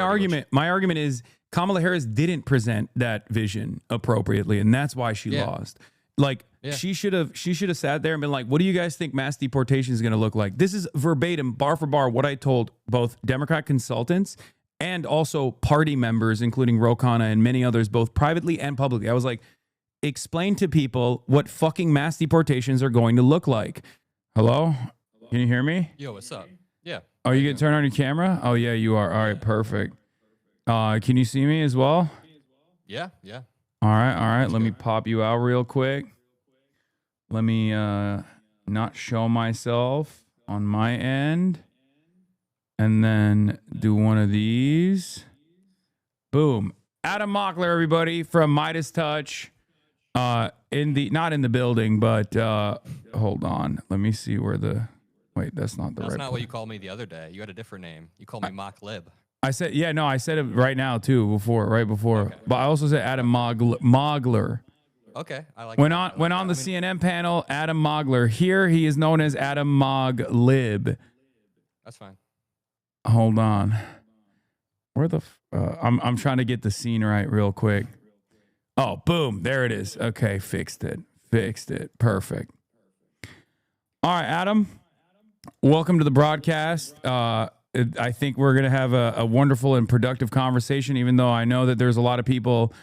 argument is Kamala Harris didn't present that vision appropriately, and that's why she lost. Like she should have sat there and been like, what do you guys think mass deportation is going to look like? This is verbatim, bar for bar, what I told both Democrat consultants and also party members, including Ro Khanna and many others, both privately and publicly. I was like, explain to people what fucking mass deportations are going to look like. Hello? Can you hear me? Yo, what's up? Yeah. Are you going to turn on your camera? Oh, yeah, you are. All right, perfect. Can you see me as well? Yeah. All right. Let me pop you out real quick. Let me not show myself on my end. And then do one of these. Boom. Adam Mockler, everybody, from Midas Touch. Not in the building, but hold on. Let me see where the... Wait, that's not the right... That's not what you called me the other day. You had a different name. You called me Mock Lib. I said it right now too, right before. Okay. But I also said Adam Mockler. Okay, I like. Went on the CNN panel. Adam Mockler. Here he is known as Adam Moglib. That's fine. Hold on. Where the? I'm trying to get the scene right real quick. Oh, boom! There it is. Okay, fixed it. Perfect. All right, Adam. Welcome to the broadcast. I think we're going to have a wonderful and productive conversation, even though I know that there's a lot of people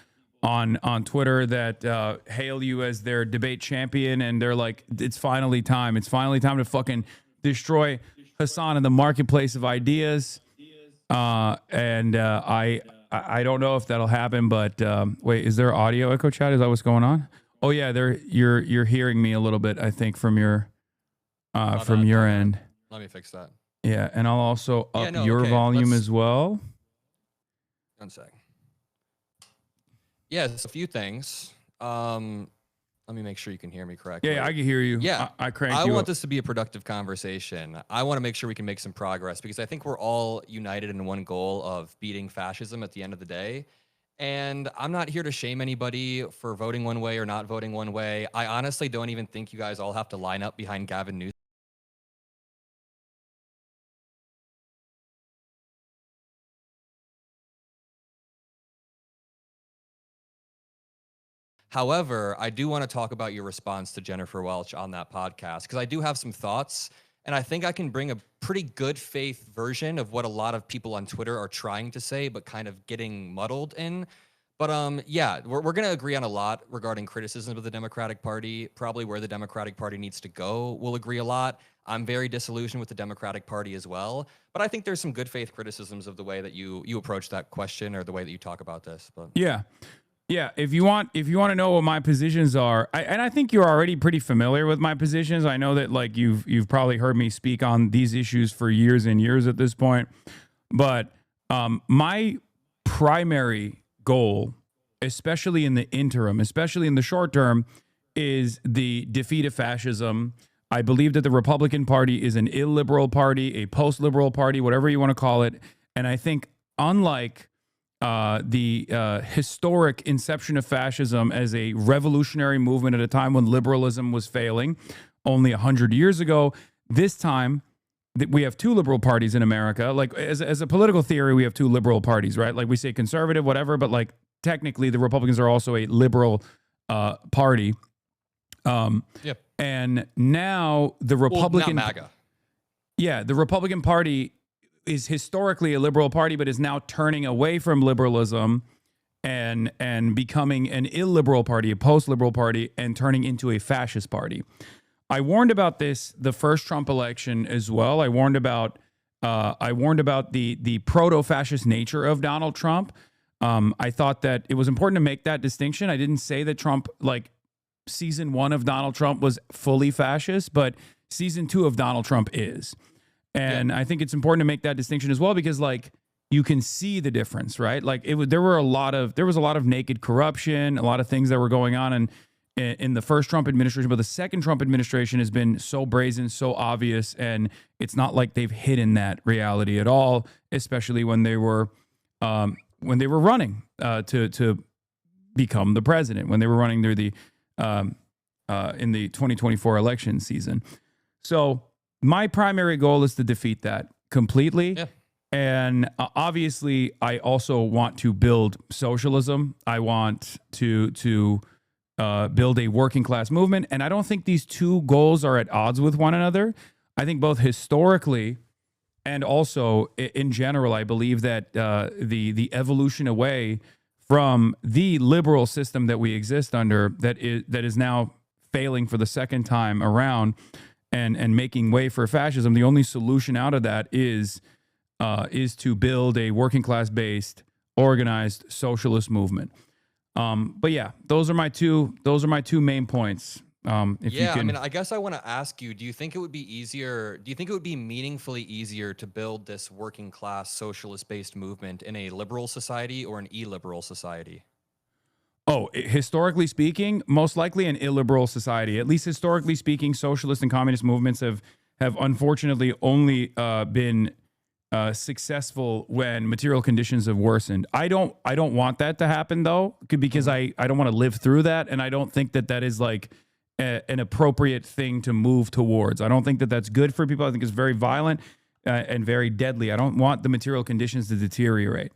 on Twitter that hail you as their debate champion, and they're like, it's finally time. It's finally time to fucking destroy Hasan in the marketplace of ideas. I don't know if that'll happen, but wait, is there audio echo chat? Is that what's going on? Oh yeah, you're hearing me a little bit, I think, from your end. Let me fix that. Yeah, and I'll also up your volume as well. 1 sec. Yeah, it's a few things. Let me make sure you can hear me correctly. Yeah, I can hear you. Yeah, I cranked you want up. this to be a productive conversation. I want to make sure we can make some progress because I think we're all united in one goal of beating fascism at the end of the day. And I'm not here to shame anybody for voting one way or not voting one way. I honestly don't even think you guys all have to line up behind Gavin Newsom. However, I do want to talk about your response to Jennifer Welch on that podcast because I do have some thoughts, and I think I can bring a pretty good faith version of what a lot of people on Twitter are trying to say, but kind of getting muddled in. But yeah, we're going to agree on a lot regarding criticism of the Democratic Party, probably where the Democratic Party needs to go. We'll agree a lot. I'm very disillusioned with the Democratic Party as well, but I think there's some good faith criticisms of the way that you approach that question or the way that you talk about this. But Yeah, if you want to know what my positions are, and I think you're already pretty familiar with my positions. I know that like you've probably heard me speak on these issues for years and years at this point. But my primary goal, especially in the interim, especially in the short term, is the defeat of fascism. I believe that the Republican Party is an illiberal party, a post-liberal party, whatever you want to call it. And I think unlike the historic inception of fascism as a revolutionary movement at a time when liberalism was failing only 100 years ago, this time we have two liberal parties in America. Like as a political theory, we have two liberal parties, right? Like we say conservative, whatever, but like technically the Republicans are also a liberal party. Yep. And now the Republican... Well, not MAGA. Yeah, the Republican Party is historically a liberal party, but is now turning away from liberalism and becoming an illiberal party, a post-liberal party, and turning into a fascist party. I warned about this the first Trump election as well. I warned about the proto-fascist nature of Donald Trump. I thought that it was important to make that distinction. I didn't say that Trump, like season 1 of Donald Trump was fully fascist, but season 2 of Donald Trump is. And I think it's important to make that distinction as well, because like you can see the difference, right? Like there was a lot of naked corruption, a lot of things that were going on in the first Trump administration, but the second Trump administration has been so brazen, so obvious, and it's not like they've hidden that reality at all, especially when they were running to become the president, when they were running through the in the 2024 election season. So my primary goal is to defeat that completely. And obviously, I also want to build socialism. I want to build a working class movement, and I don't think these two goals are at odds with one another. I think both historically and also in general, I believe that the evolution away from the liberal system that we exist under, that is now failing for the second time around, and making way for fascism. The only solution out of that is to build a working class based organized socialist movement. But yeah, those are my two main points. If you Yeah, I can, mean, I guess I want to ask you, do you think it would be easier, do you think it would be meaningfully easier to build this working class socialist based movement in a liberal society or an illiberal society? Historically speaking, most likely an illiberal society. At least historically speaking, socialist and communist movements have unfortunately only been successful when material conditions have worsened. I don't want that to happen though, because I don't want to live through that, and I don't think that is like an appropriate thing to move towards. I don't think that that's good for people. I think it's very violent and very deadly. I don't want the material conditions to deteriorate.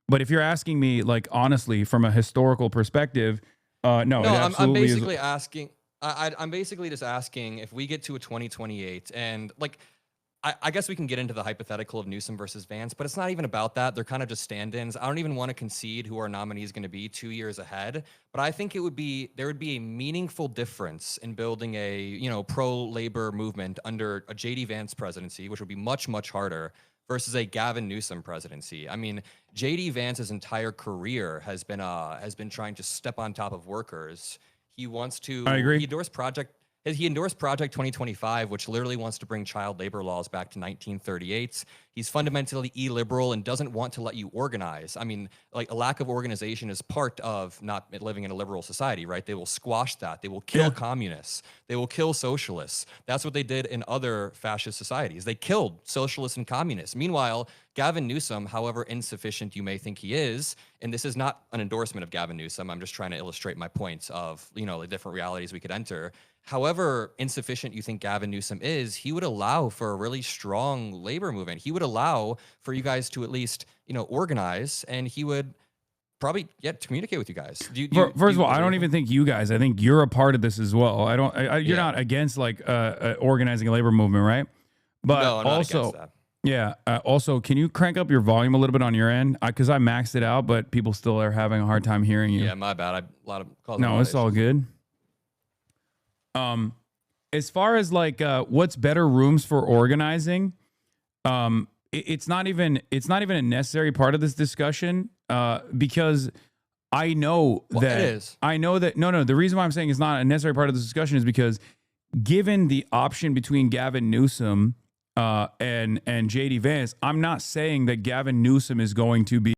But if you're asking me, like, honestly, from a historical perspective, no, it No, I'm absolutely is. basically asking. I'm basically just asking if we get to a 2028 and like, I guess we can get into the hypothetical of Newsom versus Vance, but it's not even about that. They're kind of just stand-ins. I don't even want to concede who our nominee is going to be 2 years ahead, but I think there would be a meaningful difference in building a pro-labor movement under a JD Vance presidency, which would be much, much harder, versus a Gavin Newsom presidency. I mean, JD Vance's entire career has been trying to step on top of workers. He wants to. I agree. He endorsed Project 2025, which literally wants to bring child labor laws back to 1938. He's fundamentally illiberal and doesn't want to let you organize. I mean, like, a lack of organization is part of not living in a liberal society, right? They will squash that. They will kill communists. They will kill socialists. That's what they did in other fascist societies. They killed socialists and communists. Meanwhile, Gavin Newsom, however insufficient you may think he is, and this is not an endorsement of Gavin Newsom, I'm just trying to illustrate my points of, the different realities we could enter. However insufficient you think Gavin Newsom is, he would allow for a really strong labor movement. He would allow for you guys to at least, organize, and he would probably communicate with you guys. First of all, I don't even think you guys. I think you're a part of this as well. You're not against like organizing a labor movement, right? But no, I'm also, not against that. yeah. Also, can you crank up your volume a little bit on your end? Because I maxed it out, but people still are having a hard time hearing you. Yeah, my bad. A lot of calls. No, it's all good. As far as like what's better rooms for organizing, it's not even a necessary part of this discussion because I know that it is. I know that no, the reason why I'm saying it's not a necessary part of this discussion is because given the option between Gavin Newsom and JD Vance, I'm not saying that Gavin Newsom is going to be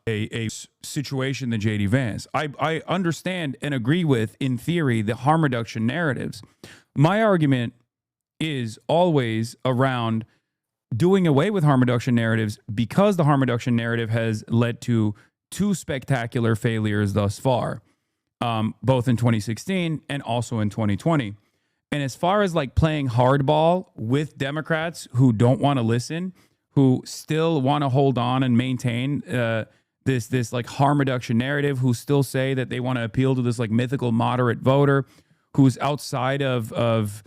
a situation than JD Vance. I understand and agree with, in theory, the harm reduction narratives. My argument is always around doing away with harm reduction narratives because the harm reduction narrative has led to two spectacular failures thus far, both in 2016 and also in 2020. And as far as like playing hardball with Democrats who don't want to listen, who still want to hold on and maintain this like harm reduction narrative, who still say that they want to appeal to this like mythical moderate voter, who's outside of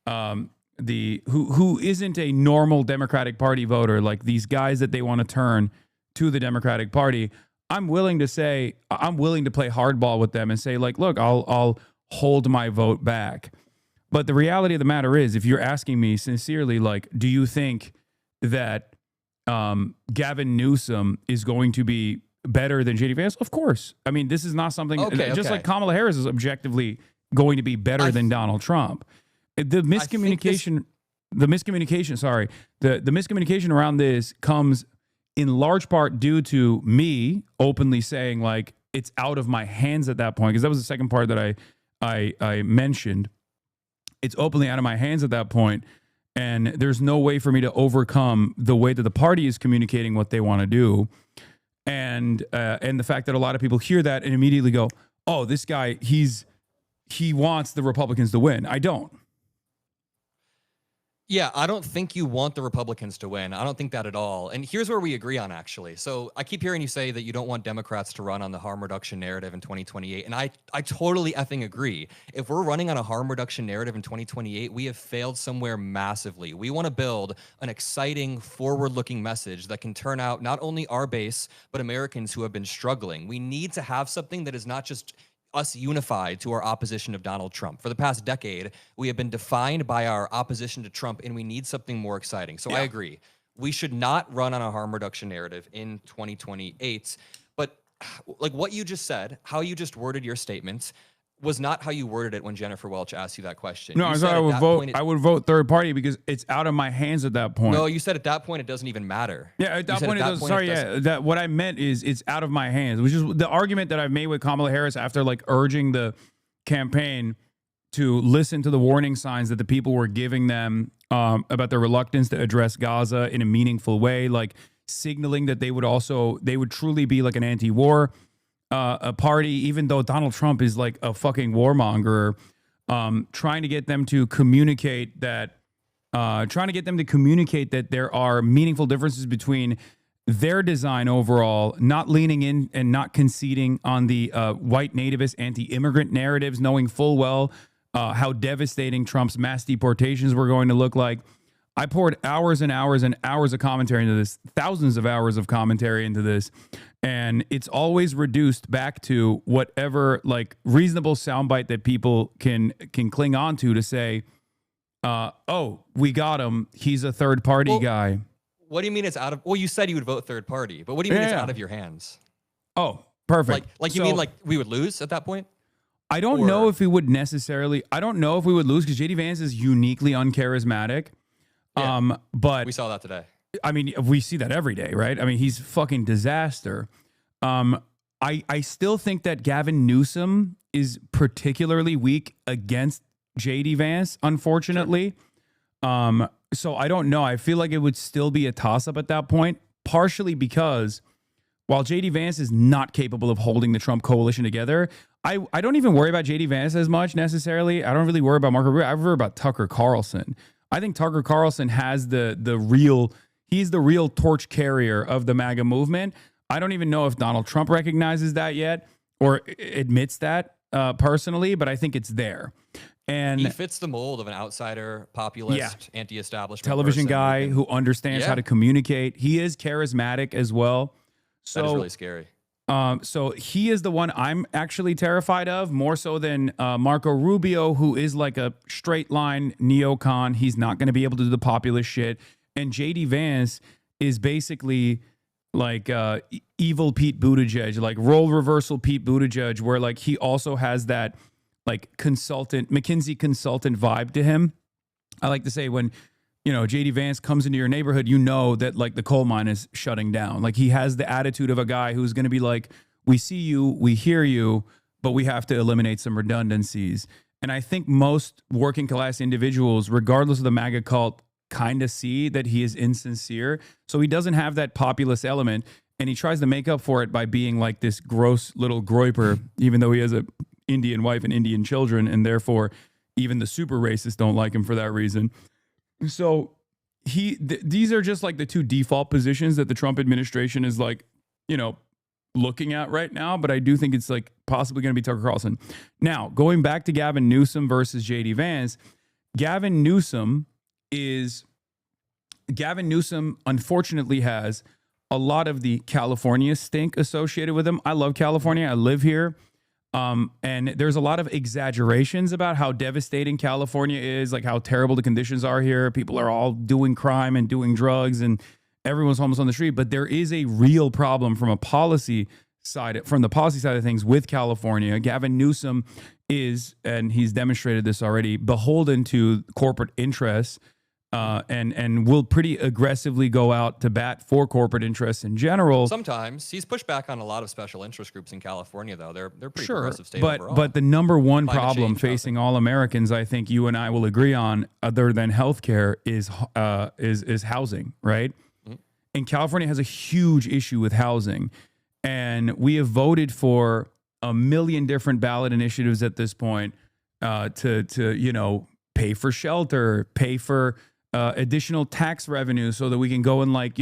who isn't a normal Democratic Party voter, like these guys that they want to turn to the Democratic Party. I'm willing to play hardball with them and say, like, look, I'll hold my vote back. But the reality of the matter is, if you're asking me sincerely, like, do you think that Gavin Newsom is going to be better than JD Vance? Of course. I mean, this is not something just like Kamala Harris is objectively going to be better than Donald Trump. The miscommunication around this comes in large part due to me openly saying, like, it's out of my hands at that point, because that was the second part that I mentioned. It's openly out of my hands at that point. And there's no way for me to overcome the way that the party is communicating what they want to do. And the fact that a lot of people hear that and immediately go, oh, this guy, he wants the Republicans to win. I don't. Yeah, I don't think you want the Republicans to win. I don't think that at all. And here's where we agree on, actually. So I keep hearing you say that you don't want Democrats to run on the harm reduction narrative in 2028. And I totally effing agree. If we're running on a harm reduction narrative in 2028, we have failed somewhere massively. We want to build an exciting, forward-looking message that can turn out not only our base, but Americans who have been struggling. We need to have something that is not just us unified to our opposition of Donald Trump. For the past decade, we have been defined by our opposition to Trump, and we need something more exciting. So I agree. We should not run on a harm reduction narrative in 2028. But like what you just said, how you just worded your statement was not how you worded it when Jennifer Welch asked you that question. No, You I said thought I at would that vote. point I would vote third party because it's out of my hands at that point. No, you said at that point it doesn't even matter. Yeah, at You that said point, at it that does. point Sorry, doesn't- that what I meant is it's out of my hands, which is the argument that I've made with Kamala Harris after like urging the campaign to listen to the warning signs that the people were giving them about their reluctance to address Gaza in a meaningful way, like signaling that they would truly be like an anti-war a party, even though Donald Trump is like a fucking warmonger, trying to get them to communicate that there are meaningful differences between their design overall, not leaning in and not conceding on the white nativist anti-immigrant narratives, knowing full well how devastating Trump's mass deportations were going to look like. I poured hours and hours and hours of commentary into this, thousands of hours of commentary into this, and it's always reduced back to whatever like reasonable soundbite that people can cling on to say, oh, we got him. He's a third party guy. What do you mean it's out of? Well, you said you would vote third party, but what do you mean it's out of your hands? Oh, perfect. Like you mean like we would lose at that point? I don't know if we would necessarily. I don't know if we would lose because JD Vance is uniquely uncharismatic. Yeah, but we saw that today. I mean, we see that every day, right? I mean, he's fucking disaster. I still think that Gavin Newsom is particularly weak against JD Vance, unfortunately. Sure. So I don't know. I feel like it would still be a toss-up at that point, partially because while JD Vance is not capable of holding the Trump coalition together, I don't even worry about JD Vance as much necessarily. I don't really worry about Marco Rubio. I worry about Tucker Carlson. I think Tucker Carlson has he's the real torch carrier of the MAGA movement. I don't even know if Donald Trump recognizes that yet or admits that personally, but I think it's there. And he fits the mold of an outsider, populist, anti-establishment television guy who understands how to communicate. He is charismatic as well. So that is really scary. So he is the one I'm actually terrified of, more so than Marco Rubio, who is like a straight line neocon. He's not going to be able to do the populist shit. And JD Vance is basically like evil Pete Buttigieg, like role reversal Pete Buttigieg, where like he also has that like McKinsey consultant vibe to him. I like to say when, JD Vance comes into your neighborhood, that like the coal mine is shutting down. Like he has the attitude of a guy who's going to be like, we see you, we hear you, but we have to eliminate some redundancies. And I think most working class individuals, regardless of the MAGA cult, kind of see that he is insincere. So he doesn't have that populist element. And he tries to make up for it by being like this gross little groiper, even though he has a Indian wife and Indian children. And therefore, even the super racists don't like him for that reason. So these are just like the two default positions that the Trump administration is like, looking at right now. But I do think it's like possibly going to be Tucker Carlson. Now, going back to Gavin Newsom versus JD Vance, Gavin Newsom unfortunately has a lot of the California stink associated with him. I love California. I live here. And there's a lot of exaggerations about how devastating California is, like how terrible the conditions are here. People are all doing crime and doing drugs and everyone's homeless on the street. But there is a real problem from the policy side of things with California. Gavin Newsom is, and he's demonstrated this already, beholden to corporate interests. And will pretty aggressively go out to bat for corporate interests in general. Sometimes he's pushed back on a lot of special interest groups in California, though. They're pretty progressive state overall. But the number one problem facing all Americans, I think you and I will agree on, other than healthcare, is housing, right? Mm-hmm. And California has a huge issue with housing, and we have voted for a million different ballot initiatives at this point to pay for shelter, pay for additional tax revenue so that we can go and like,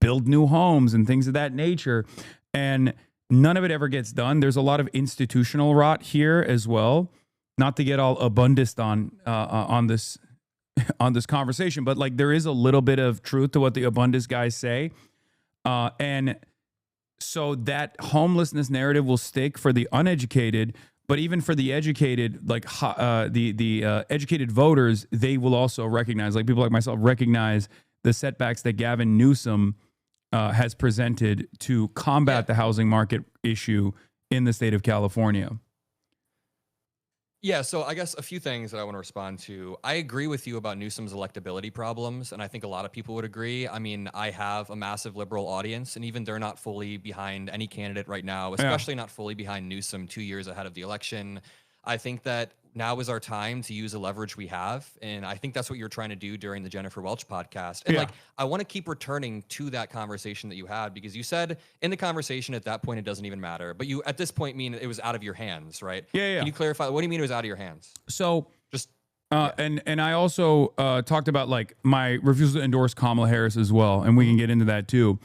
build new homes and things of that nature. And none of it ever gets done. There's a lot of institutional rot here as well. Not to get all abundist on this on this conversation, but like there is a little bit of truth to what the abundist guys say. And so that homelessness narrative will stick for the uneducated, but even for the educated, like the educated voters, they will also recognize, like people like myself, recognize the setbacks that Gavin Newsom has presented to combat the housing market issue in the state of California. Yeah, so I guess a few things that I want to respond to. I agree with you about Newsom's electability problems, and I think a lot of people would agree. I mean, I have a massive liberal audience, and even they're not fully behind any candidate right now, especially not fully behind Newsom 2 years ahead of the election. I think that now is our time to use the leverage we have, and I think that's what you're trying to do during the Jennifer Welch podcast. And like, I want to keep returning to that conversation that you had, because you said in the conversation at that point it doesn't even matter, but you at this point mean it was out of your hands, right? Yeah. Can you clarify, what do you mean it was out of your hands? So just and I also talked about like my refusal to endorse Kamala Harris as well, and we can get into that too.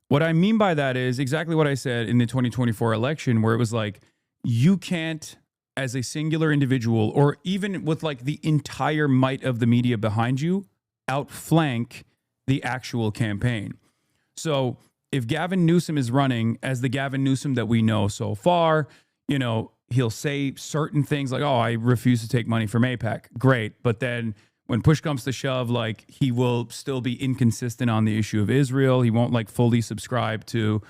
What I mean by that is exactly what I said in the 2024 election, where it was like, you can't, as a singular individual, or even with like the entire might of the media behind you, outflank the actual campaign. So if Gavin Newsom is running as the Gavin Newsom that we know so far, he'll say certain things like, oh, I refuse to take money from AIPAC. Great. But then when push comes to shove, like he will still be inconsistent on the issue of Israel. He won't like fully subscribe to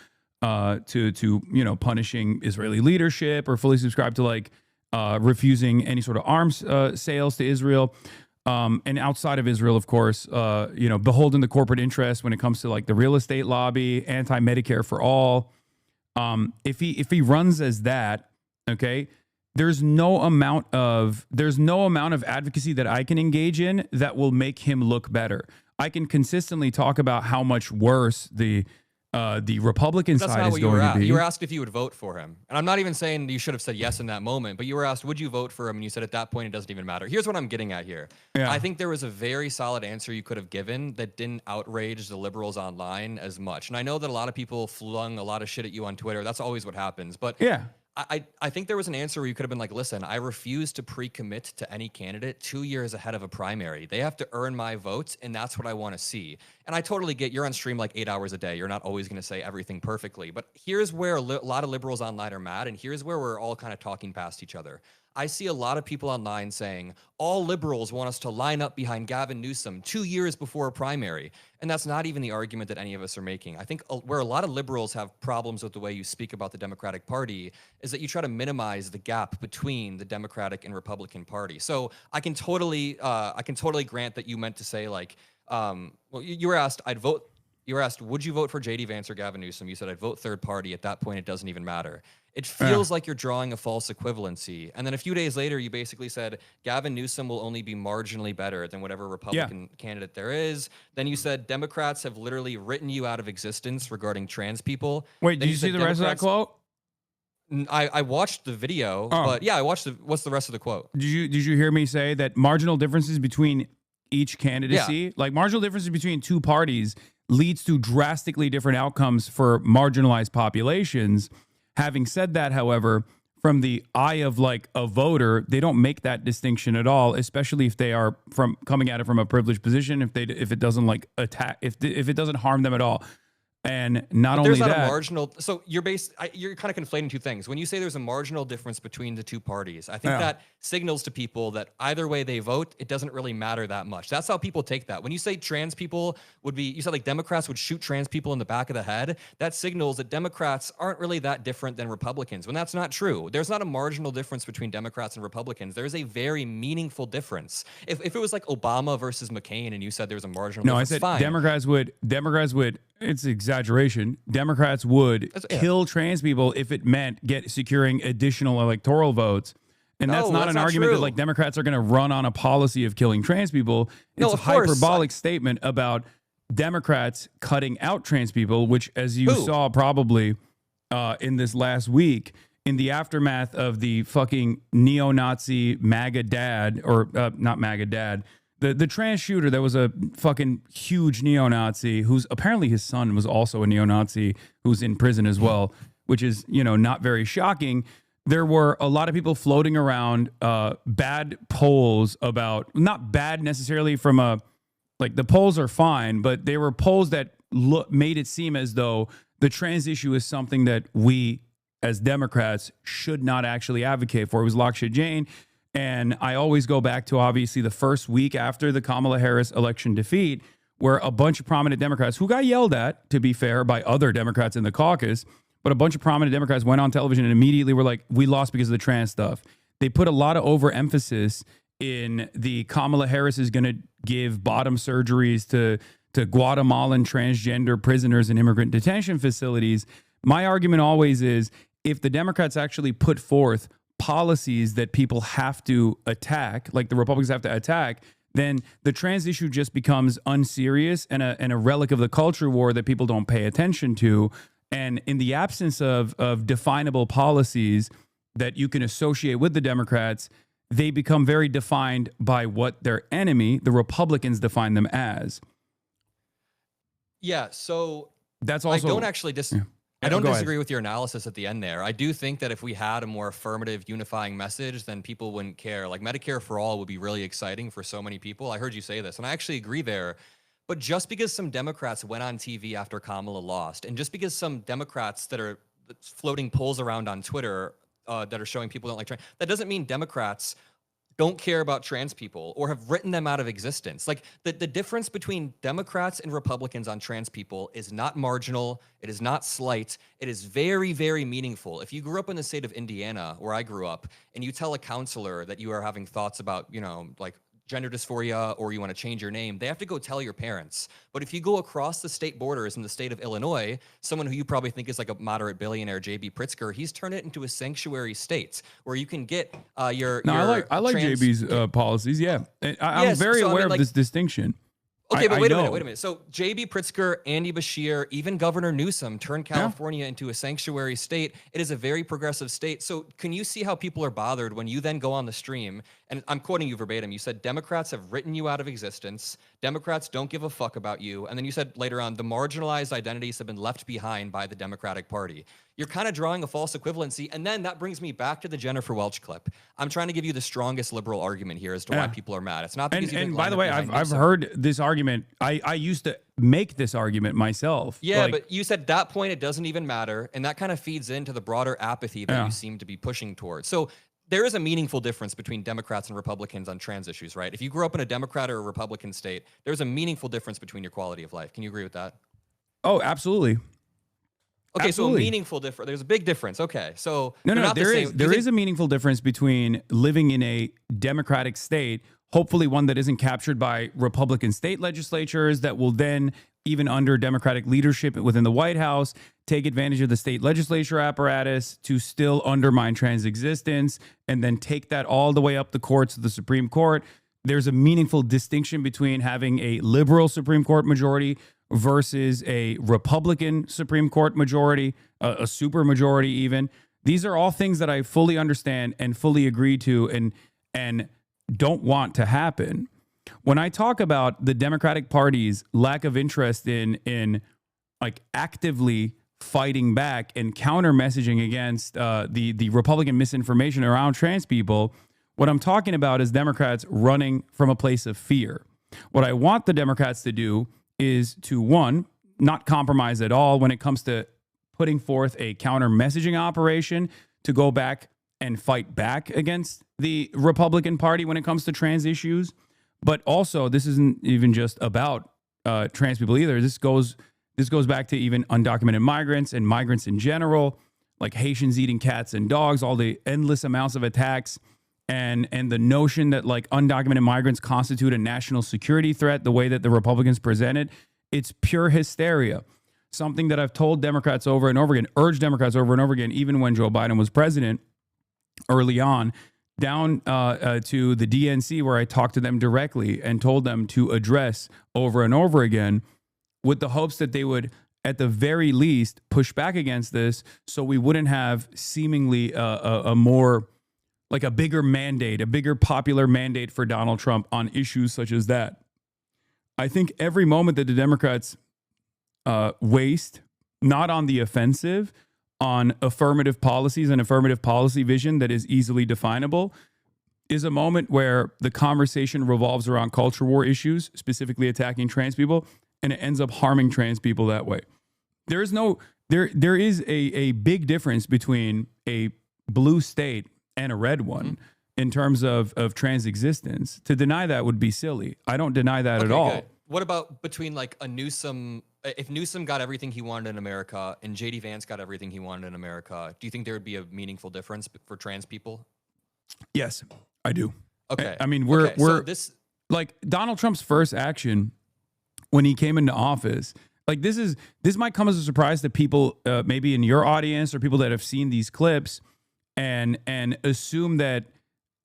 punishing Israeli leadership, or fully subscribe to like refusing any sort of arms sales to Israel. And outside of Israel, of course, beholden to corporate interest when it comes to like the real estate lobby, anti-Medicare for all. If he runs as that, okay, there's no amount of advocacy that I can engage in that will make him look better. I can consistently talk about how much worse the Republican side is going to be. You were asked if you would vote for him. And I'm not even saying you should have said yes in that moment, but you were asked, would you vote for him? And you said at that point, it doesn't even matter. Here's what I'm getting at here. Yeah. I think there was a very solid answer you could have given that didn't outrage the liberals online as much. And I know that a lot of people flung a lot of shit at you on Twitter. That's always what happens. But yeah, I think there was an answer where you could have been like, listen, I refuse to pre-commit to any candidate 2 years ahead of a primary. They have to earn my votes, and that's what I want to see. And I totally get you're on stream like 8 hours a day. You're not always going to say everything perfectly. But here's where a lot of liberals online are mad, and here's where we're all kind of talking past each other. I see a lot of people online saying, all liberals want us to line up behind Gavin Newsom 2 years before a primary. And that's not even the argument that any of us are making. I think where a lot of liberals have problems with the way you speak about the Democratic Party is that you try to minimize the gap between the Democratic and Republican Party. So I can totally grant that you meant to say like, you were asked, you were asked, would you vote for J.D. Vance or Gavin Newsom? You said, I'd vote third party. At that point, it doesn't even matter. It feels like you're drawing a false equivalency. And then a few days later, you basically said, Gavin Newsom will only be marginally better than whatever Republican candidate there is. Then you said, Democrats have literally written you out of existence regarding trans people. Wait, did you see the rest of that quote? I watched the video, but yeah, I watched what's the rest of the quote? Did you hear me say that marginal differences between each candidacy, like marginal differences between two parties, leads to drastically different outcomes for marginalized populations? Having said that, however, from the eye of like a voter, they don't make that distinction at all, especially if they are coming at it from a privileged position, if it doesn't like attack, if it doesn't harm them at all. And not only that, a marginal. So you're kind of conflating two things. When you say there's a marginal difference between the two parties, I think that signals to people that either way they vote, it doesn't really matter that much. That's how people take that. When you say trans people you said like Democrats would shoot trans people in the back of the head, that signals that Democrats aren't really that different than Republicans, when that's not true. There's not a marginal difference between Democrats and Republicans. There's a very meaningful difference. If it was like Obama versus McCain and you said there was a marginal difference, I said fine. Democrats would, it's exaggeration. Democrats would kill trans people if it meant securing additional electoral votes. And that's not an argument that like Democrats are going to run on a policy of killing trans people. It's a hyperbolic statement about Democrats cutting out trans people, which, as you saw probably in this last week, in the aftermath of the fucking neo-Nazi MAGA dad, or not MAGA dad, The trans shooter that was a fucking huge neo-Nazi, who's apparently his son was also a neo-Nazi, who's in prison as well, which is, not very shocking. There were a lot of people floating around bad polls about, not bad necessarily from the polls are fine, but they were polls that made it seem as though the trans issue is something that we as Democrats should not actually advocate for. It was Laksha Jain. And I always go back to, obviously, the first week after the Kamala Harris election defeat, where a bunch of prominent Democrats, who got yelled at, to be fair, by other Democrats in the caucus, but a bunch of prominent Democrats went on television and immediately were like, we lost because of the trans stuff. They put a lot of overemphasis in the Kamala Harris is going to give bottom surgeries to Guatemalan transgender prisoners in immigrant detention facilities. My argument always is, if the Democrats actually put forth policies that people have to attack, like the Republicans have to attack, then the trans issue just becomes unserious and a relic of the culture war that people don't pay attention to. And in the absence of definable policies that you can associate with the Democrats, they become very defined by what their enemy, the Republicans, define them as. Yeah, so that's also, I don't actually yeah. I don't Go disagree ahead. with your analysis at the end there. I do think that if we had a more affirmative, unifying message, then people wouldn't care. Like Medicare for all would be really exciting for so many people. I heard you say this, and I actually agree there. But just because some Democrats went on TV after Kamala lost, and just because some Democrats that are floating polls around on Twitter that are showing people don't like trans, that doesn't mean Democrats don't care about trans people or have written them out of existence. Like the difference between Democrats and Republicans on trans people is not marginal. It is not slight. It is very, very meaningful. If you grew up in the state of Indiana, where I grew up, and you tell a counselor that you are having thoughts about, like gender dysphoria or you want to change your name, they have to go tell your parents. But if you go across the state borders in the state of Illinois, someone who you probably think is like a moderate billionaire, J.B. Pritzker, he's turned it into a sanctuary state where you can get your. I like JB's policies. Yeah, I'm very aware of this distinction. Okay, but wait a minute. So J.B. Pritzker, Andy Bashir, even Governor Newsom turned California into a sanctuary state. It is a very progressive state. So can you see how people are bothered when you then go on the stream, and I'm quoting you verbatim, you said Democrats have written you out of existence, Democrats don't give a fuck about you, and then you said later on, the marginalized identities have been left behind by the Democratic Party. You're kind of drawing a false equivalency, and then that brings me back to the Jennifer Welch clip. I'm trying to give you the strongest liberal argument here as to why people are mad. It's not because and by the way, I've heard this argument. I used to make this argument myself. Yeah, but you said at that point it doesn't even matter, and that kind of feeds into the broader apathy that you seem to be pushing towards. So there is a meaningful difference between Democrats and Republicans on trans issues, right? If you grew up in a Democrat or a Republican state, there's a meaningful difference between your quality of life. Can you agree with that? Oh, absolutely. Okay, Absolutely. so a meaningful difference. There's a big difference. Okay, so there is a meaningful difference between living in a Democratic state, hopefully one that isn't captured by Republican state legislatures that will then, even under Democratic leadership within the White House, take advantage of the state legislature apparatus to still undermine trans existence and then take that all the way up the courts of the Supreme Court. There's a meaningful distinction between having a liberal Supreme Court majority versus a Republican Supreme Court majority, a super majority even. These are all things that I fully understand and fully agree to and don't want to happen. When I talk about the Democratic Party's lack of interest in like actively fighting back and counter messaging against the Republican misinformation around trans people, what I'm talking about is Democrats running from a place of fear. What I want the Democrats to do is to, one, not compromise at all when it comes to putting forth a counter messaging operation to go back and fight back against the Republican Party when it comes to trans issues. But also, this isn't even just about trans people either. This goes back to even undocumented migrants and migrants in general, like Haitians eating cats and dogs, all the endless amounts of attacks, and the notion that like undocumented migrants constitute a national security threat, the way that the Republicans present it, it's pure hysteria. Something that I've told Democrats over and over again, urged Democrats over and over again, even when Joe Biden was president early on, down to the DNC, where I talked to them directly and told them to address over and over again with the hopes that they would, at the very least, push back against this so we wouldn't have seemingly a more like a bigger mandate, a bigger popular mandate for Donald Trump on issues such as that. I think every moment that the Democrats waste, not on the offensive, on affirmative policies and affirmative policy vision that is easily definable, is a moment where the conversation revolves around culture war issues, specifically attacking trans people, and it ends up harming trans people that way. There is a big difference between a blue state and a red one in terms of trans existence. To deny that would be silly. I don't deny that at all. Good. What about between like a Newsom, if Newsom got everything he wanted in America and JD Vance got everything he wanted in America, do you think there would be a meaningful difference for trans people? Yes, I do. Okay. I mean, we're like Donald Trump's first action when he came into office. Like this might come as a surprise to people, maybe in your audience or people that have seen these clips, and assume that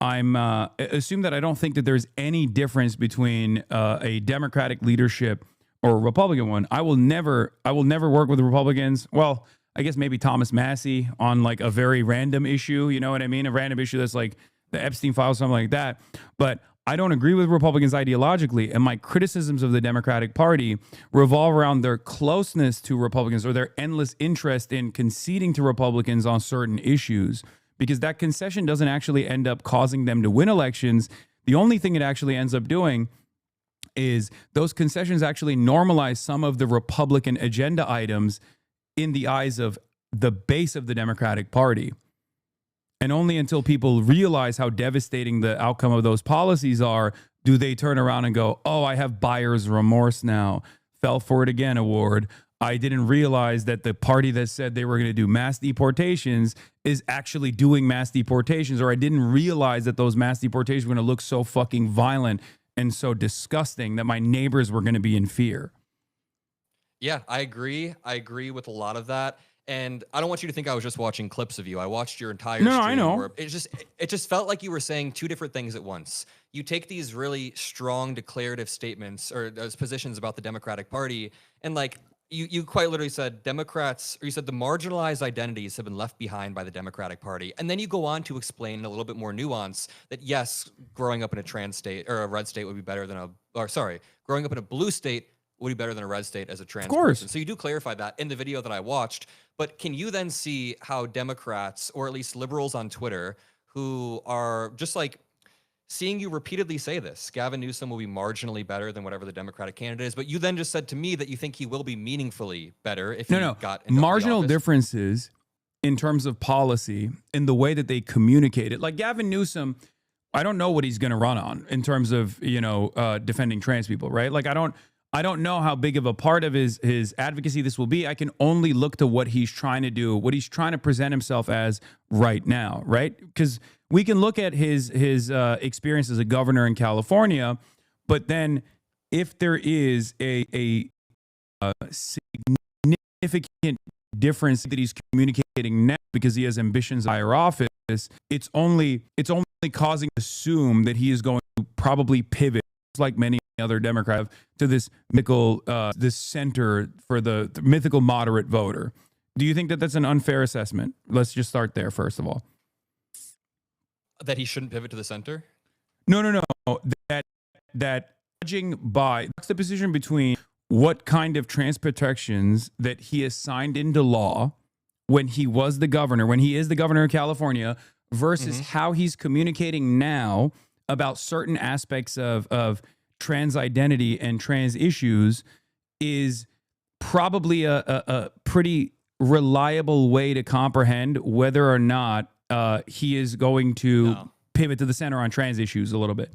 I don't think that there's any difference between a Democratic leadership or a Republican one. I will never work with Republicans. Well, I guess maybe Thomas Massey on like a very random issue. You know what I mean? A random issue that's like the Epstein files, something like that. But I don't agree with Republicans ideologically, and my criticisms of the Democratic Party revolve around their closeness to Republicans or their endless interest in conceding to Republicans on certain issues, because that concession doesn't actually end up causing them to win elections. The only thing it actually ends up doing is those concessions actually normalize some of the Republican agenda items in the eyes of the base of the Democratic Party. And only until people realize how devastating the outcome of those policies are, do they turn around and go, oh, I have buyer's remorse now. Fell for it again award. I didn't realize that the party that said they were going to do mass deportations is actually doing mass deportations. Or I didn't realize that those mass deportations were going to look so fucking violent and so disgusting that my neighbors were going to be in fear. Yeah, I agree. I agree with a lot of that. And I don't want you to think I was just watching clips of you. I watched your entire stream. I know. It just felt like you were saying two different things at once. You take these really strong declarative statements or those positions about the Democratic Party, and like you quite literally said Democrats, or you said the marginalized identities have been left behind by the Democratic Party. And then you go on to explain in a little bit more nuance that yes, growing up in a trans state or a red state would be better than growing up in a blue state would be better than a red state as a trans person. So you do clarify that in the video that I watched. But can you then see how Democrats, or at least liberals on Twitter, who are just like seeing you repeatedly say this, Gavin Newsom will be marginally better than whatever the Democratic candidate is, but you then just said to me that you think he will be meaningfully better if he got into marginal differences in terms of policy in the way that they communicate it. Like Gavin Newsom, I don't know what he's going to run on in terms of, defending trans people, right? Like I don't know how big of a part of his advocacy this will be. I can only look to what he's trying to do, what he's trying to present himself as right now, right? Because we can look at his experience as a governor in California, but then if there is a significant difference that he's communicating now because he has ambitions in higher office, it's only causing to assume that he is going to probably pivot, like many other Democrats, to this mythical, this center for the mythical moderate voter. Do you think that that's an unfair assessment? Let's just start there, first of all. That he shouldn't pivot to the center? No. That judging by the position between what kind of trans protections that he has signed into law when he was the governor, when he is the governor of California, versus how he's communicating now about certain aspects of trans identity and trans issues is probably a pretty reliable way to comprehend whether or not he is going to pivot to the center on trans issues a little bit.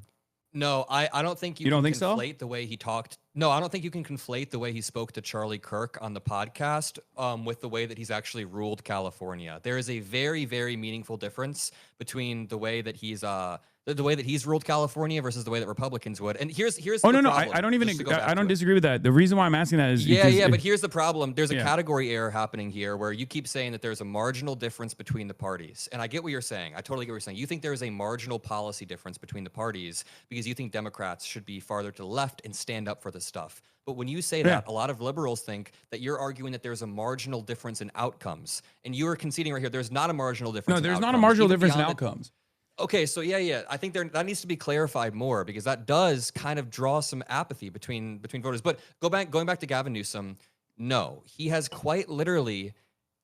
No, I don't think you don't can think so? conflate the way he talked. No, I don't think you can conflate the way he spoke to Charlie Kirk on the podcast with the way that he's actually ruled California. There is a very, very meaningful difference between the way that he's ruled California versus the way that Republicans would. And here's the problem. I don't even I don't disagree with that. The reason why I'm asking that is but here's the problem. There's a category error happening here where you keep saying that there's a marginal difference between the parties. And I get what you're saying. I totally get what you're saying. You think there is a marginal policy difference between the parties because you think Democrats should be farther to the left and stand up for this stuff. But when you say that, a lot of liberals think that you're arguing that there's a marginal difference in outcomes. And you are conceding right here, there's not a marginal difference in outcomes. No, there's not a marginal difference in outcomes. Okay, so yeah, I think that needs to be clarified more because that does kind of draw some apathy between voters. But going back to Gavin Newsom, no, he has quite literally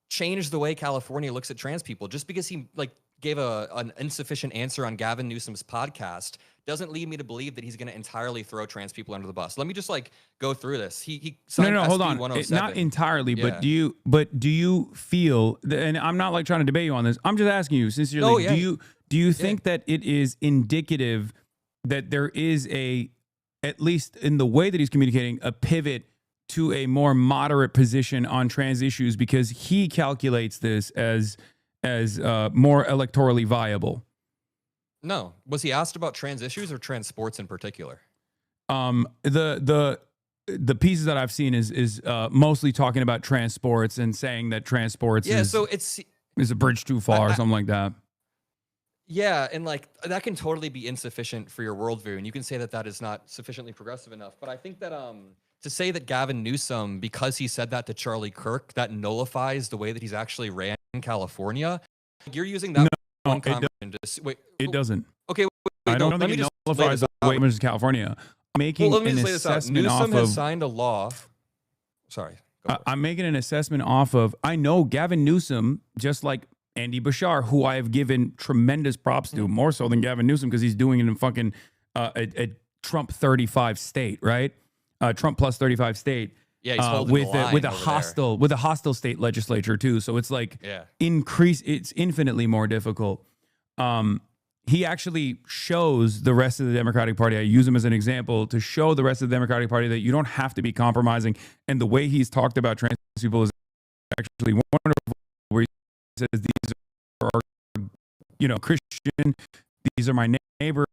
changed the way California looks at trans people. Just because he like gave an insufficient answer on Gavin Newsom's podcast doesn't lead me to believe that he's going to entirely throw trans people under the bus. Let me just like go through this. He signed No, SB hold on. 107. Not entirely, Yeah. but do you feel? And I'm not like trying to debate you on this. I'm just asking you sincerely. Oh, yeah. Do you think that it is indicative that there is at least in the way that he's communicating, a pivot to a more moderate position on trans issues because he calculates this as more electorally viable? No. Was he asked about trans issues or trans sports in particular? The pieces that I've seen is mostly talking about trans sports and saying that trans sports is a bridge too far or something like that. Yeah, and like that can totally be insufficient for your worldview, and you can say that that is not sufficiently progressive enough. But I think that to say that Gavin Newsom, because he said that to Charlie Kirk, that nullifies the way that he's actually ran in California. You're using that one conversation to wait. It doesn't. Okay, I don't think it nullifies the way it was in California. Making an assessment off Newsom has signed a law. Sorry. I'm making an assessment off of. I know Gavin Newsom, just like Andy Bashar, who I have given tremendous props to, more so than Gavin Newsom because he's doing it in fucking a Trump 35 state, right? Trump plus 35 state. Yeah, he's holding with the line with a hostile state legislature too. So it's like it's infinitely more difficult. He actually shows the rest of the Democratic Party. I use him as an example to show the rest of the Democratic Party that you don't have to be compromising. And the way he's talked about trans people is actually wonderful. Where he says these are, Christian. These are my neighbor.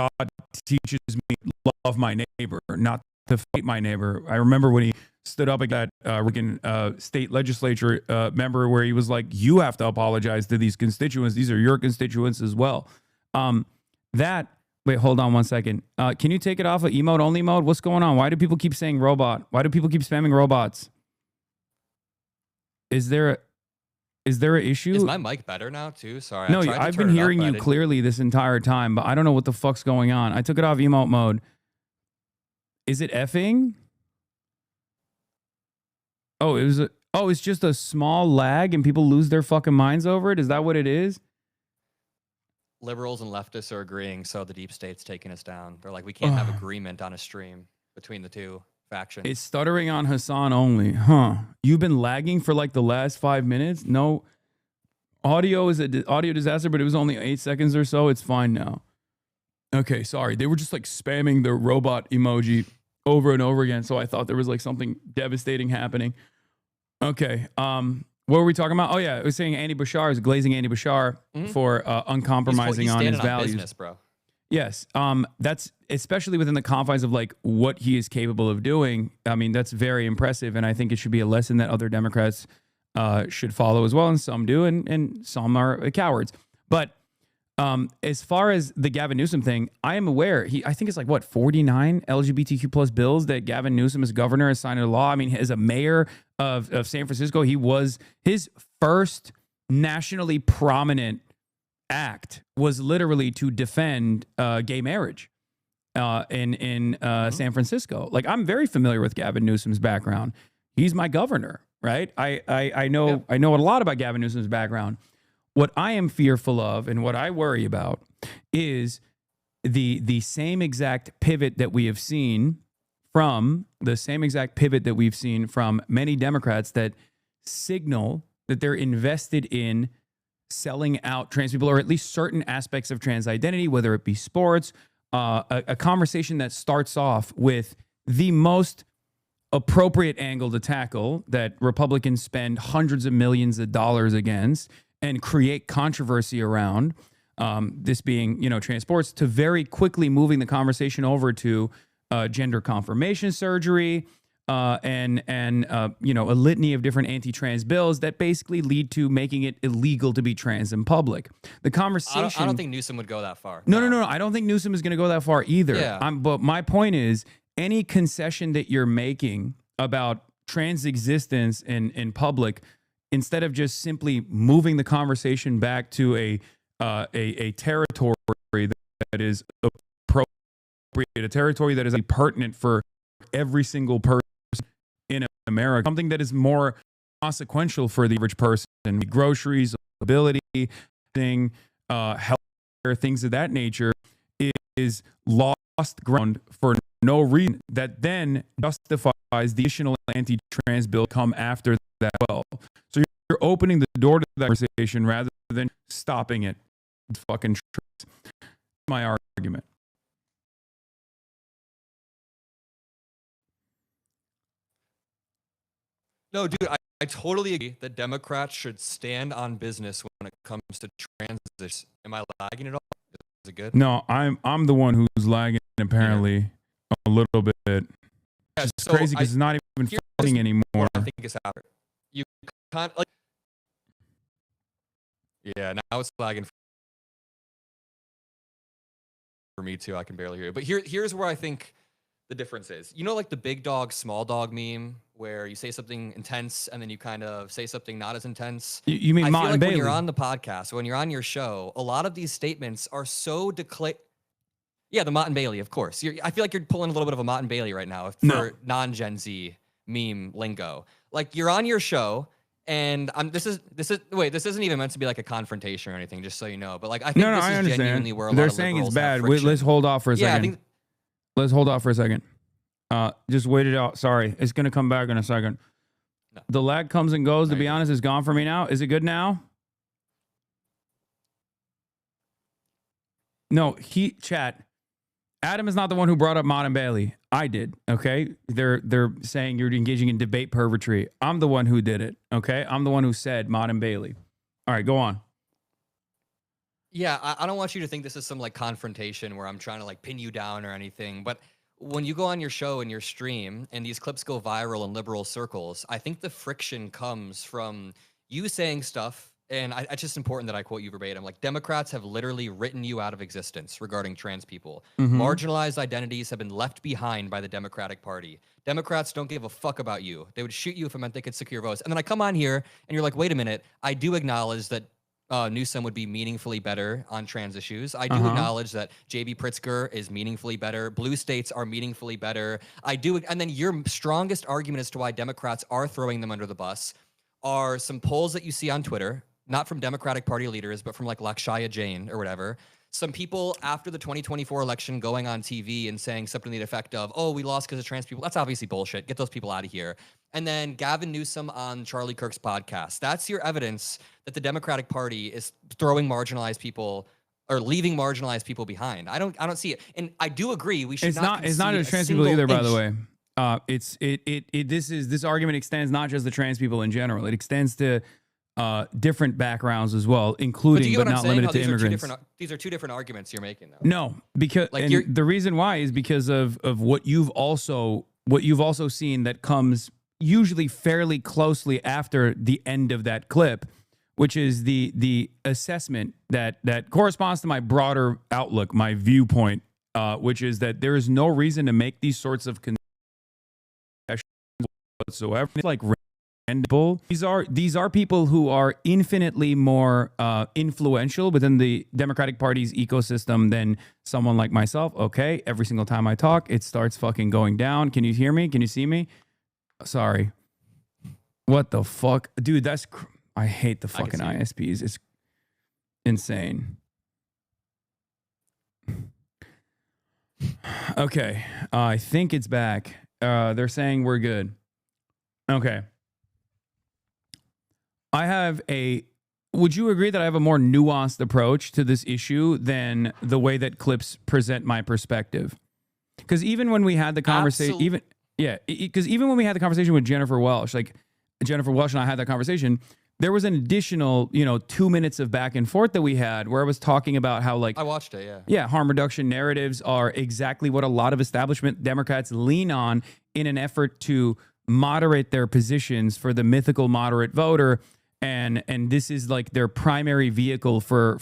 God teaches me love my neighbor, not to fight my neighbor. I remember when he stood up at that state legislature member where he was like, you have to apologize to these constituents. These are your constituents as well. Wait, hold on one second. Can you take it off of emote only mode? What's going on? Why do people keep saying robot? Why do people keep spamming robots? Is there an issue? Is my mic better now too? Sorry. No, I've been hearing you clearly this entire time, but I don't know what the fuck's going on. I took it off emote mode. Is it effing? Oh, it's just a small lag and people lose their fucking minds over it? Is that what it is? Liberals and leftists are agreeing, so the deep state's taking us down. They're like, we can't have agreement on a stream between the two factions. It's stuttering on Hasan only. Huh. You've been lagging for like the last 5 minutes? No. Audio is an audio disaster, but it was only 8 seconds or so. It's fine now. Okay, sorry. They were just like spamming the robot emoji over and over again, so I thought there was like something devastating happening. Okay. What were we talking about? Oh yeah, I was saying Andy Bashar is glazing Andy Bashar for uncompromising on his values. Business, bro. Yes. That's especially within the confines of like what he is capable of doing. I mean, that's very impressive, and I think it should be a lesson that other Democrats should follow as well, and some do, and some are cowards. But as far as the Gavin Newsom thing, I am aware. I think it's like what 49 LGBTQ plus bills that Gavin Newsom as governor has signed into law. I mean, as a mayor of San Francisco, his first nationally prominent act was literally to defend gay marriage in San Francisco. Like, I'm very familiar with Gavin Newsom's background. He's my governor, right? I know a lot about Gavin Newsom's background. What I am fearful of and what I worry about is the same exact pivot that we have seen from many Democrats that signal that they're invested in selling out trans people, or at least certain aspects of trans identity, whether it be sports, a conversation that starts off with the most appropriate angle to tackle that Republicans spend hundreds of millions of dollars against and create controversy around, this being, trans sports, to very quickly moving the conversation over to gender confirmation surgery, and a litany of different anti-trans bills that basically lead to making it illegal to be trans in public. The conversation. I don't think Newsom would go that far. No. I don't think Newsom is going to go that far either. Yeah. But my point is, any concession that you're making about trans existence in public, instead of just simply moving the conversation back to a territory that is appropriate, a territory that is pertinent for every single person in America, something that is more consequential for the average person, groceries, mobility, health care, things of that nature, is lost ground for no reason that then justifies the additional anti-trans bill come after that. Well, so you're opening the door to that conversation rather than stopping it. Fucking my argument. No, dude, I totally agree that Democrats should stand on business when it comes to trans. Am I lagging at all? Is it good? No, I'm the one who's lagging apparently a little bit. Yeah, it's so crazy because it's not even fucking anymore. I think it's happening. You can't like. Yeah, now it's lagging for me too. I can barely hear it. But here's where I think the difference is. You know, like the big dog, small dog meme, where you say something intense and then you kind of say something not as intense. You mean I feel like Bailey? When you're on the podcast, when you're on your show, a lot of these statements are so Yeah, the Mott and Bailey, of course. I feel like you're pulling a little bit of a Mott and Bailey right now for non-Gen Z meme lingo. Like you're on your show, and this isn't even meant to be like a confrontation or anything, just so you know. But like I think this is genuinely where a lot they're of saying liberals it's bad. have friction. Let's hold off for a second. I think Let's hold off for a second. Just wait it out. Sorry, it's gonna come back in a second. No. The lag comes and goes. To be honest, it's gone for me now. Is it good now? No, chat. Adam is not the one who brought up Mott and Bailey. I did. Okay, they're saying you're engaging in debate pervertry. I'm the one who did it. Okay, I'm the one who said Mott and Bailey. All right, go on. Yeah, I don't want you to think this is some like confrontation where I'm trying to like pin you down or anything. But when you go on your show and your stream and these clips go viral in liberal circles, I think the friction comes from you saying stuff. And it's just important that I quote you verbatim. Like, Democrats have literally written you out of existence regarding trans people. Mm-hmm. Marginalized identities have been left behind by the Democratic Party. Democrats don't give a fuck about you. They would shoot you if it meant they could secure votes. And then I come on here and you're like, wait a minute. I do acknowledge that Newsom would be meaningfully better on trans issues. I do acknowledge that J.B. Pritzker is meaningfully better. Blue states are meaningfully better. And then your strongest argument as to why Democrats are throwing them under the bus are some polls that you see on Twitter, not from Democratic Party leaders, but from like Lakshaya Jain or whatever. Some people after the 2024 election going on TV and saying something to the effect of, oh, we lost because of trans people. That's obviously bullshit. Get those people out of here. And then Gavin Newsom on Charlie Kirk's podcast. That's your evidence that the Democratic Party is throwing marginalized people or leaving marginalized people behind. I don't see it. And I do agree we should It's not just trans people either, by the way. This argument extends not just to trans people in general. It extends to different backgrounds as well, including but not limited to immigrants. These are two different arguments you're making, though. No, because like the reason why is because of what you've also seen that comes usually fairly closely after the end of that clip, which is the assessment that corresponds to my broader outlook, my viewpoint, which is that there is no reason to make these sorts of concessions whatsoever. It's like these are people who are infinitely more influential within the Democratic Party's ecosystem than someone like myself. Okay, every single time I talk, it starts fucking going down. Can you hear me? Can you see me? Sorry. What the fuck, dude? I hate the fucking ISPs. It's insane. Okay, I think it's back. They're saying we're good. Okay. Would you agree that I have a more nuanced approach to this issue than the way that clips present my perspective? Because even when we had the conversation, even when we had the conversation with Jennifer Welsh, like Jennifer Welsh and I had that conversation, there was an additional, 2 minutes of back and forth that we had where I was talking about how I watched it, yeah. Yeah, harm reduction narratives are exactly what a lot of establishment Democrats lean on in an effort to moderate their positions for the mythical moderate voter. And this is like their primary vehicle for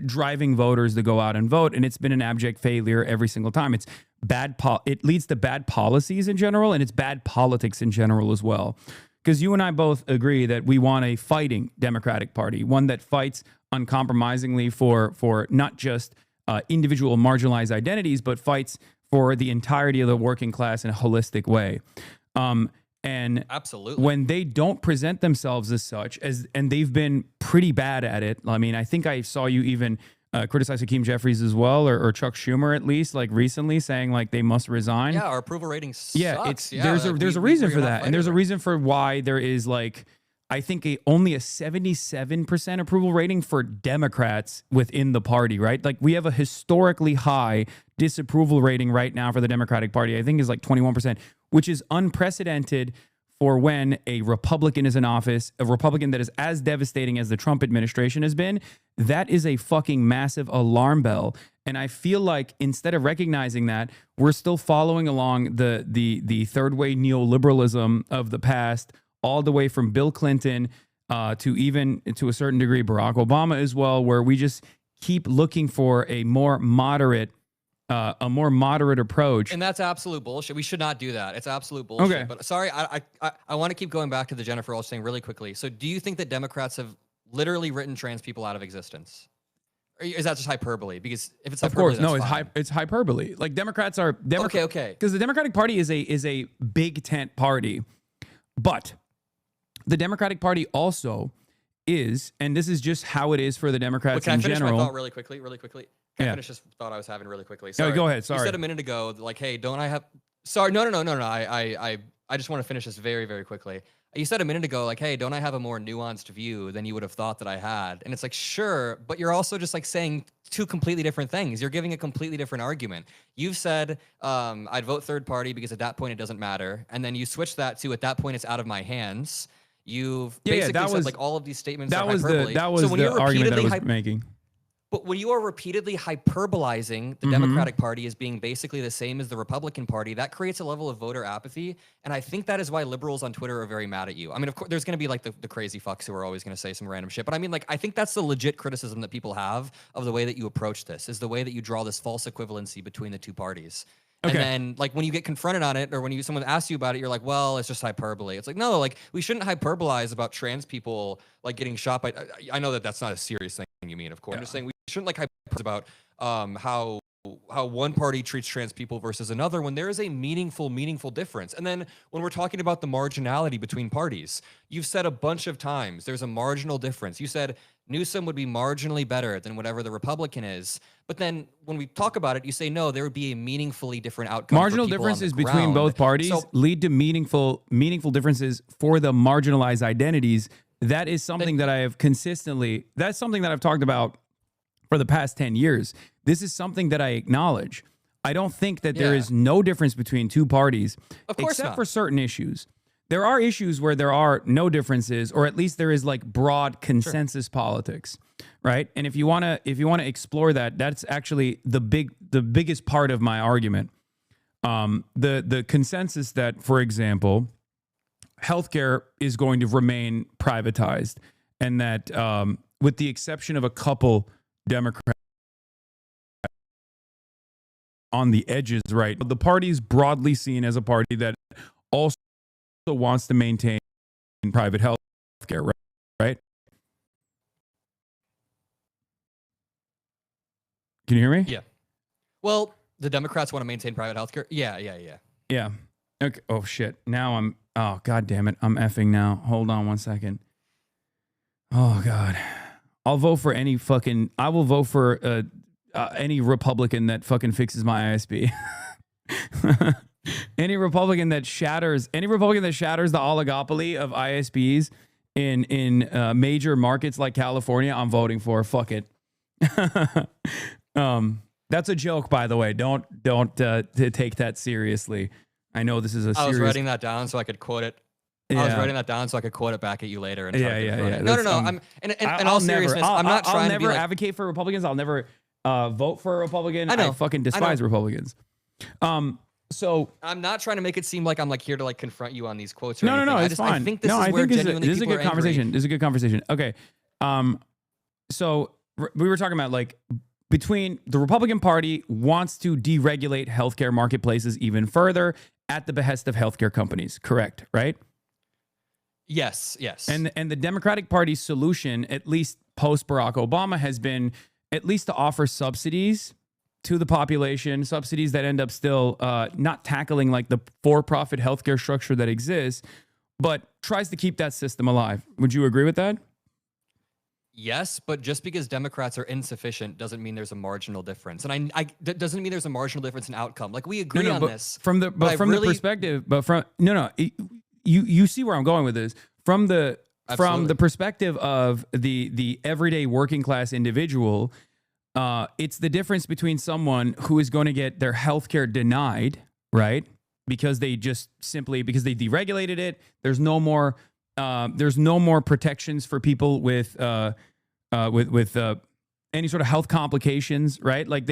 driving voters to go out and vote. And it's been an abject failure every single time. It's bad. It leads to bad policies in general, and it's bad politics in general as well. because you and I both agree that we want a fighting Democratic Party, one that fights uncompromisingly for not just individual marginalized identities, but fights for the entirety of the working class in a holistic way. And absolutely, when they don't present themselves as such, and they've been pretty bad at it. I mean, I think I saw you even criticize Hakeem Jeffries as well, or Chuck Schumer at least, like recently, saying like they must resign. Yeah, our approval rating sucks. Yeah, there's a reason for that, and there's a reason for why there is like, I think only a 77% approval rating for Democrats within the party, right? Like we have a historically high disapproval rating right now for the Democratic Party. I think is like 21%, which is unprecedented for when a Republican is in office, a Republican that is as devastating as the Trump administration has been. That is a fucking massive alarm bell. And I feel like instead of recognizing that, we're still following along the third way neoliberalism of the past, all the way from Bill Clinton to even to a certain degree Barack Obama as well, where we just keep looking for a more moderate approach. And that's absolute bullshit. We should not do that. It's absolute bullshit. Okay. But sorry, I want to keep going back to the Jennifer Welch thing really quickly. So do you think that Democrats have literally written trans people out of existence? Or is that just hyperbole? Because if it's hyperbole, of course, no, it's hyperbole. Like Democrats are okay. Because the Democratic Party is a big tent party, but the Democratic Party also is, and this is just how it is for the Democrats in general. Can I finish my thought really quickly? Can I finish this thought I was having really quickly? Sorry. No, go ahead. Sorry. You said a minute ago, like, hey, don't I have... Sorry, no. I just want to finish this very, very quickly. You said a minute ago, like, hey, don't I have a more nuanced view than you would have thought that I had? And it's like, sure, but you're also just like saying two completely different things. You're giving a completely different argument. You've said, I'd vote third party because at that point it doesn't matter. And then you switch that to, at that point it's out of my hands. You've basically said like all of these statements are hyperbole. That was the argument that I was making. But when you are repeatedly hyperbolizing the Democratic Party as being basically the same as the Republican Party, that creates a level of voter apathy. And I think that is why liberals on Twitter are very mad at you. I mean, of course, there's going to be like the crazy fucks who are always going to say some random shit. But I mean, like, I think that's the legit criticism that people have of the way that you approach this, is the way that you draw this false equivalency between the two parties. Okay. And then, like, when you get confronted on it, or when someone asks you about it, you're like, well, it's just hyperbole. It's like, no, like, we shouldn't hyperbolize about trans people, like, getting shot by... I know that that's not a serious thing you mean, of course. Yeah. I'm just saying we shouldn't, like, hyperbolize about how one party treats trans people versus another when there is a meaningful difference. And then when we're talking about the marginality between parties, you've said a bunch of times there's a marginal difference. You said Newsom would be marginally better than whatever the Republican is. But then when we talk about it, you say, no, there would be a meaningfully different outcome. Marginal differences between both parties lead to meaningful differences for the marginalized identities. That is something that I have consistently, that's something that I've talked about for the past 10 years. This is something that I acknowledge. I don't think that there is no difference between two parties, except for certain issues. There are issues where there are no differences, or at least there is like broad consensus politics, right? And if you want to explore that, that's actually the biggest part of my argument. The consensus that, for example, healthcare is going to remain privatized, and that with the exception of a couple Democrats on the edges, right, the party is broadly seen as a party that also wants to maintain private health care, right? Can you hear me? Yeah. Well, the Democrats want to maintain private health care. Yeah. Yeah. Okay. Oh shit. Now oh god damn it. I'm effing now. Hold on 1 second. Oh god. I will vote for any Republican that fucking fixes my ISP. Any Republican that shatters the oligopoly of ISPs in major markets like California, I'm voting for. Fuck it. That's a joke, by the way. Don't take that seriously. I know this is a serious... I was writing that down so I could quote it. Yeah. I was writing that down so I could quote it back at you later. And yeah. No. I'm in all seriousness. I'm not trying to be like... advocate for Republicans. I'll never vote for a Republican. I fucking despise Republicans. So I'm not trying to make it seem like I'm like here to like confront you on these quotes. Or No, it's fine. I think this is where genuinely this is a good conversation. This is a good conversation. Okay. So we were talking about like between the Republican Party wants to deregulate healthcare marketplaces even further at the behest of healthcare companies. Correct, right? Yes, yes. And the Democratic Party's solution, at least post Barack Obama, has been at least to offer subsidies to the population, subsidies that end up still not tackling like the for-profit healthcare structure that exists, but tries to keep that system alive. Would you agree with that? Yes, but just because Democrats are insufficient doesn't mean there's a marginal difference, and that doesn't mean there's a marginal difference in outcome. Like we agree on this from the the perspective, you see where I'm going with this from the perspective of the everyday working class individual. It's the difference between someone who is going to get their health care denied, right? Because they just simply because they deregulated it. There's no more protections for people with any sort of health complications, right? Like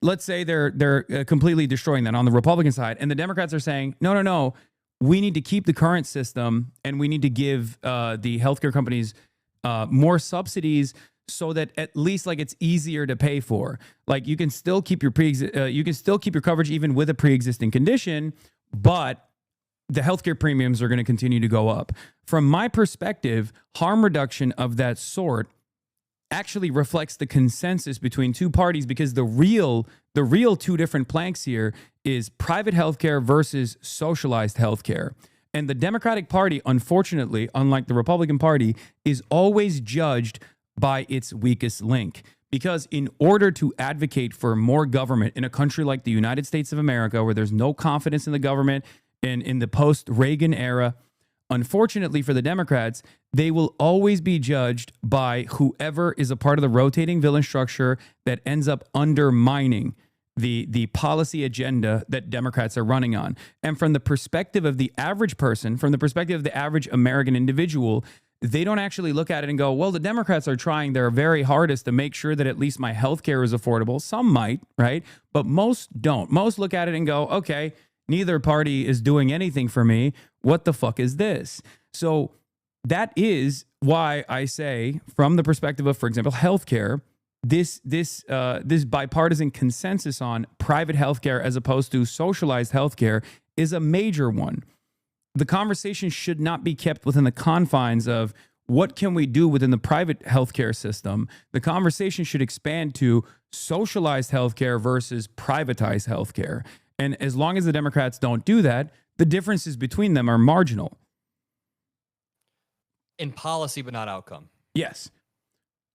let's say they're completely destroying that on the Republican side, and the Democrats are saying no, we need to keep the current system, and we need to give the healthcare companies more subsidies so that at least like it's easier to pay for. Like you can still keep your coverage even with a pre-existing condition, but the healthcare premiums are going to continue to go up. From my perspective, harm reduction of that sort actually reflects the consensus between two parties, because the real two different planks here is private healthcare versus socialized healthcare. And the Democratic Party, unfortunately, unlike the Republican Party, is always judged by its weakest link. Because in order to advocate for more government in a country like the United States of America, where there's no confidence in the government, and in the post-Reagan era, unfortunately for the Democrats, they will always be judged by whoever is a part of the rotating villain structure that ends up undermining the policy agenda that Democrats are running on. And from the perspective of the average person, from the perspective of the average American individual, they don't actually look at it and go, well, the Democrats are trying their very hardest to make sure that at least my health care is affordable. Some might, right? But most don't. Most look at it and go, okay, neither party is doing anything for me. What the fuck is this? So that is why I say, from the perspective of, for example, healthcare, this bipartisan consensus on private healthcare as opposed to socialized healthcare is a major one. The conversation should not be kept within the confines of what can we do within the private healthcare system. The conversation should expand to socialized healthcare versus privatized healthcare. And as long as the Democrats don't do that, the differences between them are marginal. In policy, but not outcome. Yes.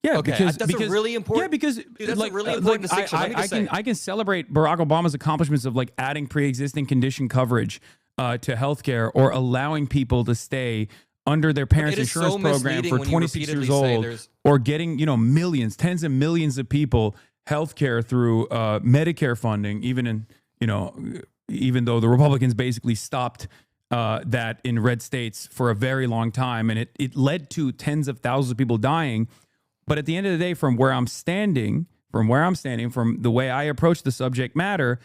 Yeah, okay, that's a really important. Yeah, because that's a really important distinction. I can celebrate Barack Obama's accomplishments of like adding pre-existing condition coverage to healthcare, or allowing people to stay under their parents' insurance program for 26 years old, or getting millions, tens of millions of people healthcare through Medicare funding, even though the Republicans basically stopped that in red states for a very long time, and it led to tens of thousands of people dying. But at the end of the day, from where I'm standing, from the way I approach the subject matter,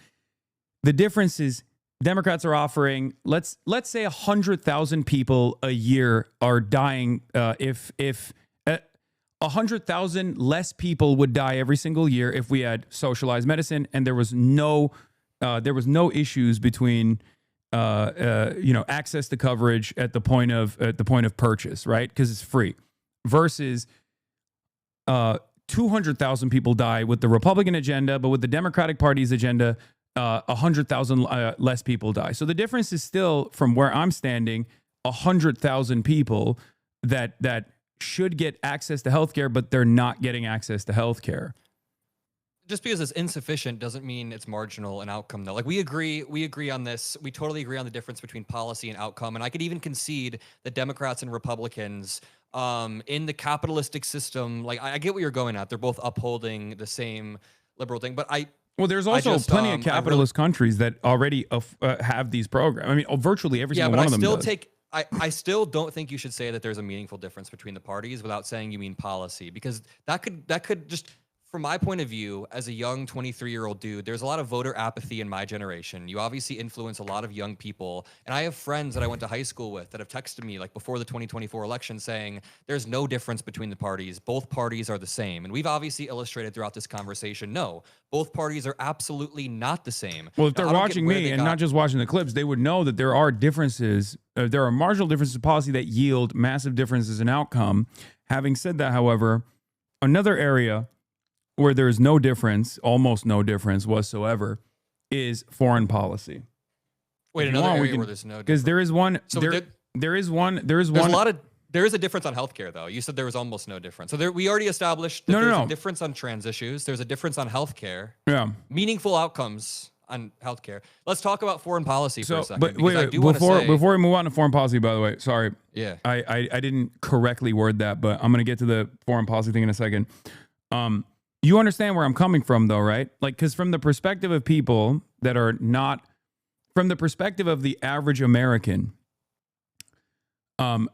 the difference is Democrats are offering, let's say 100,000 people a year are dying. If 100,000 less people would die every single year if we had socialized medicine, and there was no issues between access to coverage at the point of purchase, right? Because it's free. Versus 200,000 people die with the Republican agenda, but with the Democratic Party's agenda, 100,000 less people die. So the difference is still, from where I'm standing, 100,000 people that should get access to healthcare, but they're not getting access to healthcare. Just because it's insufficient doesn't mean it's marginal in outcome, though. Like we agree on this. We totally agree on the difference between policy and outcome. And I could even concede that Democrats and Republicans in the capitalistic system, like I get what you're going at. They're both upholding the same liberal thing, but there's also plenty of capitalist countries that already have these programs. I mean, virtually every single one of them does. I still don't think you should say that there's a meaningful difference between the parties without saying you mean policy, because that could just from my point of view, as a young 23-year-old dude, there's a lot of voter apathy in my generation. You obviously influence a lot of young people. And I have friends that I went to high school with that have texted me like before the 2024 election saying there's no difference between the parties. Both parties are the same. And we've obviously illustrated throughout this conversation, no, both parties are absolutely not the same. Well, if they're watching me and not just watching the clips, they would know that there are differences. There are marginal differences in policy that yield massive differences in outcome. Having said that, however, another area where there is no difference, almost no difference whatsoever, is foreign policy. Wait, another area where there's no difference. Because there is one. So there is one. There is one. There is a difference on healthcare, though. You said there was almost no difference. So we already established that there's a difference on trans issues. There's a difference on healthcare. Yeah. Meaningful outcomes on healthcare. Let's talk about foreign policy for a second. But wait, before we move on to foreign policy, by the way, sorry. Yeah. I didn't correctly word that, but I'm going to get to the foreign policy thing in a second. You understand where I'm coming from, though, right? Like, because from the perspective of people that are not, from the perspective of the average American, the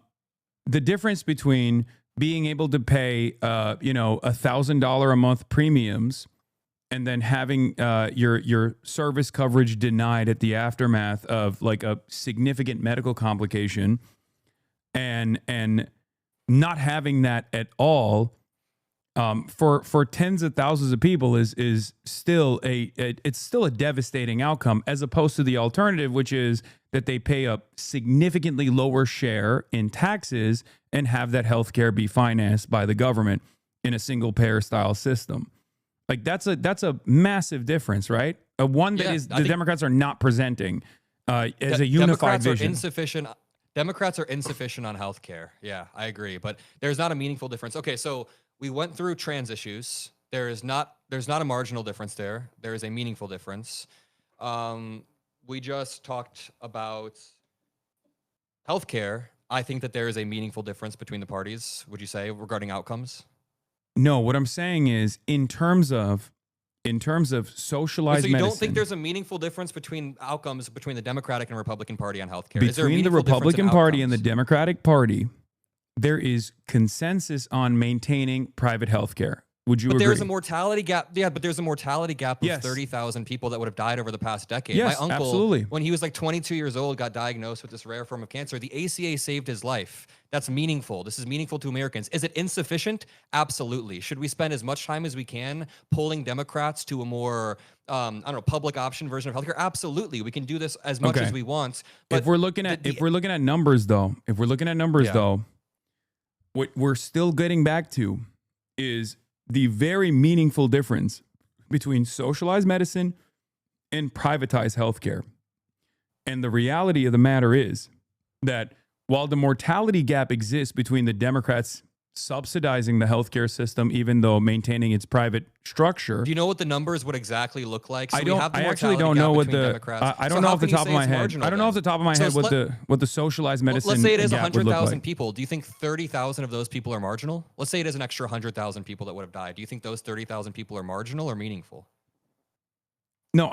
difference between being able to pay, $1,000 a month premiums and then having your service coverage denied at the aftermath of like a significant medical complication, and not having that at all. For tens of thousands of people is still it's still a devastating outcome, as opposed to the alternative, which is that they pay a significantly lower share in taxes and have that healthcare be financed by the government in a single payer style system. Like that's a massive difference, right? One that the Democrats are not presenting as a unified vision. Democrats are insufficient on healthcare. Yeah, I agree, but there's not a meaningful difference. Okay, so we went through trans issues. There's not a marginal difference there. There is a meaningful difference. We just talked about healthcare. I think that there is a meaningful difference between the parties, would you say, regarding outcomes? No, what I'm saying is in terms of socialized medicine. So you don't think there's a meaningful difference between outcomes between the Democratic and Republican Party on healthcare? Between the Republican Party and the Democratic Party, there is consensus on maintaining private health care. Would you agree? But there's a mortality gap. Yeah, but there's a mortality gap of 30,000 people that would have died over the past decade. Yes, my uncle, absolutely. When he was like 22 years old, got diagnosed with this rare form of cancer. The ACA saved his life. That's meaningful. This is meaningful to Americans. Is it insufficient? Absolutely. Should we spend as much time as we can pulling Democrats to a more, public option version of healthcare? Absolutely. We can do this as much as we want. But if we're looking at numbers, though, what we're still getting back to is the very meaningful difference between socialized medicine and privatized healthcare. And the reality of the matter is that while the mortality gap exists between the Democrats subsidizing the healthcare system, even though maintaining its private structure. Do you know what the numbers would exactly look like? So I actually don't know what the I don't know off the top of my head. I don't know off the top of my head what the socialized medicine. Let's say it is 100,000 people. Do you think 30,000 of those people are marginal? Let's say it is an extra 100,000 people that would have died. Do you think those 30,000 people are marginal or meaningful? No,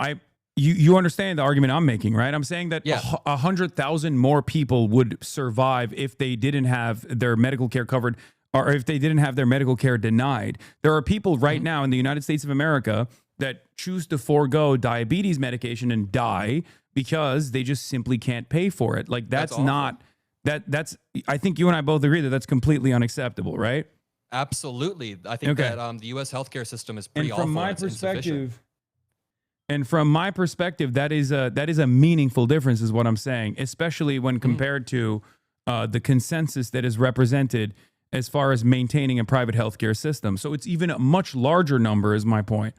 you understand the argument I'm making, right? I'm saying that 100,000 more people would survive if they didn't have their medical care covered, or if they didn't have their medical care denied. There are people right now in the United States of America that choose to forego diabetes medication and die because they just simply can't pay for it. Like that's not that's I think you and I both agree that that's completely unacceptable, right? Absolutely. I think that the US healthcare system is pretty awful. And from my perspective, that is a meaningful difference, is what I'm saying, especially when compared to the consensus that is represented as far as maintaining a private healthcare system. So it's even a much larger number, is my point.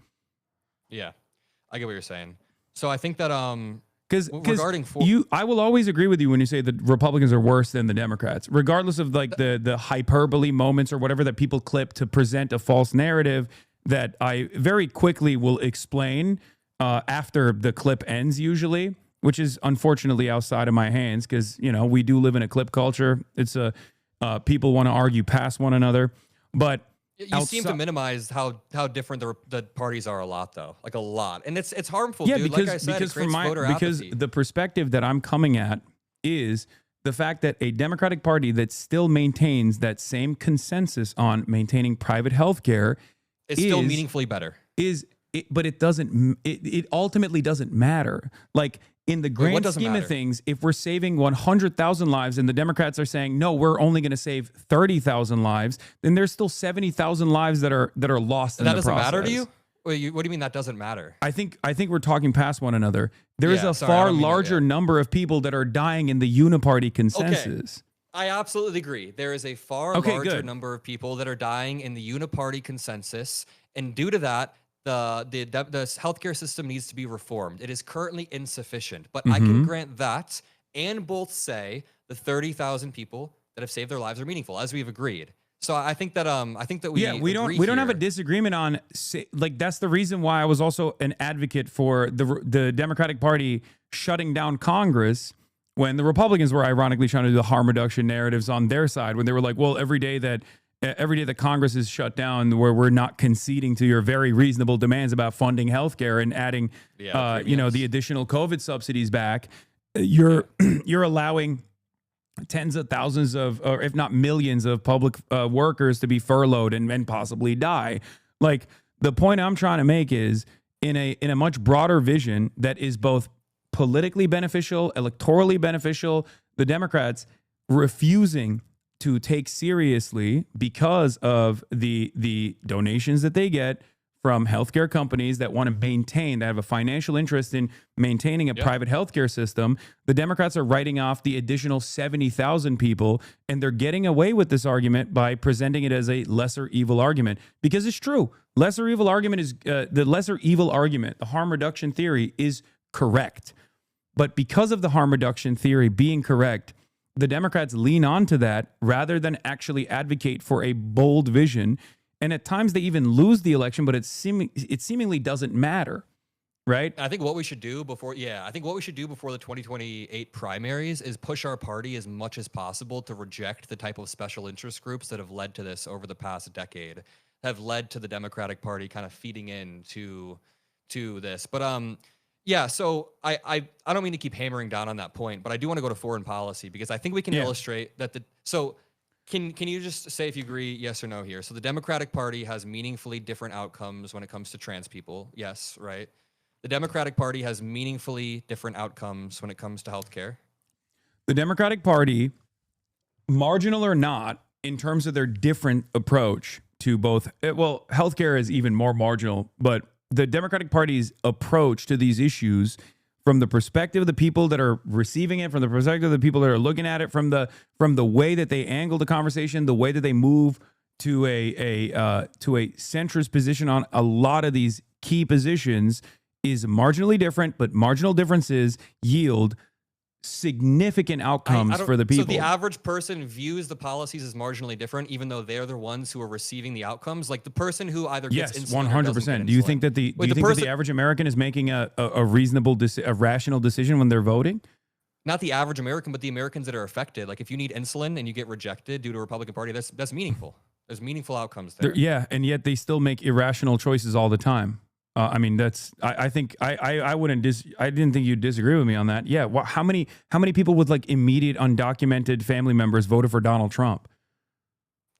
Yeah, I get what you're saying. So I think that because I will always agree with you when you say that Republicans are worse than the Democrats, regardless of like the hyperbole moments or whatever that people clip to present a false narrative that I very quickly will explain after the clip ends, usually, which is unfortunately outside of my hands because, you know, we do live in a clip culture. It's people want to argue past one another, but you seem to minimize how different the parties are a lot, though, like a lot, and it's harmful. Yeah, dude. because like I said, because the perspective that I'm coming at is the fact that a Democratic Party that still maintains that same consensus on maintaining private health care It's still meaningfully better. But it doesn't. It ultimately doesn't matter. Like in the grand scheme of things, if we're saving 100,000 lives, and the Democrats are saying no, we're only going to save 30,000 lives, then there's still 70,000 lives that are lost. And that doesn't matter to you? What do you mean that doesn't matter? I think we're talking past one another. There is a far larger number of people that are dying in the uniparty consensus. Okay. I absolutely agree. There is a far larger number of people that are dying in the uniparty consensus, and due to that, the healthcare system needs to be reformed. It is currently insufficient, but I can grant that and both say the 30,000 people that have saved their lives are meaningful, as we've agreed. So I think that we don't have a disagreement on, like, that's the reason why I was also an advocate for the Democratic Party shutting down Congress when the Republicans were ironically trying to do the harm reduction narratives on their side, when they were like, well, every day that Congress is shut down, where we're not conceding to your very reasonable demands about funding healthcare and adding, the additional COVID subsidies back, you're allowing tens of thousands of, or if not millions of public workers to be furloughed and possibly die. Like, the point I'm trying to make is in a much broader vision that is both politically beneficial, electorally beneficial, the Democrats refusing to take seriously because of the donations that they get from healthcare companies that want to maintain, that have a financial interest in maintaining a private healthcare system. The Democrats are writing off the additional 70,000 people, and they're getting away with this argument by presenting it as a lesser evil argument, because it's true. Lesser evil argument is the lesser evil argument. The harm reduction theory is correct. But because of the harm reduction theory being correct, the Democrats lean on to that rather than actually advocate for a bold vision. And at times they even lose the election, but it seemingly doesn't matter, right? I think what we should do before the 2028 primaries is push our party as much as possible to reject the type of special interest groups that have led to this over the past decade, have led to the Democratic Party kind of feeding into this. But so I don't mean to keep hammering down on that point, but I do want to go to foreign policy, because I think we can illustrate that Can you just say if you agree, yes or no here? So the Democratic Party has meaningfully different outcomes when it comes to trans people. Yes, right? The Democratic Party has meaningfully different outcomes when it comes to healthcare. The Democratic Party, marginal or not, in terms of their different approach to both, well, healthcare is even more marginal, but the Democratic Party's approach to these issues, from the perspective of the people that are receiving it, from the perspective of the people that are looking at it, from the way that they angle the conversation, the way that they move to a centrist position on a lot of these key positions, is marginally different, but marginal differences yield significant outcomes for the people. So the average person views the policies as marginally different, even though they're the ones who are receiving the outcomes. Like the person who either gets insulin 100%. Do you think that the average American is making a reasonable, a rational decision when they're voting? Not the average American, but the Americans that are affected. Like if you need insulin and you get rejected due to a Republican Party, that's meaningful. There's meaningful outcomes there. And yet they still make irrational choices all the time. I mean, I think I didn't think you'd disagree with me on that. Yeah. How many people with like immediate undocumented family members voted for Donald Trump?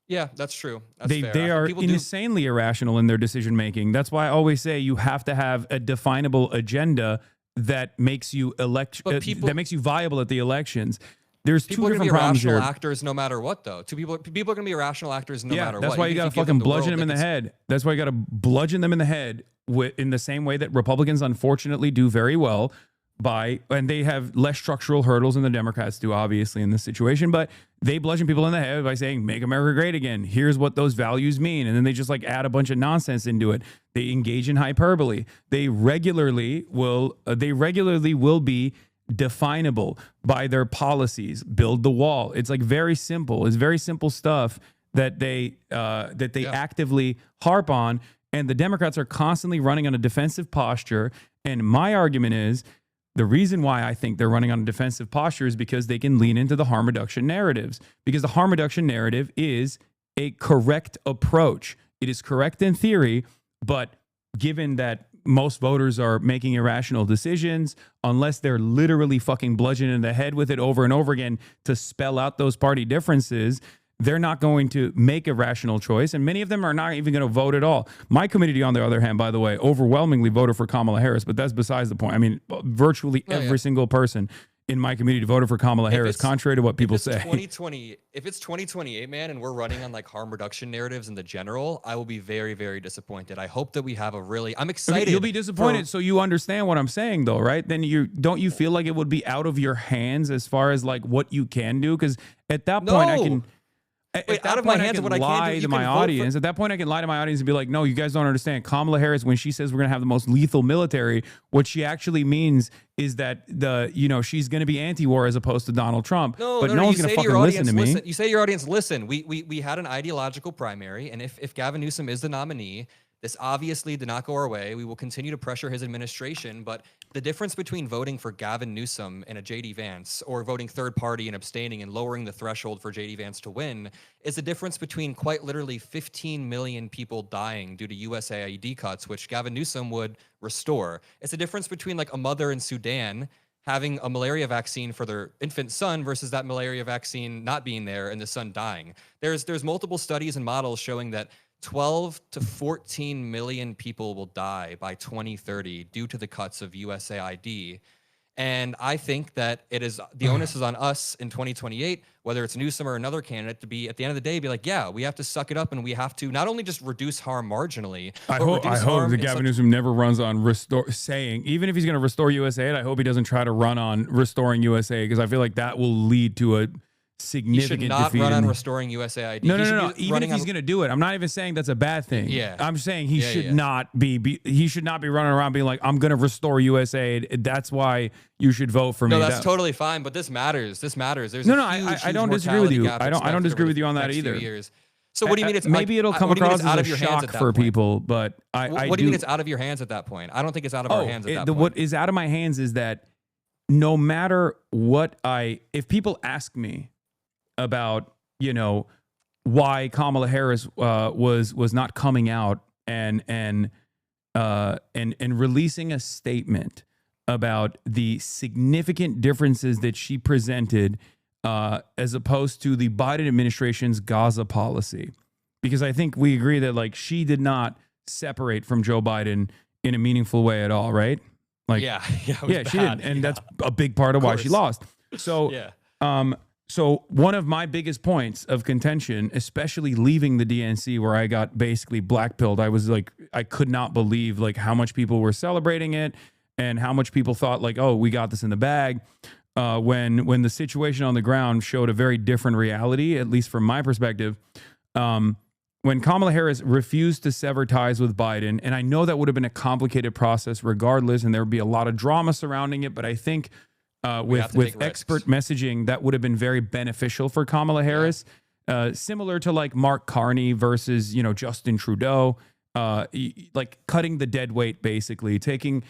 Yeah, that's true. That's fair. They are insanely irrational in their decision making. That's why I always say you have to have a definable agenda that makes you that makes you viable at the elections. There's two different problems here. People are going to be irrational actors no matter what, though. People are going to be irrational actors no matter what. That's why you got to fucking bludgeon them in the head. That's why you got to bludgeon them in the head in the same way that Republicans unfortunately do very well and they have less structural hurdles than the Democrats do, obviously, in this situation, but they bludgeon people in the head by saying, make America great again. Here's what those values mean. And then they just like add a bunch of nonsense into it. They engage in hyperbole. They regularly will be definable by their policies. Build the wall. It's like very simple. It's very simple stuff that they actively harp on. And the Democrats are constantly running on a defensive posture. And my argument is the reason why I think they're running on a defensive posture is because they can lean into the harm reduction narratives. Because the harm reduction narrative is a correct approach. It is correct in theory, but given that most voters are making irrational decisions, unless they're literally fucking bludgeoned in the head with it over and over again to spell out those party differences, they're not going to make a rational choice. And many of them are not even going to vote at all. My community, on the other hand, by the way, overwhelmingly voted for Kamala Harris, but that's besides the point. I mean, virtually every single person in my community voted for Kamala Harris, contrary to what people say. If it's 2028, man, and we're running on like harm reduction narratives in the general, I will be very, very disappointed. I hope that we have a really, I'm excited. Okay, you'll be disappointed. So you understand what I'm saying though, right? Then don't you feel like it would be out of your hands as far as like what you can do? Because at that point I can... Wait, out of my hands, what I can do, to my audience. At that point, I can lie to my audience and be like, no, you guys don't understand. Kamala Harris, when she says we're going to have the most lethal military, what she actually means is that she's going to be anti-war as opposed to Donald Trump. No one's going to fucking listen to me. You say to your audience, listen, we had an ideological primary, and if Gavin Newsom is the nominee, this obviously did not go our way. We will continue to pressure his administration, but the difference between voting for Gavin Newsom and a JD Vance or voting third party and abstaining and lowering the threshold for JD Vance to win is the difference between quite literally 15 million people dying due to USAID cuts, which Gavin Newsom would restore. It's the difference between like a mother in Sudan having a malaria vaccine for their infant son versus that malaria vaccine not being there and the son dying. There's multiple studies and models showing that 12 to 14 million people will die by 2030 due to the cuts of USAID. And I think that the onus is on us in 2028, whether it's Newsom or another candidate, to be at the end of the day, be like, yeah, we have to suck it up and we have to not only just reduce harm marginally. I hope that Gavin Newsom never runs on even if he's going to restore USAID, I hope he doesn't try to run on restoring USAID, because I feel like that will lead to a significant defeat. He should not run on restoring USAID. No. Even if he's going to do it, I'm not even saying that's a bad thing. Yeah. I'm saying he should not be. He should not be running around being like, I'm going to restore USAID. That's why you should vote for me. No, that's totally fine. But this matters. There's I don't disagree with you. I don't disagree with you on that either. So what do you mean? It's maybe it'll come across as a shock for people, but what do you mean it's out of your hands at that point? I don't think it's out of our hands at that point. What is out of my hands is that no matter what if people ask me about why Kamala Harris was not coming out and releasing a statement about the significant differences that she presented as opposed to the Biden administration's Gaza policy, because I think we agree that like she did not separate from Joe Biden in a meaningful way at all, right? Like she did, and that's a big part of why she lost. So So one of my biggest points of contention, especially leaving the DNC where I got basically blackpilled, I was like, I could not believe like how much people were celebrating it and how much people thought like, oh, we got this in the bag. When the situation on the ground showed a very different reality, at least from my perspective. When Kamala Harris refused to sever ties with Biden, and I know that would have been a complicated process regardless, and there would be a lot of drama surrounding it, but I think with expert messaging, that would have been very beneficial for Kamala Harris. Similar to like Mark Carney versus, Justin Trudeau, like cutting the dead weight, basically taking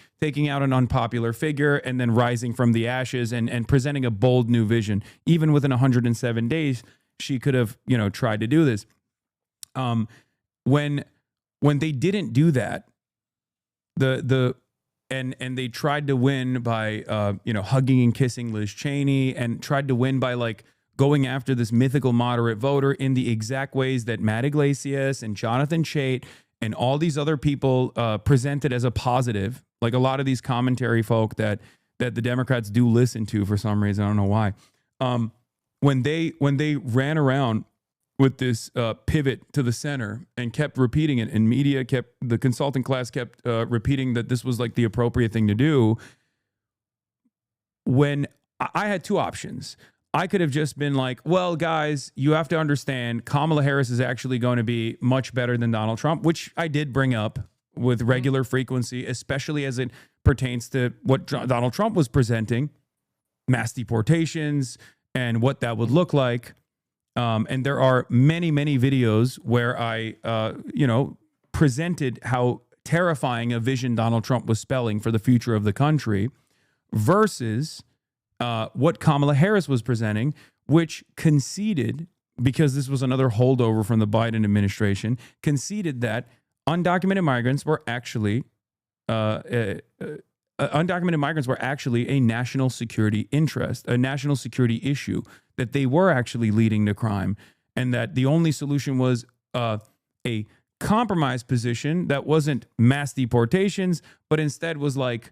out an unpopular figure and then rising from the ashes and presenting a bold new vision. Even within 107 days, she could have, tried to do this. When they didn't do that, and they tried to win by hugging and kissing Liz Cheney, and tried to win by like going after this mythical moderate voter in the exact ways that Matt Iglesias and Jonathan Chait and all these other people presented as a positive, like a lot of these commentary folk that the Democrats do listen to for some reason. I don't know why. When they ran around with this pivot to the center and kept repeating it, and the consulting class kept repeating that this was like the appropriate thing to do. When I had two options, I could have just been like, well, guys, you have to understand Kamala Harris is actually going to be much better than Donald Trump, which I did bring up with regular frequency, especially as it pertains to what Donald Trump was presenting, mass deportations and what that would look like. And there are many, many videos where I, presented how terrifying a vision Donald Trump was spelling for the future of the country versus what Kamala Harris was presenting, which conceded, because this was another holdover from the Biden administration, conceded that undocumented migrants were actually a national security interest, a national security issue, that they were actually leading to crime. and that the only solution was a compromise position that wasn't mass deportations, but instead was like,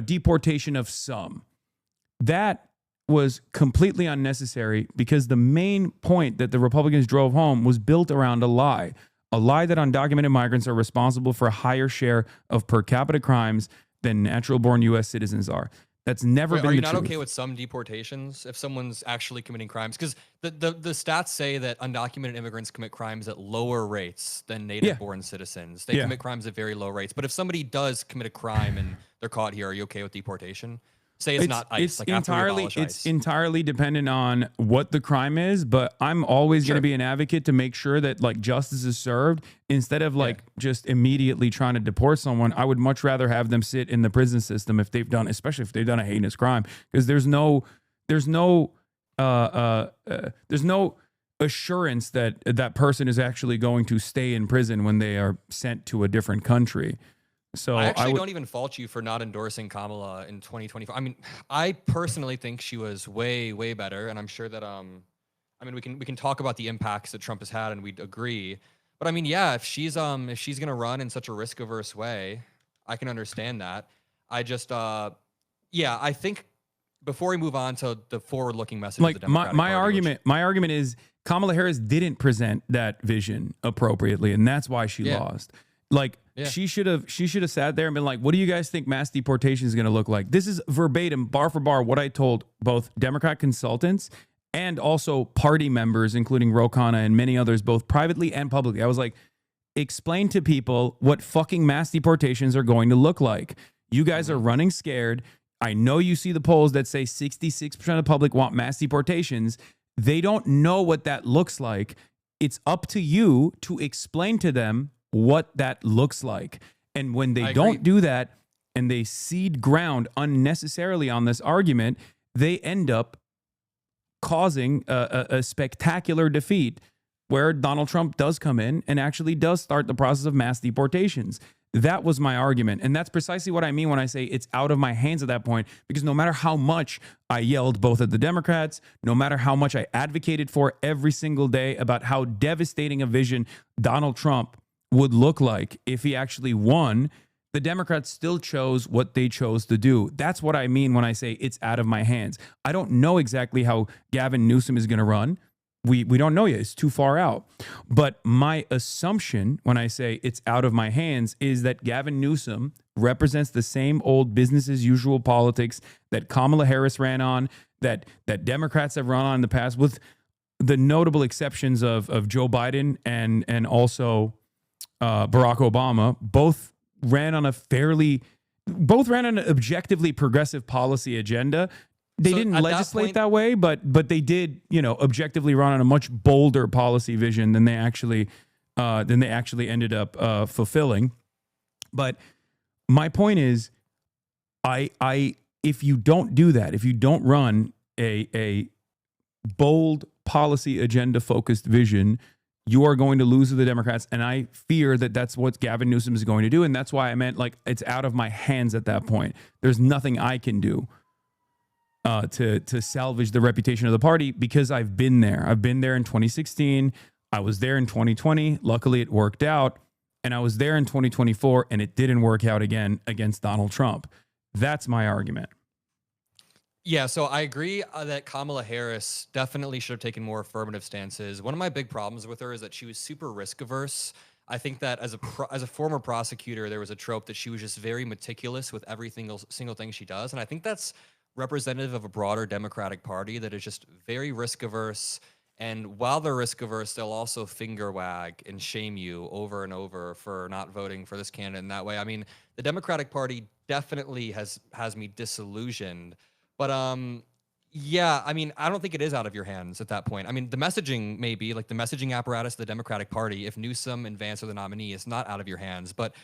deportation of some. That was completely unnecessary because the main point that the Republicans drove home was built around a lie that undocumented migrants are responsible for a higher share of per capita crimes than natural-born U.S. citizens are. That's never been the truth. Are you not okay with some deportations if someone's actually committing crimes? Because the stats say that undocumented immigrants commit crimes at lower rates than native-born citizens. They commit crimes at very low rates. But if somebody does commit a crime and they're caught here, are you okay with deportation? Say it's not ICE. It's entirely dependent on what the crime is, but I'm always going to be an advocate to make sure that like justice is served instead of like just immediately trying to deport someone. I would much rather have them sit in the prison system especially if they've done a heinous crime, because there's no assurance that that person is actually going to stay in prison when they are sent to a different country. So I actually don't even fault you for not endorsing Kamala in 2024. I mean, I personally think she was way, way better, and I'm sure that we can talk about the impacts that Trump has had, and we'd agree. But I mean, yeah, if she's gonna run in such a risk-averse way, I can understand that. I just I think before we move on to the forward-looking message, like of the Democratic Party, my argument is Kamala Harris didn't present that vision appropriately, and that's why she lost. Like she should have sat there and been like, what do you guys think mass deportation is going to look like? This is verbatim, bar for bar, what I told both Democrat consultants and also party members, including Ro Khanna and many others, both privately and publicly. I was like, explain to people what fucking mass deportations are going to look like. You guys are running scared. I know you see the polls that say 66% of the public want mass deportations. They don't know what that looks like. It's up to you to explain to them what that looks like. And when they don't do that and they cede ground unnecessarily on this argument, they end up causing a spectacular defeat where Donald Trump does come in and actually does start the process of mass deportations. That was my argument. And that's precisely what I mean when I say it's out of my hands at that point, because no matter how much I yelled both at the Democrats, no matter how much I advocated for every single day about how devastating a vision Donald Trump would look like if he actually won, the Democrats still chose what they chose to do. That's what I mean when I say it's out of my hands. I don't know exactly how Gavin Newsom is going to run. We don't know yet. It's too far out. But my assumption when I say it's out of my hands is that Gavin Newsom represents the same old business as usual politics that Kamala Harris ran on, that Democrats have run on in the past, with the notable exceptions of Joe Biden and also Barack Obama. Both ran on an objectively progressive policy agenda. They didn't legislate that way, but they did, objectively run on a much bolder policy vision than they actually ended up fulfilling. But my point is, if you don't do that, if you don't run a bold policy agenda focused vision, you are going to lose to the Democrats. And I fear that that's what Gavin Newsom is going to do. And that's why I meant like it's out of my hands at that point. There's nothing I can do to salvage the reputation of the party, because I've been there. I've been there in 2016. I was there in 2020. Luckily, it worked out. And I was there in 2024, and it didn't work out again against Donald Trump. That's my argument. Yeah, so I agree that Kamala Harris definitely should have taken more affirmative stances. One of my big problems with her is that she was super risk averse. I think that as a former prosecutor, there was a trope that she was just very meticulous with every single thing she does. And I think that's representative of a broader Democratic Party that is just very risk averse. And while they're risk averse, they'll also finger wag and shame you over and over for not voting for this candidate in that way. I mean, the Democratic Party definitely has me disillusioned. But yeah, I mean, I don't think it is out of your hands at that point. I mean, the messaging maybe, like the messaging apparatus of the Democratic Party, if Newsom and Vance are the nominee, is not out of your hands. But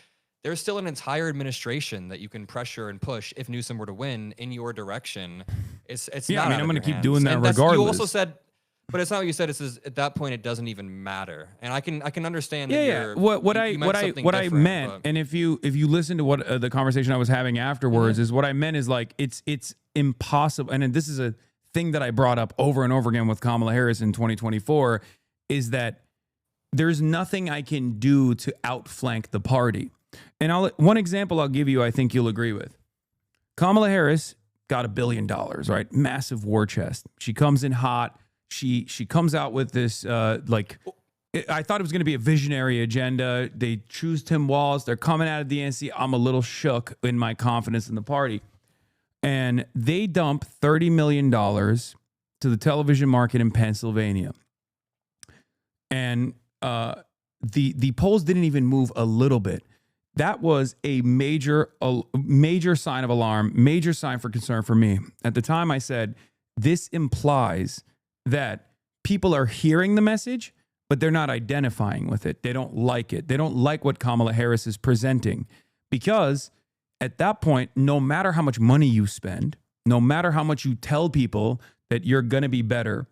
there's still an entire administration that you can pressure and push if Newsom were to win in your direction. It's yeah, not. I'm going to keep hands. doing that and regardless. You also said, but it's not what you said. It says at that point it doesn't even matter, and I can understand. That What I meant, and if you listen to what the conversation I was having afterwards, is what I meant is like it's impossible. And this is a thing that I brought up over and over again with Kamala Harris in 2024. is that there's nothing I can do to outflank the party. And one example I'll give you, I think you'll agree with. Kamala Harris got $1 billion, right? Massive war chest. She comes in hot. She comes out with this, I thought it was going to be a visionary agenda. They choose Tim Walz. They're coming out of the NC. I'm a little shook in my confidence in the party. And they dump $30 million to the television market in Pennsylvania. And the polls didn't even move a little bit. That was a major sign of alarm, major sign for concern for me. At the time, I said, this implies that people are hearing the message, but they're not identifying with it. They don't like it. They don't like what Kamala Harris is presenting, because at that point, no matter how much money you spend, no matter how much you tell people that you're going to be better,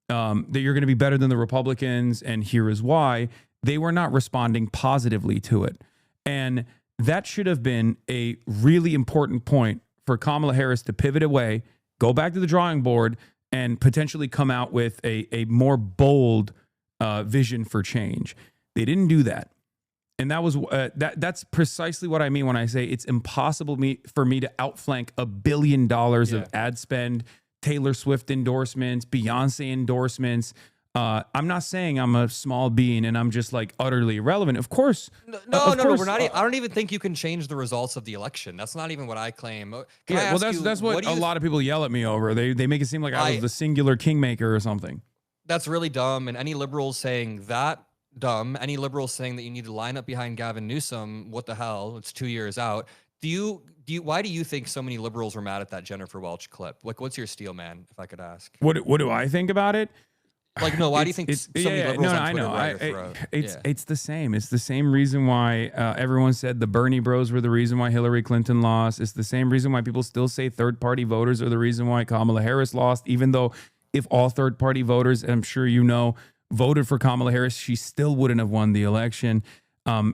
that you're going to be better than the Republicans, and here is why, they were not responding positively to it. And that should have been a really important point for Kamala Harris to pivot away, go back to the drawing board, and potentially come out with a more bold vision for change. They didn't do that. And that was that's precisely what I mean when I say it's impossible for me to outflank $1 billion of ad spend, Taylor Swift endorsements, Beyonce endorsements. I'm not saying I'm a small bean and I'm just like utterly irrelevant. Of course. No, we're not. I don't even think you can change the results of the election. That's not even what I claim. That's what a lot of people yell at me over. They make it seem like I was the singular kingmaker or something. That's really dumb. And any liberals saying that dumb, any liberals saying that you need to line up behind Gavin Newsom, what the hell? It's 2 years out. Why do you think so many liberals were mad at that Jennifer Welch clip? Like, what's your steel, man, if I could ask? What do I think about it? Like, no, why do you think so many liberals on Twitter were at your throat? It's the same. It's the same reason why everyone said the Bernie bros were the reason why Hillary Clinton lost. It's the same reason why people still say third-party voters are the reason why Kamala Harris lost, even though if all third-party voters, I'm sure you know, voted for Kamala Harris, she still wouldn't have won the election.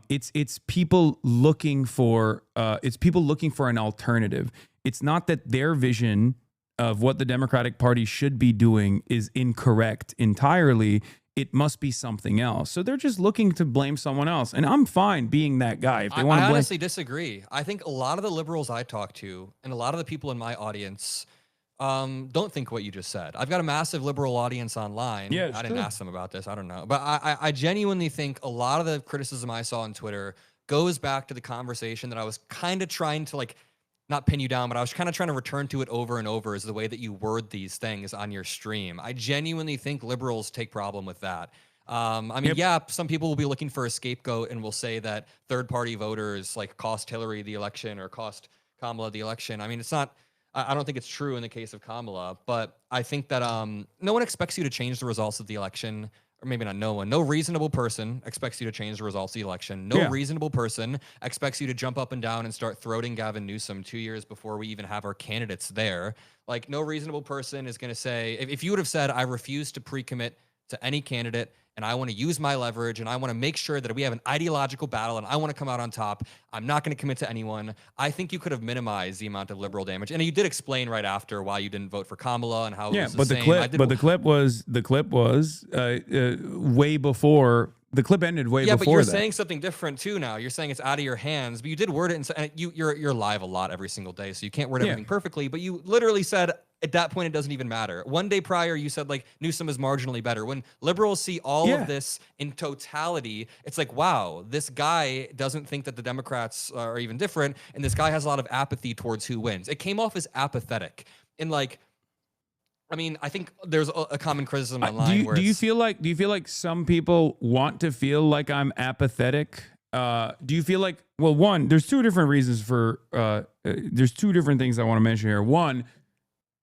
It's people looking for an alternative. It's not that their vision of what the Democratic Party should be doing is incorrect entirely. It must be something else. So they're just looking to blame someone else. And I'm fine being that guy. If they want to blame. I honestly disagree. I think a lot of the liberals I talk to and a lot of the people in my audience don't think what you just said. I've got a massive liberal audience online. Yeah, I didn't ask them about this. I don't know. But I genuinely think a lot of the criticism I saw on Twitter goes back to the conversation that I was kind of trying to not pin you down, but I was kind of trying to return to it over and over, is the way that you word these things on your stream. I genuinely think liberals take problem with that. Some people will be looking for a scapegoat and will say that third-party voters cost Hillary the election or cost Kamala the election. I mean, it's not. I don't think it's true in the case of Kamala, but I think that no one expects you to change the results of the election. Or maybe not no one. No reasonable person expects you to change the results of the election. No reasonable person expects you to jump up and down and start throating Gavin Newsom 2 years before we even have our candidates there. No reasonable person is going to say, if you would have said, I refuse to pre-commit to any candidate and I want to use my leverage and I want to make sure that we have an ideological battle and I want to come out on top, I'm not going to commit to anyone. I think you could have minimized the amount of liberal damage. And you did explain right after why you didn't vote for Kamala and how it was the same. The clip was way before. The clip ended way before that. Yeah, but you're saying something different too now. You're saying it's out of your hands, but you did word it, and you're live a lot every single day, so you can't word everything perfectly, but you literally said at that point it doesn't even matter. One day prior, you said Newsom is marginally better. When liberals see all of this in totality, it's like, wow, this guy doesn't think that the Democrats are even different, and this guy has a lot of apathy towards who wins. It came off as apathetic. And I think there's a common criticism online. Do you feel like some people want to feel like I'm apathetic? Do you feel like, well, one, there's two different reasons for, there's two different things I want to mention here. One,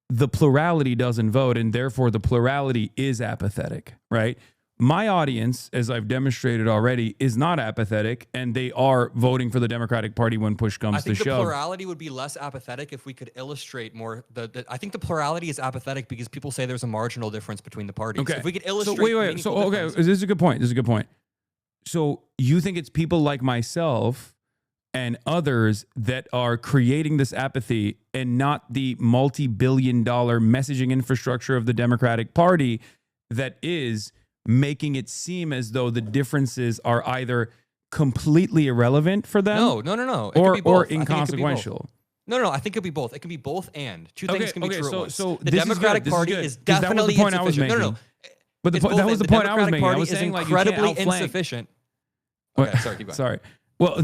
the plurality doesn't vote, and therefore the plurality is apathetic, right? My audience, as I've demonstrated already, is not apathetic, and they are voting for the Democratic Party when push comes to shove. I think the plurality would be less apathetic if we could illustrate more. I think the plurality is apathetic because people say there's a marginal difference between the parties. Okay. If we could illustrate. This is a good point. So you think it's people like myself and others that are creating this apathy and not the multi-billion-dollar messaging infrastructure of the Democratic Party that is making it seem as though the differences are either completely irrelevant for them, No. It could be both. or I think it could be both. inconsequential. No, I think it could be both. It can be both and. Two things can be true at once. So the this Democratic is good. Party This is good, 'cause that was the definitely point I was insufficient. No. making. But It's that both was and. the point I was Democratic making. I Party was is saying like you can't incredibly outflank. insufficient. Okay, sorry, keep going. Sorry. Well,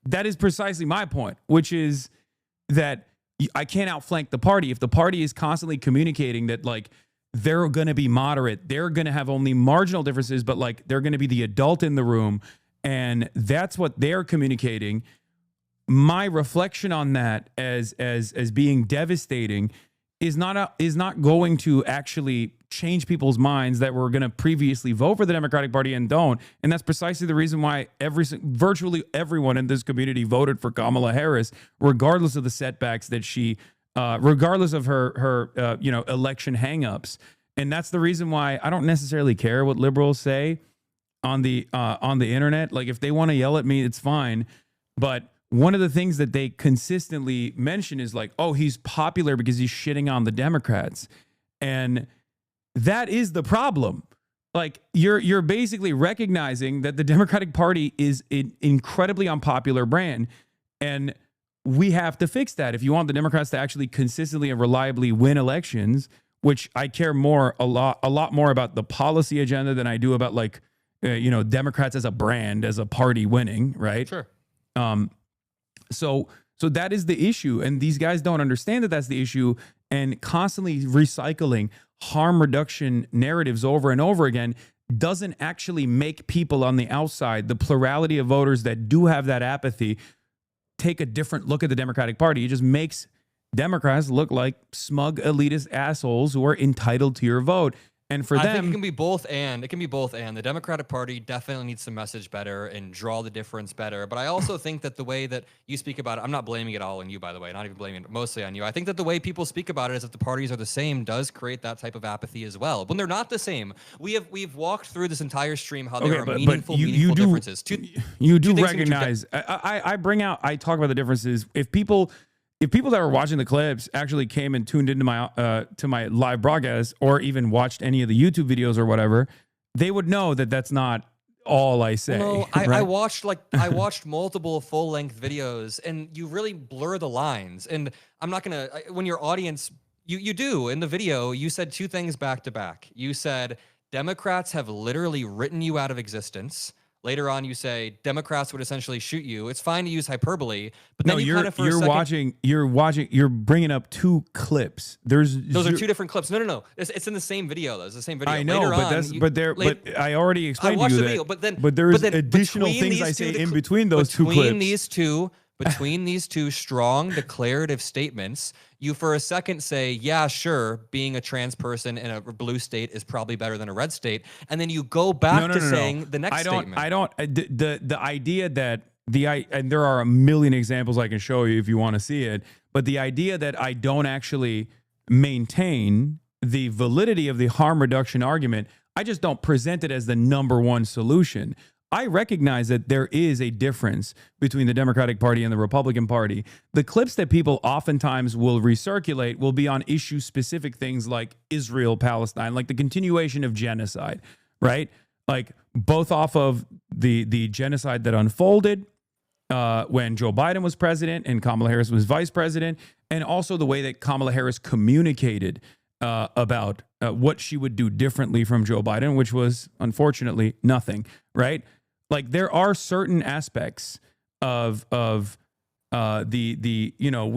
that is precisely my point, which is that I can't outflank the party. If the party is constantly communicating that like they're going to be moderate, they're going to have only marginal differences, but like they're going to be the adult in the room, and that's what they're communicating. My reflection on that as being devastating is not going to actually change people's minds that were going to previously vote for the Democratic Party and don't. And that's precisely the reason why virtually everyone in this community voted for Kamala Harris, regardless of the setbacks that she, regardless of her election hangups. And that's the reason why I don't necessarily care what liberals say on the internet. Like if they want to yell at me, it's fine. But one of the things that they consistently mention is like, oh, he's popular because he's shitting on the Democrats. And that is the problem. Like you're basically recognizing that the Democratic Party is an incredibly unpopular brand. And we have to fix that. If you want the Democrats to actually consistently and reliably win elections, which I care a lot more about the policy agenda than I do about like, Democrats as a brand, as a party winning, right? Sure. So that is the issue. And these guys don't understand that that's the issue, and constantly recycling harm reduction narratives over and over again doesn't actually make people on the outside, the plurality of voters that do have that apathy, take a different look at the Democratic Party. It just makes Democrats look like smug elitist assholes who are entitled to your vote. And for them, I think it can be both and. It can be both and. The Democratic Party definitely needs to message better and draw the difference better. But I also think that the way that you speak about it, I'm not blaming it all on you, by the way, not even blaming it mostly on you. I think that the way people speak about it as if the parties are the same does create that type of apathy as well. When they're not the same, we've walked through this entire stream how there are meaningful differences. You do recognize. I talk about the differences. If people that were watching the clips actually came and tuned into my live broadcast, or even watched any of the YouTube videos or whatever, they would know that that's not all I say. No, right? I watched multiple full-length videos, and you really blur the lines. And I'm not gonna when your audience you do in the video, you said two things back to back. You said Democrats have literally written you out of existence. Later on, you say Democrats would essentially shoot you. It's fine to use hyperbole, but then you're bringing up two clips. Those are two different clips. No. It's in the same video, though. It's the same video. I know, Later but I already explained to you the that. Video, but there's additional things I say in between those two clips. Between these two strong declarative statements, you for a second say, yeah, sure, being a trans person in a blue state is probably better than a red state. And then you go back to saying the next statement. The idea that and there are a million examples I can show you if you want to see it, but the idea that I don't actually maintain the validity of the harm reduction argument, I just don't present it as the number one solution. I recognize that there is a difference between the Democratic Party and the Republican Party. The clips that people oftentimes will recirculate will be on issue-specific things like Israel, Palestine, like the continuation of genocide, right? Like both off of the genocide that unfolded when Joe Biden was president and Kamala Harris was vice president, and also the way that Kamala Harris communicated about what she would do differently from Joe Biden, which was unfortunately nothing, right? Like there are certain aspects of we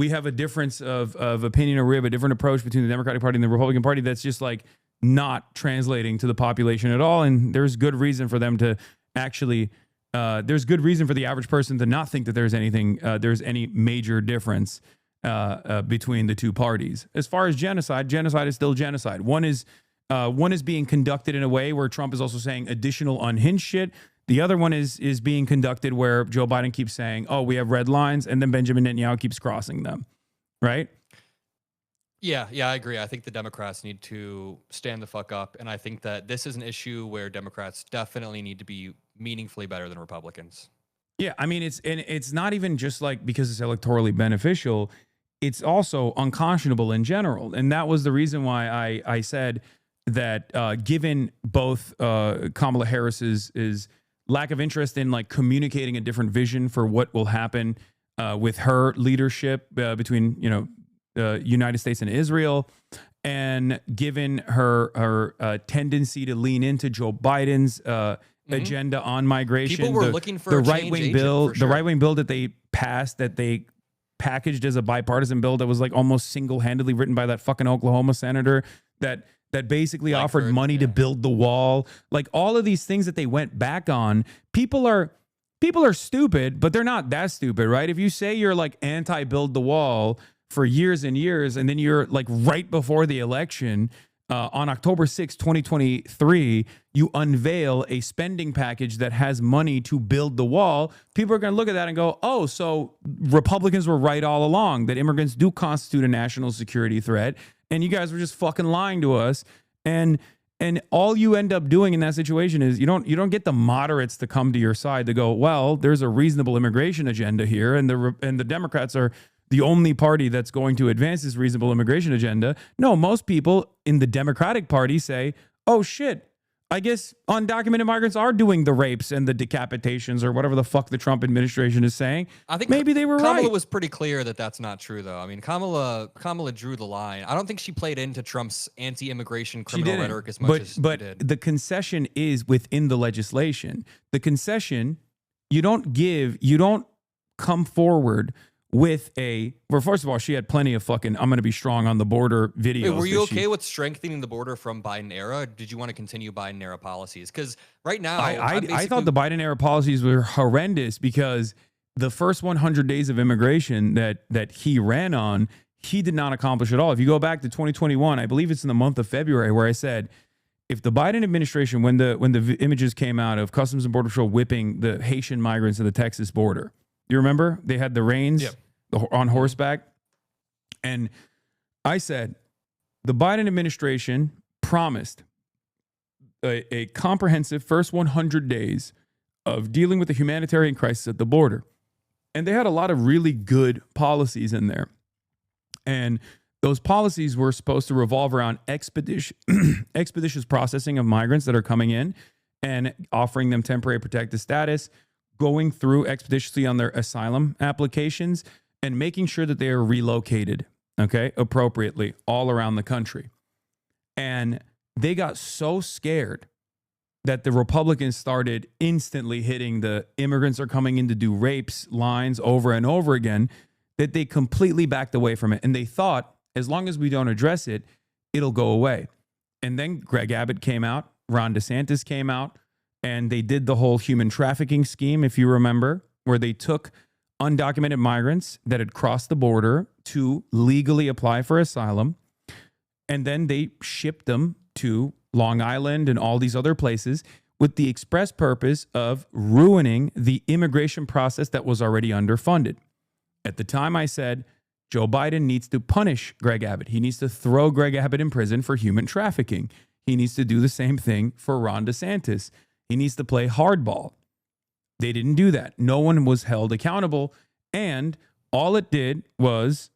have a difference of opinion, or we have a different approach between the Democratic Party and the Republican Party that's just like not translating to the population at all. And there's good reason for them to actually there's good reason for the average person to not think that there's any major difference between the two parties. As far as genocide is still genocide. One is being conducted in a way where Trump is also saying additional unhinged shit. The other one is being conducted where Joe Biden keeps saying, oh, we have red lines, and then Benjamin Netanyahu keeps crossing them, right? Yeah, I agree. I think the Democrats need to stand the fuck up, and I think that this is an issue where Democrats definitely need to be meaningfully better than Republicans. Yeah, I mean, it's not even just like because it's electorally beneficial. It's also unconscionable in general. And that was the reason why I said given both Kamala Harris's lack of interest in like communicating a different vision for what will happen with her leadership between United States and Israel, and given her tendency to lean into Joe Biden's agenda on migration, people were looking for the a right change wing agent, bill, for sure. the right wing bill that they passed, that they packaged as a bipartisan bill that was like almost single handedly written by that fucking Oklahoma senator that basically offered money to build the wall. Like all of these things that they went back on, people are stupid, but they're not that stupid, right? If you say you're like anti build the wall for years and years, and then you're like right before the election on October 6, 2023, you unveil a spending package that has money to build the wall, people are going to look at that and go, oh, so Republicans were right all along that immigrants do constitute a national security threat, and you guys were just fucking lying to us. And all you end up doing in that situation is you don't get the moderates to come to your side to go, well, there's a reasonable immigration agenda here, and the Democrats are the only party that's going to advance this reasonable immigration agenda. No, most people in the Democratic Party say, oh shit, I guess undocumented migrants are doing the rapes and the decapitations or whatever the fuck the Trump administration is saying. I think maybe they were right. Kamala was pretty clear that that's not true, though. I mean, Kamala drew the line. I don't think she played into Trump's anti-immigration criminal rhetoric as much as but he did. The concession is within the legislation. The concession, you don't come forward with first of all, she had plenty of fucking I'm going to be strong on the border videos. Wait, were you okay with strengthening the border from Biden era? Or did you want to continue Biden era policies? Because right now, I thought the Biden era policies were horrendous, because the first 100 days of immigration that he ran on, he did not accomplish at all. If you go back to 2021, I believe it's in the month of February, where I said, if the Biden administration, when the images came out of Customs and Border Patrol whipping the Haitian migrants at the Texas border, you remember they had the reins on horseback? And I said, the Biden administration promised a comprehensive first 100 days of dealing with the humanitarian crisis at the border. And they had a lot of really good policies in there. And those policies were supposed to revolve around expeditious processing of migrants that are coming in and offering them temporary protected status, going through expeditiously on their asylum applications, and making sure that they are relocated, appropriately all around the country. And they got so scared that the Republicans started instantly hitting the immigrants are coming in to do rapes lines over and over again, that they completely backed away from it. And they thought, as long as we don't address it, it'll go away. And then Greg Abbott came out, Ron DeSantis came out, and they did the whole human trafficking scheme, if you remember, where they took undocumented migrants that had crossed the border to legally apply for asylum, and then they shipped them to Long Island and all these other places with the express purpose of ruining the immigration process that was already underfunded. At the time, I said, Joe Biden needs to punish Greg Abbott. He needs to throw Greg Abbott in prison for human trafficking. He needs to do the same thing for Ron DeSantis. He needs to play hardball. They didn't do that. No one was held accountable. And all it did was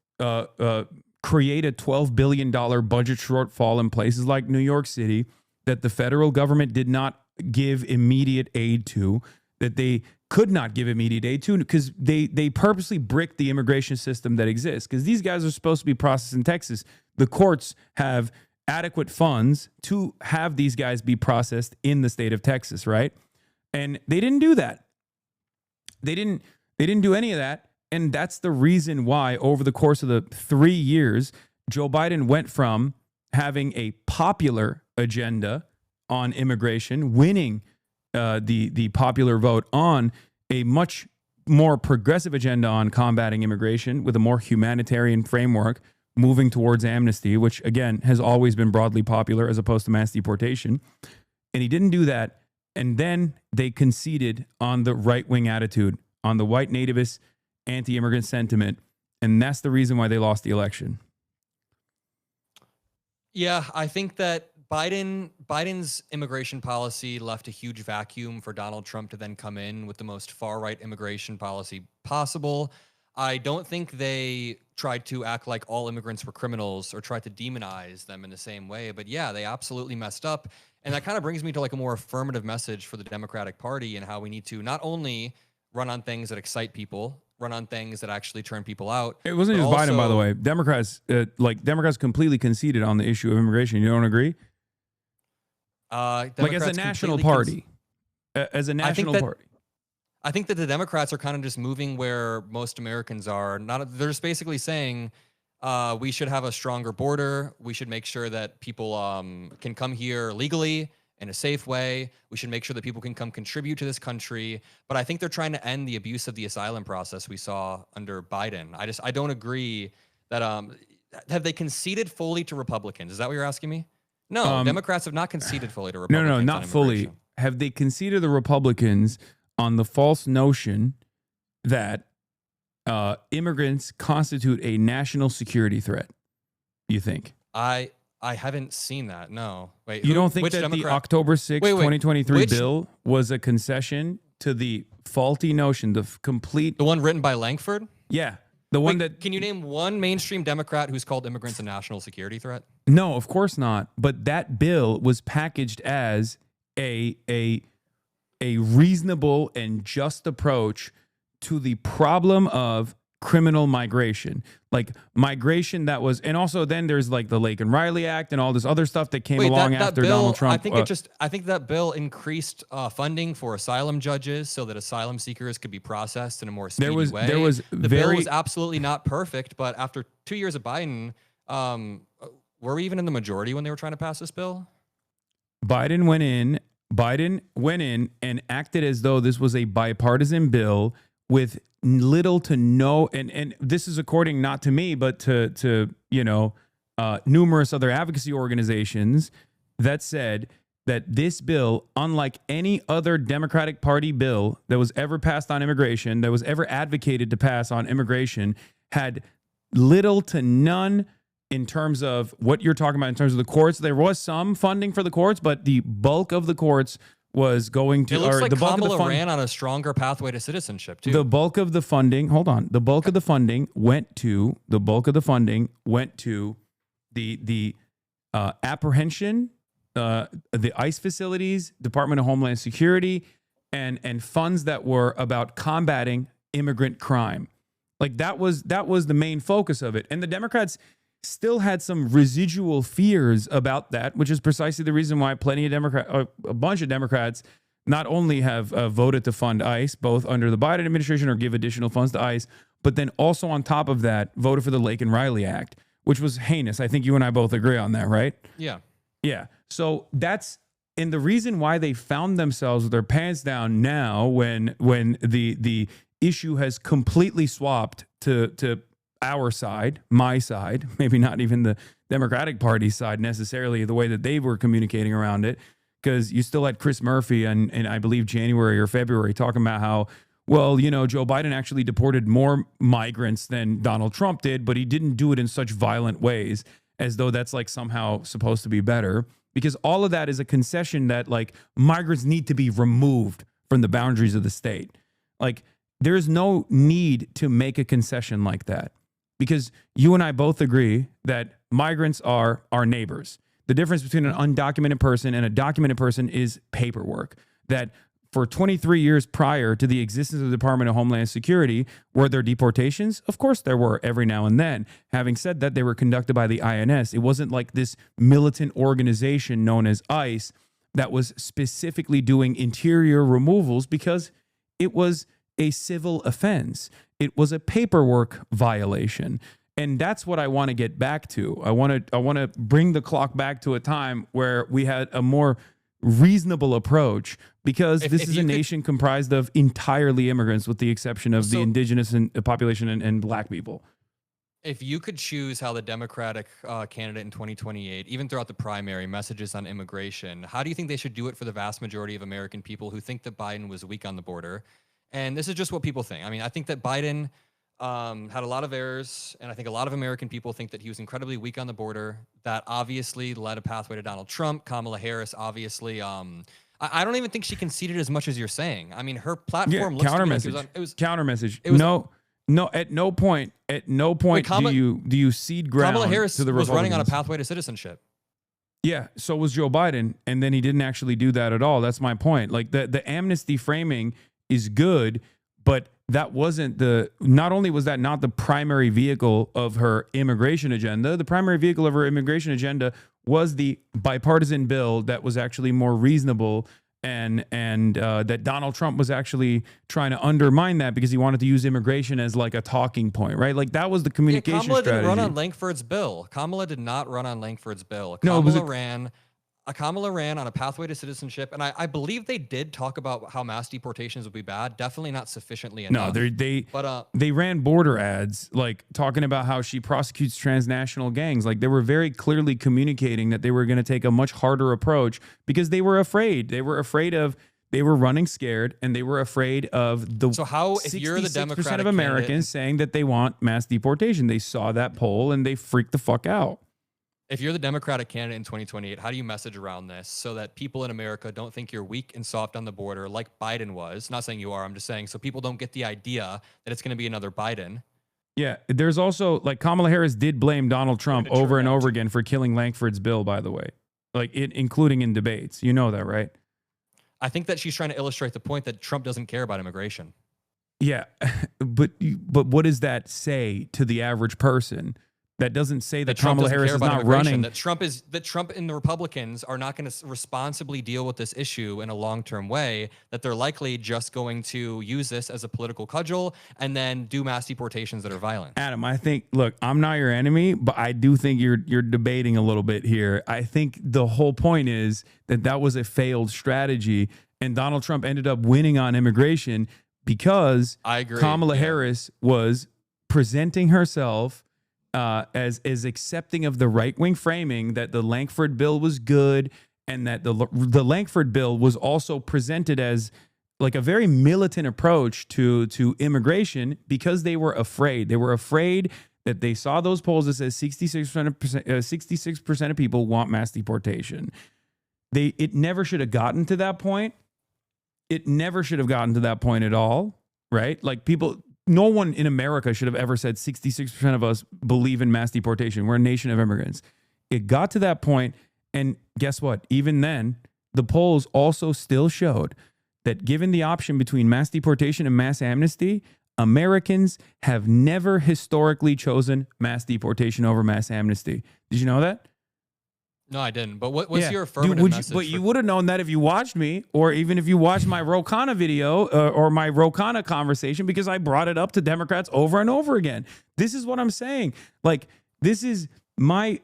create a $12 billion budget shortfall in places like New York City that the federal government did not give immediate aid to, that they could not give immediate aid to, because they purposely bricked the immigration system that exists. Because these guys are supposed to be processed in Texas. The courts have adequate funds to have these guys be processed in the state of Texas, right? And they didn't do that. They didn't do any of that. And that's the reason why over the course of the 3 years, Joe Biden went from having a popular agenda on immigration, winning the popular vote, on a much more progressive agenda on combating immigration with a more humanitarian framework, moving towards amnesty, which again has always been broadly popular as opposed to mass deportation. And he didn't do that. And then they conceded on the right-wing attitude, on the white nativist anti-immigrant sentiment. And that's the reason why they lost the election. Yeah, I think that Biden's immigration policy left a huge vacuum for Donald Trump to then come in with the most far-right immigration policy possible. I don't think they tried to act like all immigrants were criminals or tried to demonize them in the same way. But yeah, they absolutely messed up. And that kind of brings me to like a more affirmative message for the Democratic Party and how we need to not only run on things that excite people, run on things that actually turn people out. It wasn't just Biden, by the way. Democrats completely conceded on the issue of immigration. You don't agree? Like as a national party, as a national party. I think that the Democrats are kind of just moving where most Americans are. They're just basically saying we should have a stronger border. We should make sure that people can come here legally in a safe way. We should make sure that people can come contribute to this country. But I think they're trying to end the abuse of the asylum process we saw under Biden. I don't agree that have they conceded fully to Republicans? Is that what you're asking me? No, Democrats have not conceded fully to Republicans. No, not fully. Have they conceded the Republicans on the false notion that immigrants constitute a national security threat? You think? I haven't seen that. No. Wait. You don't think that the October 6th, 2023 bill was a concession to the faulty notion, the one written by Langford? Yeah. The one that... Can you name one mainstream Democrat who's called immigrants a national security threat? No, of course not. But that bill was packaged as a reasonable and just approach to the problem of criminal migration, like migration that was, and also then there's like the Lake and Riley Act and all this other stuff that came along after bill, Donald Trump. I think that bill increased funding for asylum judges so that asylum seekers could be processed in a more speedy way. The bill was absolutely not perfect, but after 2 years of Biden, were we even in the majority when they were trying to pass this bill? Biden went in and acted as though this was a bipartisan bill with little to no, and this is according not to me, but to numerous other advocacy organizations that said that this bill, unlike any other Democratic Party bill that was ever passed on immigration, that was ever advocated to pass on immigration, had little to none in terms of what you're talking about in terms of the courts. There was some funding for the courts, but the bulk of the courts was going to... It looks like Kamala ran on a stronger pathway to citizenship, too. The bulk of the funding... Hold on. The bulk of the funding went to... the apprehension, the ICE facilities, Department of Homeland Security, and funds that were about combating immigrant crime. Like that was the main focus of it. And the Democrats still had some residual fears about that, which is precisely the reason why a bunch of Democrats not only have voted to fund ICE, both under the Biden administration or give additional funds to ICE, but then also on top of that, voted for the Lake and Riley Act, which was heinous. I think you and I both agree on that, right? Yeah. Yeah. So and the reason why they found themselves with their pants down now when the issue has completely swapped to our side, my side, maybe not even the Democratic Party side necessarily, the way that they were communicating around it, because you still had Chris Murphy in I believe January or February talking about how, well, Joe Biden actually deported more migrants than Donald Trump did, but he didn't do it in such violent ways, as though that's like somehow supposed to be better, because all of that is a concession that like migrants need to be removed from the boundaries of the state. Like there is no need to make a concession like that, because you and I both agree that migrants are our neighbors. The difference between an undocumented person and a documented person is paperwork. That for 23 years prior to the existence of the Department of Homeland Security, were there deportations? Of course there were, every now and then. Having said that, they were conducted by the INS. It wasn't like this militant organization known as ICE that was specifically doing interior removals, because it was a civil offense. It was a paperwork violation. And that's what I want to get back to. I want to bring the clock back to a time where we had a more reasonable approach, because this is a nation comprised of entirely immigrants, with the exception of the indigenous population and black people. If you could choose how the Democratic candidate in 2028, even throughout the primary, messages on immigration, how do you think they should do it for the vast majority of American people who think that Biden was weak on the border? And this is just what people think. I mean, I think that Biden had a lot of errors, and I think a lot of American people think that he was incredibly weak on the border. That obviously led a pathway to Donald Trump. Kamala Harris, obviously, I don't even think she conceded as much as you're saying. I mean, her platform looks counter to me message. like it was counter message. No, at no point do you cede ground Kamala Harris to the was running on a Republicans. pathway to citizenship. Yeah, so was Joe Biden, and then he didn't actually do that at all. That's my point. Like the amnesty framing is good, but that wasn't not only was that not the primary vehicle of her immigration agenda, the primary vehicle of her immigration agenda was the bipartisan bill that was actually more reasonable, and that Donald Trump was actually trying to undermine that because he wanted to use immigration as like a talking point, right? Like that was the communication Kamala strategy. didn't run on Langford's bill. Kamala did not run on Langford's bill. No, Kamala ran on a pathway to citizenship, and I believe they did talk about how mass deportations would be bad. Definitely not sufficiently enough. No, they ran border ads like talking about how she prosecutes transnational gangs. Like they were very clearly communicating that they were going to take a much harder approach because they were afraid. They were running scared, and they were afraid of the. So how, if you're the Democratic of Americans saying that they want mass deportation, they saw that poll and they freaked the fuck out. If you're the Democratic candidate in 2028, how do you message around this so that people in America don't think you're weak and soft on the border like Biden was? Not saying you are, I'm just saying so people don't get the idea that it's going to be another Biden. Yeah, there's also like Kamala Harris did blame Donald Trump over and over again for killing Langford's bill, by the way, like including in debates. You know that, right? I think that she's trying to illustrate the point that Trump doesn't care about immigration. Yeah, but what does that say to the average person? That doesn't say that Kamala Harris is not running. That Trump and the Republicans are not going to responsibly deal with this issue in a long-term way, that they're likely just going to use this as a political cudgel and then do mass deportations that are violent. Adam, I think, look, I'm not your enemy, but I do think you're debating a little bit here. I think the whole point is that was a failed strategy, and Donald Trump ended up winning on immigration because I agree. Kamala Harris was presenting herself as accepting of the right-wing framing that the Langford bill was good, and that the Langford bill was also presented as like a very militant approach to immigration because they were afraid. They were afraid that they saw those polls that says 66% of people want mass deportation. It never should have gotten to that point. It never should have gotten to that point at all, right? Like no one in America should have ever said 66% of us believe in mass deportation. We're a nation of immigrants. It got to that point, and guess what? Even then, the polls also still showed that given the option between mass deportation and mass amnesty, Americans have never historically chosen mass deportation over mass amnesty. Did you know that? No, I didn't. But what's your affirmative message? But you would have known that if you watched me, or even if you watched my Ro Khanna video or my Ro Khanna conversation, because I brought it up to Democrats over and over again. This is what I'm saying. Like, this is I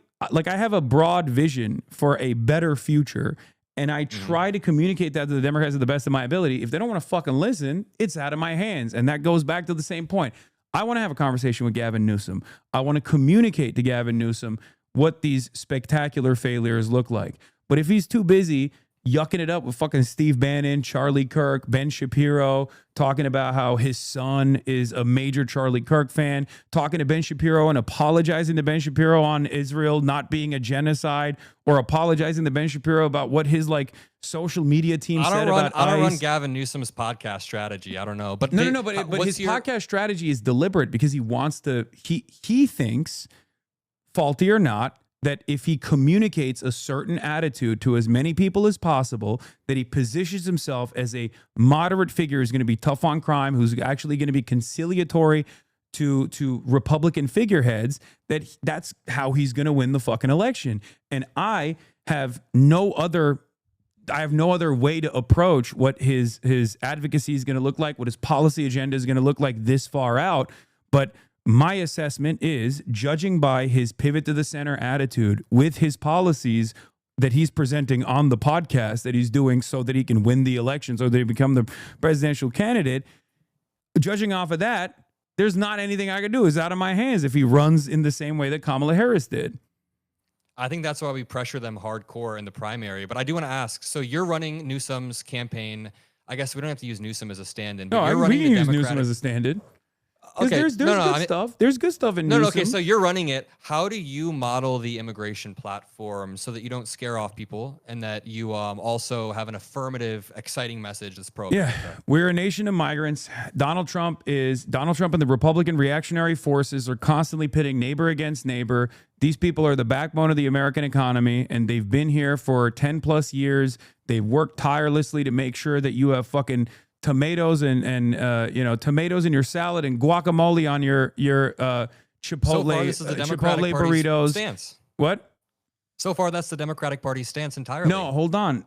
have a broad vision for a better future, and I try to communicate that to the Democrats to the best of my ability. If they don't want to fucking listen, it's out of my hands. And that goes back to the same point. I want to have a conversation with Gavin Newsom. I want to communicate to Gavin Newsom what these spectacular failures look like. But if he's too busy yucking it up with fucking Steve Bannon, Charlie Kirk, Ben Shapiro, talking about how his son is a major Charlie Kirk fan, talking to Ben Shapiro and apologizing to Ben Shapiro on Israel not being a genocide, or apologizing to Ben Shapiro about what his like social media team said about I don't run Gavin Newsom's podcast strategy. I don't know. But but his podcast strategy is deliberate because he wants to, he thinks, faulty or not, that if he communicates a certain attitude to as many people as possible, that he positions himself as a moderate figure who's going to be tough on crime, who's actually going to be conciliatory to Republican figureheads, that's how he's going to win the fucking election. And I have no other way to approach what his advocacy is going to look like, what his policy agenda is going to look like this far out. But my assessment is, judging by his pivot to the center attitude with his policies that he's presenting on the podcast that he's doing so that he can win the election, so that he become the presidential candidate, judging off of that, there's not anything I can do. It's out of my hands if he runs in the same way that Kamala Harris did. I think that's why we pressure them hardcore in the primary. But I do want to ask, so you're running Newsom's campaign. I guess we don't have to use Newsom as a stand-in. But No, you're we running can use Newsom as a stand-in. Because Okay. there's No, no. good I mean, stuff. There's good stuff in no, no. Newsom. Okay. So you're running it. How do you model the immigration platform so that you don't scare off people and that you also have an affirmative, exciting message that's Yeah, pro-America? we're a nation of migrants. Donald Trump and the Republican reactionary forces are constantly pitting neighbor against neighbor. These people are the backbone of the American economy, and they've been here for 10 plus years. They've worked tirelessly to make sure that you have fucking tomatoes and tomatoes in your salad and guacamole on your Chipotle So far, this is the Democratic Chipotle Party's burritos. stance. What? So far, that's the Democratic Party's stance entirely. No, hold on.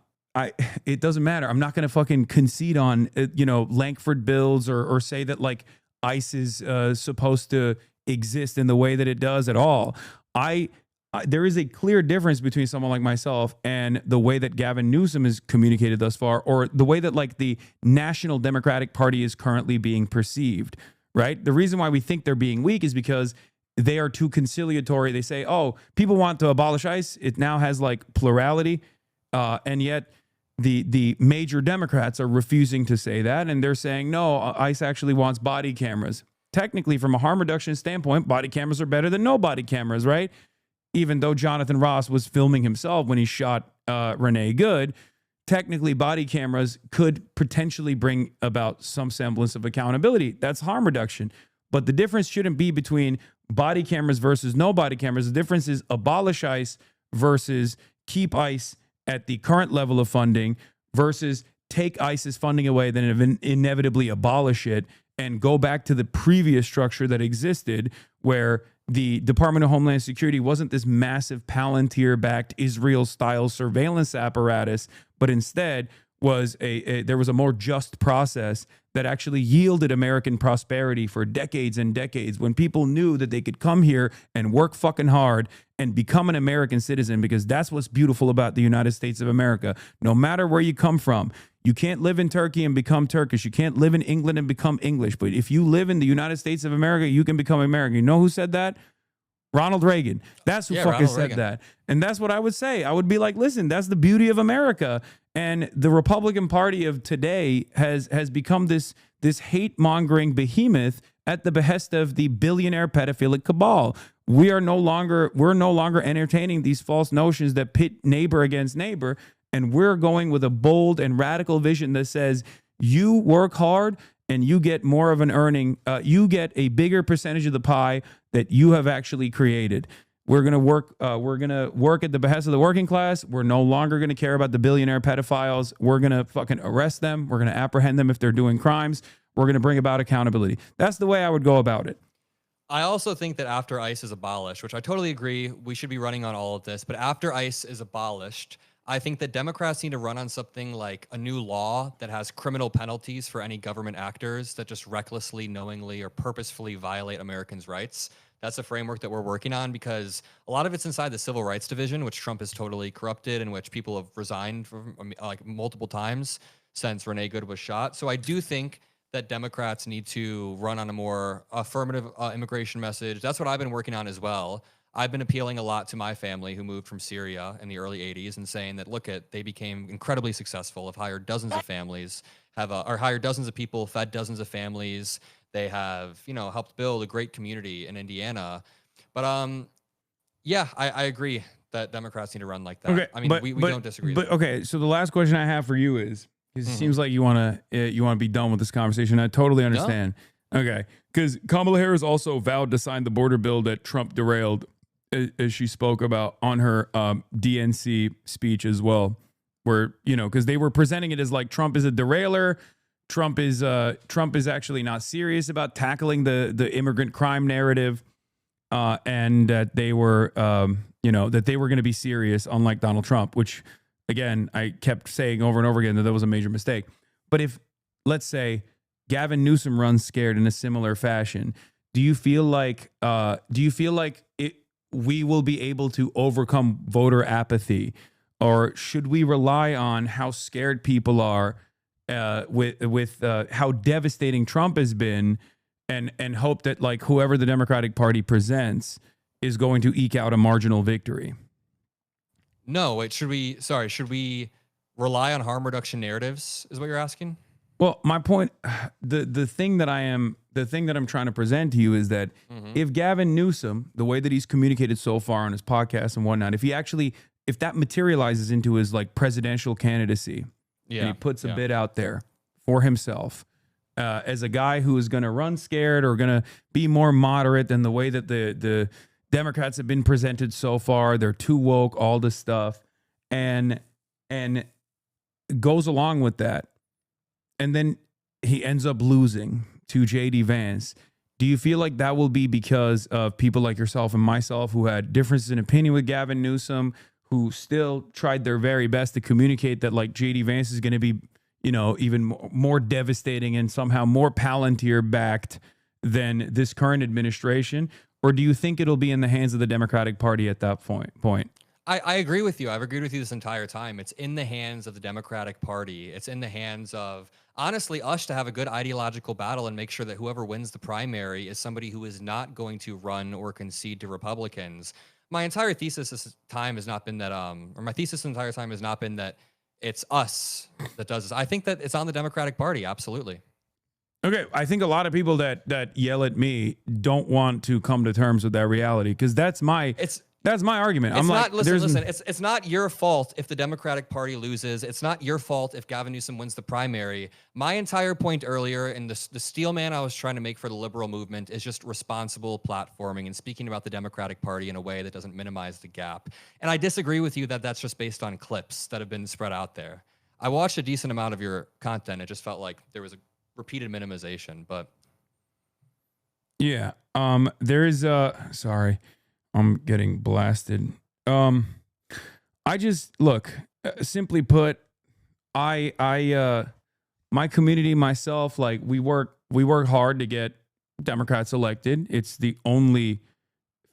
It doesn't matter. I'm not going to fucking concede on Lankford bills or say that like ICE is supposed to exist in the way that it does at all. There is a clear difference between someone like myself and the way that Gavin Newsom has communicated thus far, or the way that like the National Democratic Party is currently being perceived. Right. The reason why we think they're being weak is because they are too conciliatory. They say, oh, people want to abolish ICE. It now has like plurality. And yet the major Democrats are refusing to say that. And they're saying, no, ICE actually wants body cameras. Technically, from a harm reduction standpoint, body cameras are better than no body cameras, right? Even though Jonathan Ross was filming himself when he shot Renee Good, technically body cameras could potentially bring about some semblance of accountability. That's harm reduction. But the difference shouldn't be between body cameras versus no body cameras. The difference is abolish ICE versus keep ICE at the current level of funding versus take ICE's funding away, then inevitably abolish it and go back to the previous structure that existed where the Department of Homeland Security wasn't this massive Palantir-backed Israel-style surveillance apparatus, but instead was there was a more just process that actually yielded American prosperity for decades and decades when people knew that they could come here and work fucking hard and become an American citizen, because that's what's beautiful about the United States of America. No matter where you come from, you can't live in Turkey and become Turkish. You can't live in England and become English. But if you live in the United States of America, you can become American. You know who said that? Ronald Reagan. That's who fucking said that. And that's what I would say. I would be like, listen, that's the beauty of America. And the Republican Party of today has become this hate-mongering behemoth at the behest of the billionaire pedophilic cabal. We're no longer entertaining these false notions that pit neighbor against neighbor. And we're going with a bold and radical vision that says you work hard and you get more of an earning. You get a bigger percentage of the pie that you have actually created. We're gonna work. We're gonna work at the behest of the working class. We're no longer gonna care about the billionaire pedophiles. We're gonna fucking arrest them. We're gonna apprehend them if they're doing crimes. We're gonna bring about accountability. That's the way I would go about it. I also think that after ICE is abolished, which I totally agree, we should be running on all of this. But after ICE is abolished, I think that Democrats need to run on something like a new law that has criminal penalties for any government actors that just recklessly, knowingly, or purposefully violate Americans' rights. That's a framework that we're working on because a lot of it's inside the Civil Rights Division, which Trump has totally corrupted and which people have resigned from like multiple times since Renee Good was shot. So I do think that Democrats need to run on a more affirmative immigration message. That's what I've been working on as well. I've been appealing a lot to my family who moved from Syria in the early 80s and saying that, look, they became incredibly successful, have hired dozens of families, or hired dozens of people, fed dozens of families. They have, helped build a great community in Indiana. But yeah, I agree that Democrats need to run like that. Okay, I mean, we don't disagree. But okay, so the last question I have for you is, because it seems like you want to be done with this conversation. I totally understand. No? Okay, because Kamala Harris also vowed to sign the border bill that Trump derailed, as she spoke about on her DNC speech as well, where because they were presenting it as like Trump is a derailer. Trump is actually not serious about tackling the immigrant crime narrative, and that they were going to be serious, unlike Donald Trump, which again I kept saying over and over again that was a major mistake. But if, let's say, Gavin Newsom runs scared in a similar fashion, do you feel like we will be able to overcome voter apathy, or should we rely on how scared people are with how devastating Trump has been, and hope that like whoever the Democratic Party presents is going to eke out a marginal victory? No, wait, should we rely on harm reduction narratives is what you're asking? Well, my point, the thing that I'm trying to present to you is that if Gavin Newsom, the way that he's communicated so far on his podcast and whatnot, if that materializes into his like presidential candidacy, and he puts a bit out there for himself as a guy who is going to run scared or going to be more moderate than the way that the Democrats have been presented so far, they're too woke, all this stuff, and goes along with that. And then he ends up losing to JD Vance. Do you feel like that will be because of people like yourself and myself who had differences in opinion with Gavin Newsom, who still tried their very best to communicate that like JD Vance is going to be, even more devastating and somehow more Palantir backed than this current administration? Or do you think it'll be in the hands of the Democratic Party at that point? I agree with you. I've agreed with you this entire time. It's in the hands of the Democratic Party. It's in the hands of, honestly, us to have a good ideological battle and make sure that whoever wins the primary is somebody who is not going to run or concede to Republicans. My entire thesis this time has not been that, or my thesis the entire time has not been that it's us that does this. I think that it's on the Democratic Party. Absolutely. Okay, I think a lot of people that yell at me don't want to come to terms with that reality because that's my argument. I'm like, listen. It's not your fault if the Democratic Party loses. It's not your fault if Gavin Newsom wins the primary. My entire point earlier, and the steel man I was trying to make for the liberal movement, is just responsible platforming and speaking about the Democratic Party in a way that doesn't minimize the gap. And I disagree with you that that's just based on clips that have been spread out there. I watched a decent amount of your content. It just felt like there was a repeated minimization, but yeah, there is sorry. I'm getting blasted. I just look, simply put, I my community, myself, like we work hard to get Democrats elected. It's the only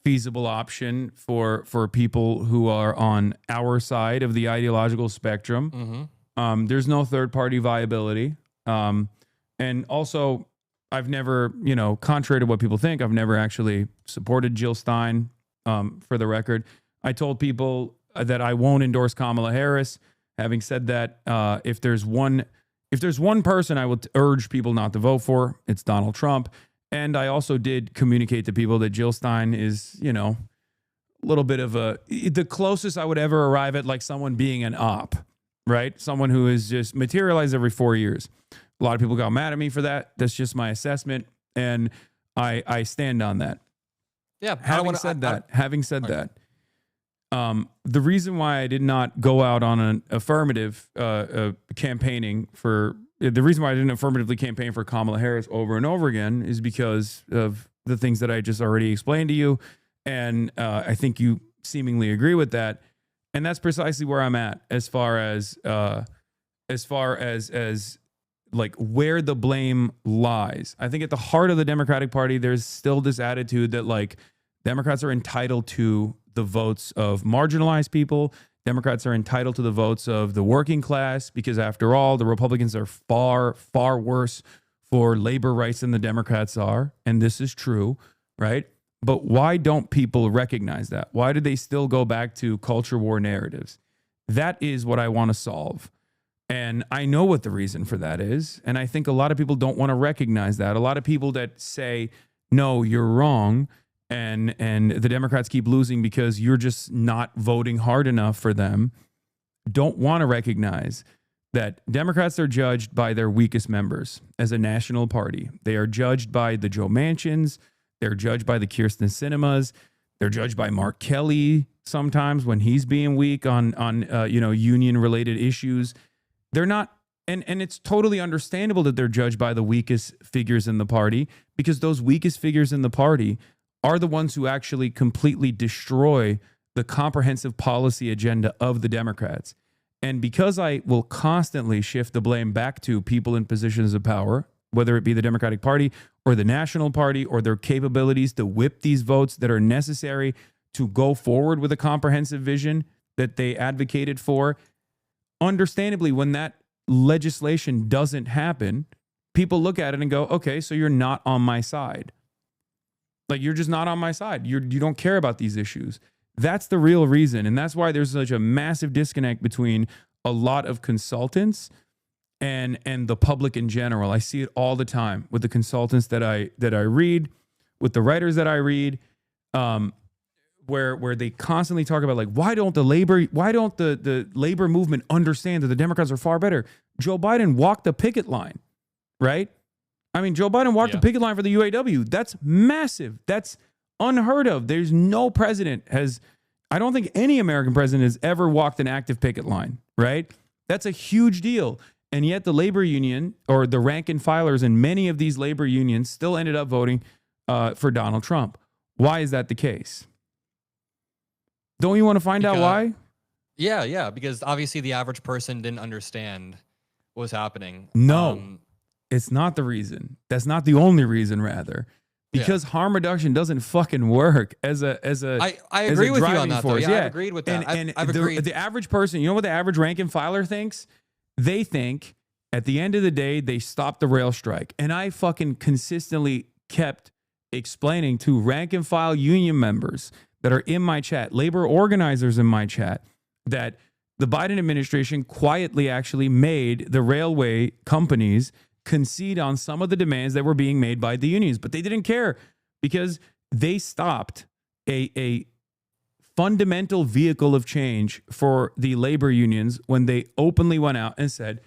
feasible option for people who are on our side of the ideological spectrum. There's no third party viability. And also I've never, contrary to what people think, I've never actually supported Jill Stein. For the record, I told people that I won't endorse Kamala Harris. Having said that, if there's one person I would urge people not to vote for, it's Donald Trump. And I also did communicate to people that Jill Stein is, a little bit of the closest I would ever arrive at like someone being an op, right? Someone who is just materialized every 4 years. A lot of people got mad at me for that. That's just my assessment. And I stand on that. Yeah. Having said that, the reason why I did not go out on an affirmative campaigning for the reason why I didn't affirmatively campaign for Kamala Harris over and over again is because of the things that I just already explained to you, and I think you seemingly agree with that, and that's precisely where I'm at as far as like where the blame lies. I think at the heart of the Democratic Party, there's still this attitude that like Democrats are entitled to the votes of marginalized people. Democrats are entitled to the votes of the working class because after all, the Republicans are far, far worse for labor rights than the Democrats are. And this is true, right? But why don't people recognize that? Why do they still go back to culture war narratives? That is what I want to solve. And I know what the reason for that is. And I think a lot of people don't want to recognize that. A lot of people that say, no, you're wrong, and the Democrats keep losing because you're just not voting hard enough for them, don't want to recognize that Democrats are judged by their weakest members as a national party. They are judged by the Joe Manchins. They're judged by the Kirsten Sinemas. They're judged by Mark Kelly sometimes when he's being weak on union-related issues. They're not, and it's totally understandable that they're judged by the weakest figures in the party because those weakest figures in the party are the ones who actually completely destroy the comprehensive policy agenda of the Democrats. And because I will constantly shift the blame back to people in positions of power, whether it be the Democratic Party or the National Party or their capabilities to whip these votes that are necessary to go forward with a comprehensive vision that they advocated for, understandably, when that legislation doesn't happen, people look at it and go, okay, so you're not on my side. Like, you're just not on my side. You don't care about these issues. That's the real reason. And that's why there's such a massive disconnect between a lot of consultants and the public in general. I see it all the time with the consultants that I read, with the writers that I read, where they constantly talk about like, why don't the labor movement understand that the Democrats are far better? Joe Biden walked the picket line, right? I mean, Joe Biden walked the picket line for the UAW. That's massive. That's unheard of. There's no president I don't think any American president has ever walked an active picket line, right? That's a huge deal. And yet the labor union or the rank and filers in many of these labor unions still ended up voting for Donald Trump. Why is that the case? Don't you want to find out why? Yeah, because obviously the average person didn't understand what was happening. No, it's not the reason. That's not the only reason, rather. Because harm reduction doesn't fucking work as a I agree with you on that, though. Yeah, I've agreed with that. And I've agreed. The average person, you know what the average rank and filer thinks? They think at the end of the day, they stopped the rail strike. And I fucking consistently kept explaining to rank and file union members that are in my chat, labor organizers in my chat, that the Biden administration quietly actually made the railway companies concede on some of the demands that were being made by the unions. But they didn't care because they stopped a fundamental vehicle of change for the labor unions when they openly went out and said,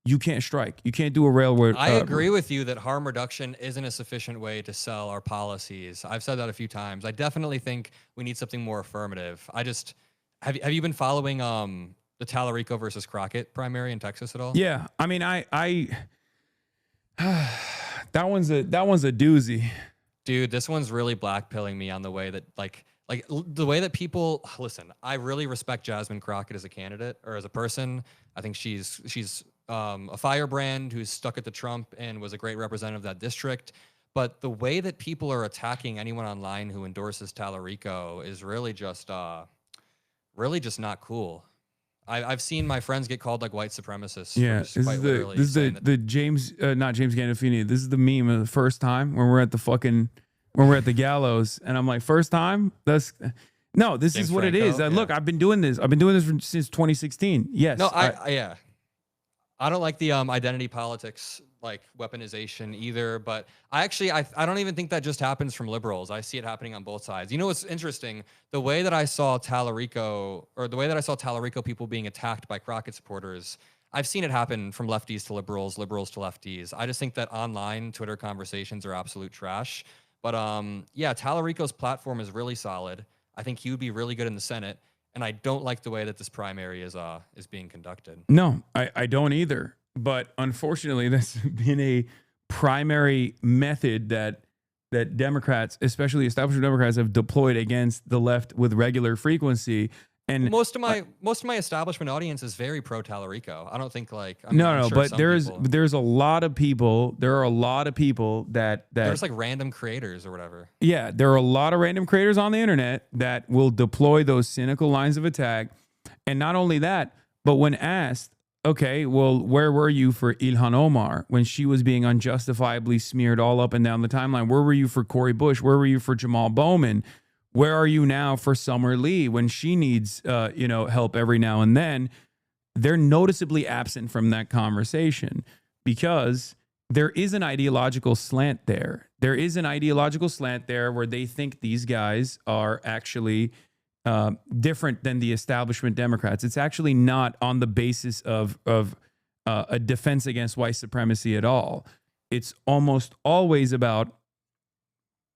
you can't strike. You can't do a railroad. I agree with you that harm reduction isn't a sufficient way to sell our policies. I've said that a few times. I definitely think we need something more affirmative. Have you been following the Tallarico versus Crockett primary in Texas at all? Yeah. I mean, that one's a doozy. Dude, this one's really blackpilling me on the way that like the way that people listen. I really respect Jasmine Crockett as a candidate or as a person. I think she's a firebrand who's stuck at the Trump and was a great representative of that district. But the way that people are attacking anyone online who endorses Tallarico is really just not cool. I've seen my friends get called like white supremacists. Yeah, this is the James, not James Gandolfini. This is the meme of the first time when we're at the gallows, and I'm like, first time? This James is what Franco, it is. Look, I've been doing this since 2016. Yes. No, I don't like the identity politics like weaponization either, but I don't even think that just happens from liberals. I see it happening on both sides. You know what's interesting? The way that I saw Tallarico people being attacked by Crockett supporters, I've seen it happen from lefties to liberals, liberals to lefties. I just think that online Twitter conversations are absolute trash. But Tallarico's platform is really solid. I think he would be really good in the Senate. And I don't like the way that this primary is being conducted. No, I don't either. But unfortunately, that's been a primary method that Democrats, especially establishment Democrats, have deployed against the left with regular frequency. And most of my establishment audience is very pro Tallarico. I don't think but there's a lot of people. There are a lot of people that there's like random creators or whatever. Yeah, there are a lot of random creators on the internet that will deploy those cynical lines of attack. And not only that, but when asked, okay, well, where were you for Ilhan Omar when she was being unjustifiably smeared all up and down the timeline? Where were you for Cori Bush? Where were you for Jamal Bowman? Where are you now for Summer Lee when she needs help every now and then? They're noticeably absent from that conversation because there is an ideological slant there. There is an ideological slant there where they think these guys are actually different than the establishment Democrats. It's actually not on the basis of a defense against white supremacy at all. It's almost always about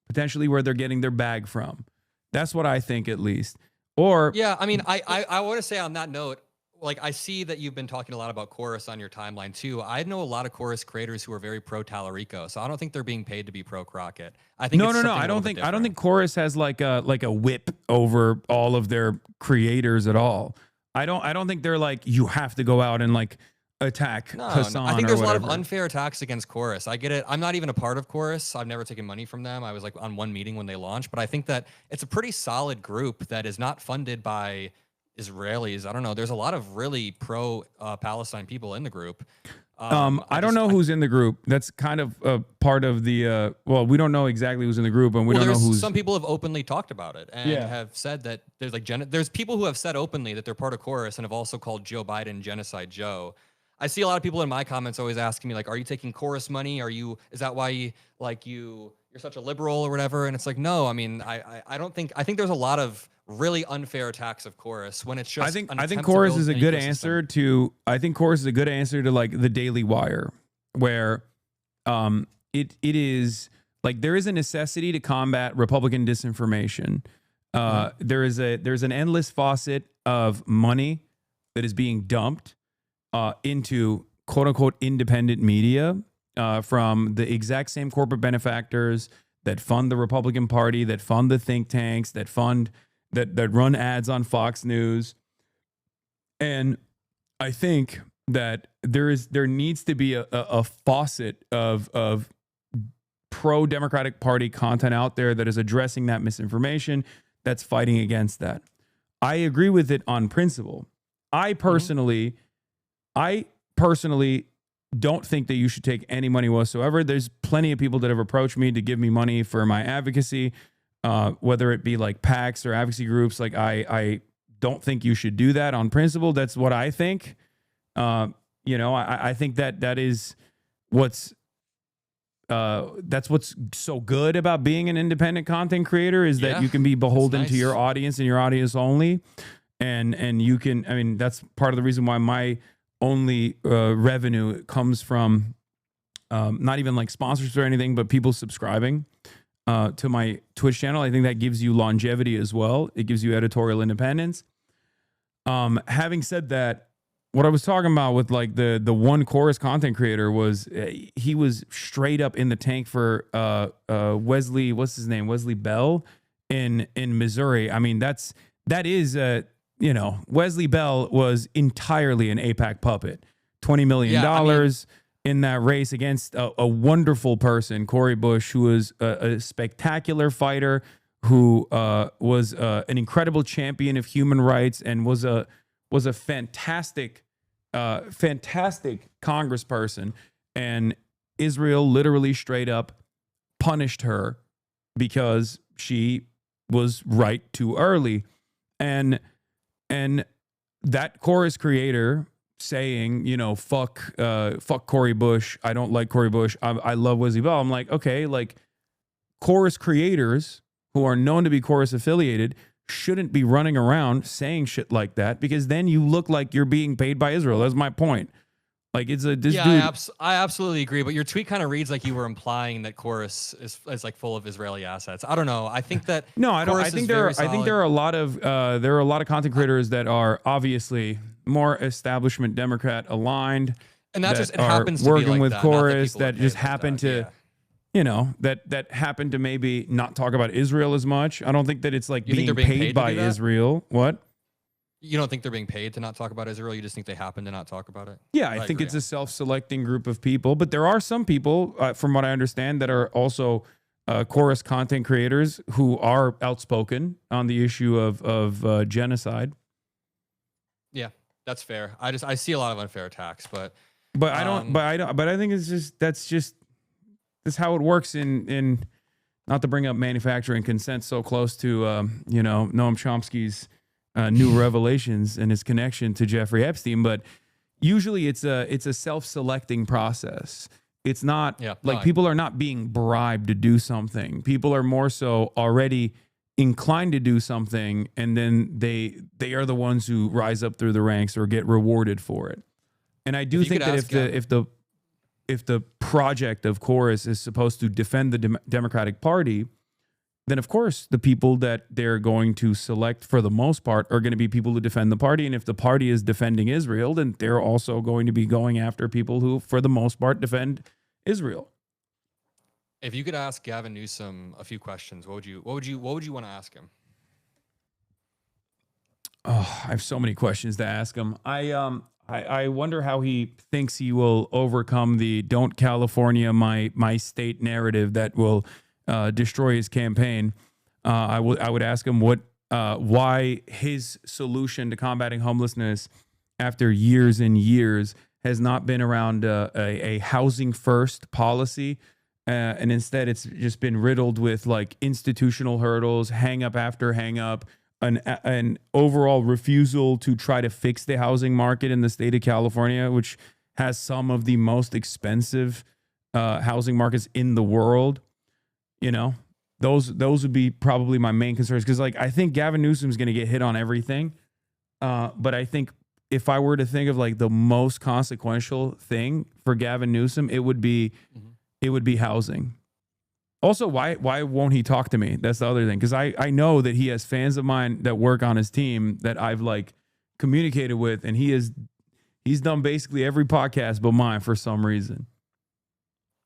potentially where they're getting their bag from. That's what I think, at least. Or yeah, I mean, I want to say on that note, like I see that you've been talking a lot about Chorus on your timeline too. I know a lot of Chorus creators who are very pro Tallarico, so I don't think they're being paid to be pro Crockett. I think no. I don't think Chorus has like a whip over all of their creators at all. I don't think they're like, you have to go out and like attack Hasan. I think there's a lot of unfair attacks against Chorus. I get it. I'm not even a part of Chorus. I've never taken money from them. I was like on one meeting when they launched, but I think that it's a pretty solid group that is not funded by Israelis. I don't know. There's a lot of really pro Palestine people in the group. I don't know who's in the group. That's kind of a part of the. Well, we don't know exactly who's in the group, and we don't know who's. Some people have openly talked about it and have said that there's like there's people who have said openly that they're part of Chorus and have also called Joe Biden Genocide Joe. I see a lot of people in my comments always asking me like, are you taking chorus money? Is that why you're such a liberal or whatever? And it's like, no, I mean, I don't think, I think there's a lot of really unfair attacks of chorus when it's just, I think chorus is a good answer to, like the Daily Wire, where it is like there is a necessity to combat Republican disinformation. There's an endless faucet of money that is being dumped into quote unquote independent media from the exact same corporate benefactors that fund the Republican Party, that fund the think tanks, that run ads on Fox News. And I think that there needs to be a faucet of pro-Democratic Party content out there that is addressing that misinformation, that's fighting against that. I agree with it on principle. I personally don't think that you should take any money whatsoever. There's plenty of people that have approached me to give me money for my advocacy, whether it be like PACs or advocacy groups. Like I don't think you should do that on principle. That's what I think. I think that is that's what's so good about being an independent content creator, is that you can be beholden to your audience and your audience only. And you can, I mean, that's part of the reason why my only revenue comes from not even like sponsors or anything, but people subscribing to my Twitch channel. I think that gives you longevity as well. It gives you editorial independence. Having said that, what I was talking about with like the one chorus content creator was he was straight up in the tank for Wesley, what's his name? Wesley Bell in Missouri. I mean, that is Wesley Bell was entirely an AIPAC puppet. $20 million in that race against a wonderful person, Cori Bush, who was a spectacular fighter, who was an incredible champion of human rights, and was a fantastic congressperson. And Israel literally straight up punished her because she was right too early. And that chorus creator saying, fuck Cori Bush. I don't like Cori Bush. I love Wesley Bell. I'm like, okay, like chorus creators who are known to be chorus affiliated shouldn't be running around saying shit like that, because then you look like you're being paid by Israel. That's my point. Like I absolutely agree. But your tweet kind of reads like you were implying that chorus is like full of Israeli assets. I don't know. I think that no, I don't. I think there are a lot of content creators that are obviously more establishment Democrat aligned, and that's just, it happens to working be like with that, chorus that just happen to. That happened to maybe not talk about Israel as much. I don't think that it's like being paid by Israel. What? You don't think they're being paid to not talk about Israel? You just think they happen to not talk about it? Yeah, I think it's a self-selecting group of people. But there are some people, from what I understand, that are also chorus content creators who are outspoken on the issue of genocide. Yeah, that's fair. I see a lot of unfair attacks, but I think it's just that's how it works in not to bring up manufacturing consent so close to Noam Chomsky's new revelations and his connection to Jeffrey Epstein, but usually it's a self-selecting process. It's not people are not being bribed to do something. People are more so already inclined to do something, and then they are the ones who rise up through the ranks or get rewarded for it. And I do think that if the project of chorus is supposed to defend the Democratic Party, then of course the people that they're going to select for the most part are going to be people who defend the party. And if the party is defending Israel, then they're also going to be going after people who, for the most part, defend Israel. If you could ask Gavin Newsom a few questions, what would you want to ask him? Oh, I have so many questions to ask him. I wonder how he thinks he will overcome the "Don't California my state" narrative that will destroy his campaign. I would ask him why his solution to combating homelessness after years and years has not been around a housing first policy, and instead it's just been riddled with like institutional hurdles, hang up after hang up, an overall refusal to try to fix the housing market in the state of California, which has some of the most expensive housing markets in the world. You know, those would be probably my main concerns, because like I think Gavin Newsom's going to get hit on everything, but I think if I were to think of like the most consequential thing for Gavin Newsom, it would be housing. Also, why won't he talk to me? That's the other thing, because I know that he has fans of mine that work on his team that I've like communicated with, and he's done basically every podcast but mine for some reason.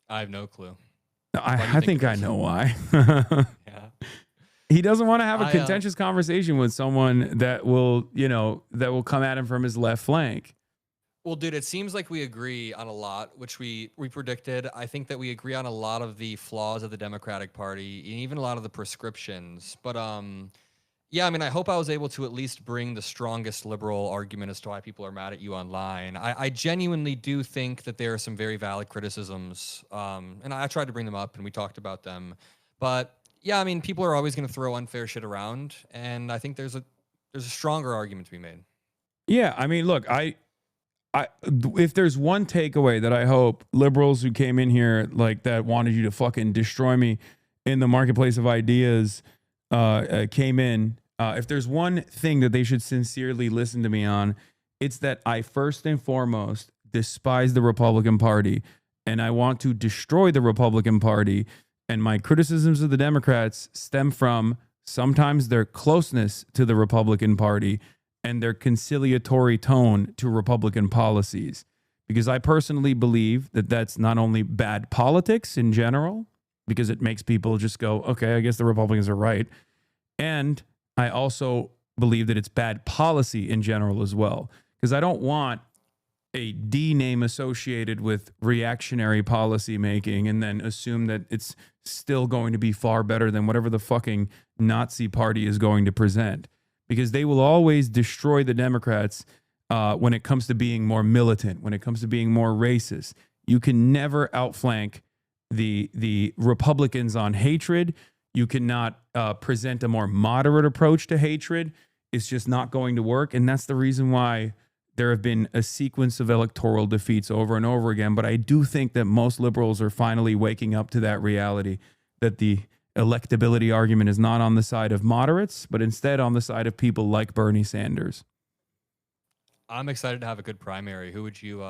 I have no clue. I think I know why. Yeah. He doesn't want to have a contentious conversation with someone that will come at him from his left flank. Well, dude, it seems like we agree on a lot, which we predicted. I think that we agree on a lot of the flaws of the Democratic Party, and even a lot of the prescriptions. But yeah, I mean, I hope I was able to at least bring the strongest liberal argument as to why people are mad at you online. I genuinely do think that there are some very valid criticisms, and I tried to bring them up, and we talked about them. But yeah, I mean, people are always going to throw unfair shit around, and I think there's a stronger argument to be made. Yeah, I mean, look, if there's one takeaway that I hope liberals who came in here like that wanted you to fucking destroy me in the marketplace of ideas came in, if there's one thing that they should sincerely listen to me on, it's that I first and foremost despise the Republican Party, and I want to destroy the Republican Party. And my criticisms of the Democrats stem from sometimes their closeness to the Republican Party and their conciliatory tone to Republican policies. Because I personally believe that that's not only bad politics in general, because it makes people just go, okay, I guess the Republicans are right. And I also believe that it's bad policy in general as well. Because I don't want a D name associated with reactionary policy making and then assume that it's still going to be far better than whatever the fucking Nazi party is going to present. Because they will always destroy the Democrats when it comes to being more militant, when it comes to being more racist. You can never outflank the Republicans on hatred. You cannot present a more moderate approach to hatred. It's just not going to work. And that's the reason why there have been a sequence of electoral defeats over and over again. But I do think that most liberals are finally waking up to that reality, that the electability argument is not on the side of moderates, but instead on the side of people like Bernie Sanders. I'm excited to have a good primary. Who would you,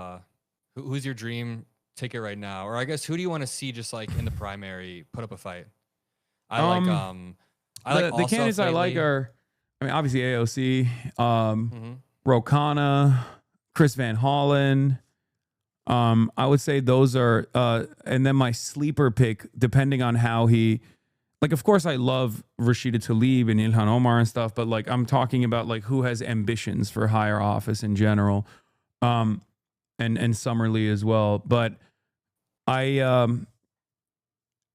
who's your dream ticket right now? Or I guess, who do you want to see just like in the primary put up a fight? I like the candidates lately. I like are, I mean, obviously AOC, Ro Khanna, Chris Van Hollen. I would say those are, and then my sleeper pick, depending on how he, like, of course I love Rashida Tlaib and Ilhan Omar and stuff, but like, I'm talking about like who has ambitions for higher office in general, and Summerlee as well. But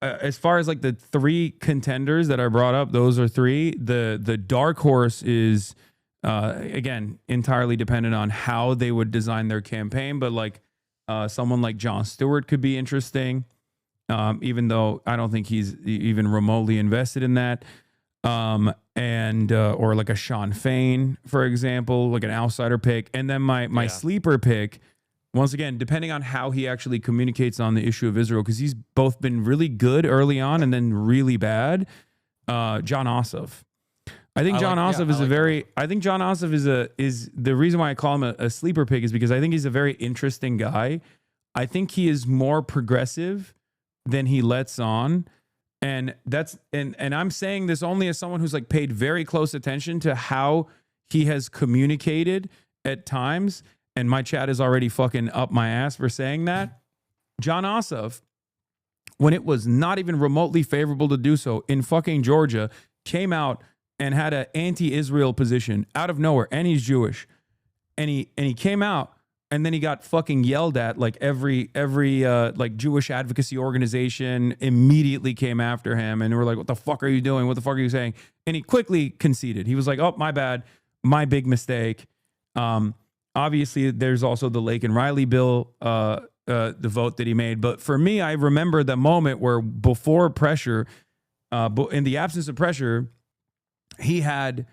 as far as like the three contenders that I brought up, those are three. The dark horse is, again, entirely dependent on how they would design their campaign. But like someone like Jon Stewart could be interesting, even though I don't think he's even remotely invested in that. And or like a Sean Fain, for example, like an outsider pick. And then my sleeper pick, once again, depending on how he actually communicates on the issue of Israel, because he's both been really good early on and then really bad. Jon Ossoff. I think Jon Ossoff is I think Jon Ossoff is the reason why I call him a sleeper pick is because I think he's a very interesting guy. I think he is more progressive than he lets on. And that's and I'm saying this only as someone who's like paid very close attention to how he has communicated at times. And my chat is already fucking up my ass for saying that. Jon Ossoff, when it was not even remotely favorable to do so in fucking Georgia, came out and had an anti-Israel position out of nowhere, and he's Jewish. And he came out, and then he got fucking yelled at. Like every like Jewish advocacy organization immediately came after him, and they were like, "What the fuck are you doing? What the fuck are you saying?" And he quickly conceded. He was like, "Oh, my bad, my big mistake." Obviously, there's also the Lake and Riley bill, the vote that he made. But for me, I remember the moment where before pressure, in the absence of pressure, he had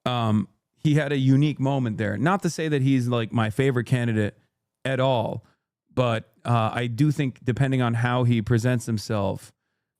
a unique moment there. Not to say that he's like my favorite candidate at all. But I do think, depending on how he presents himself.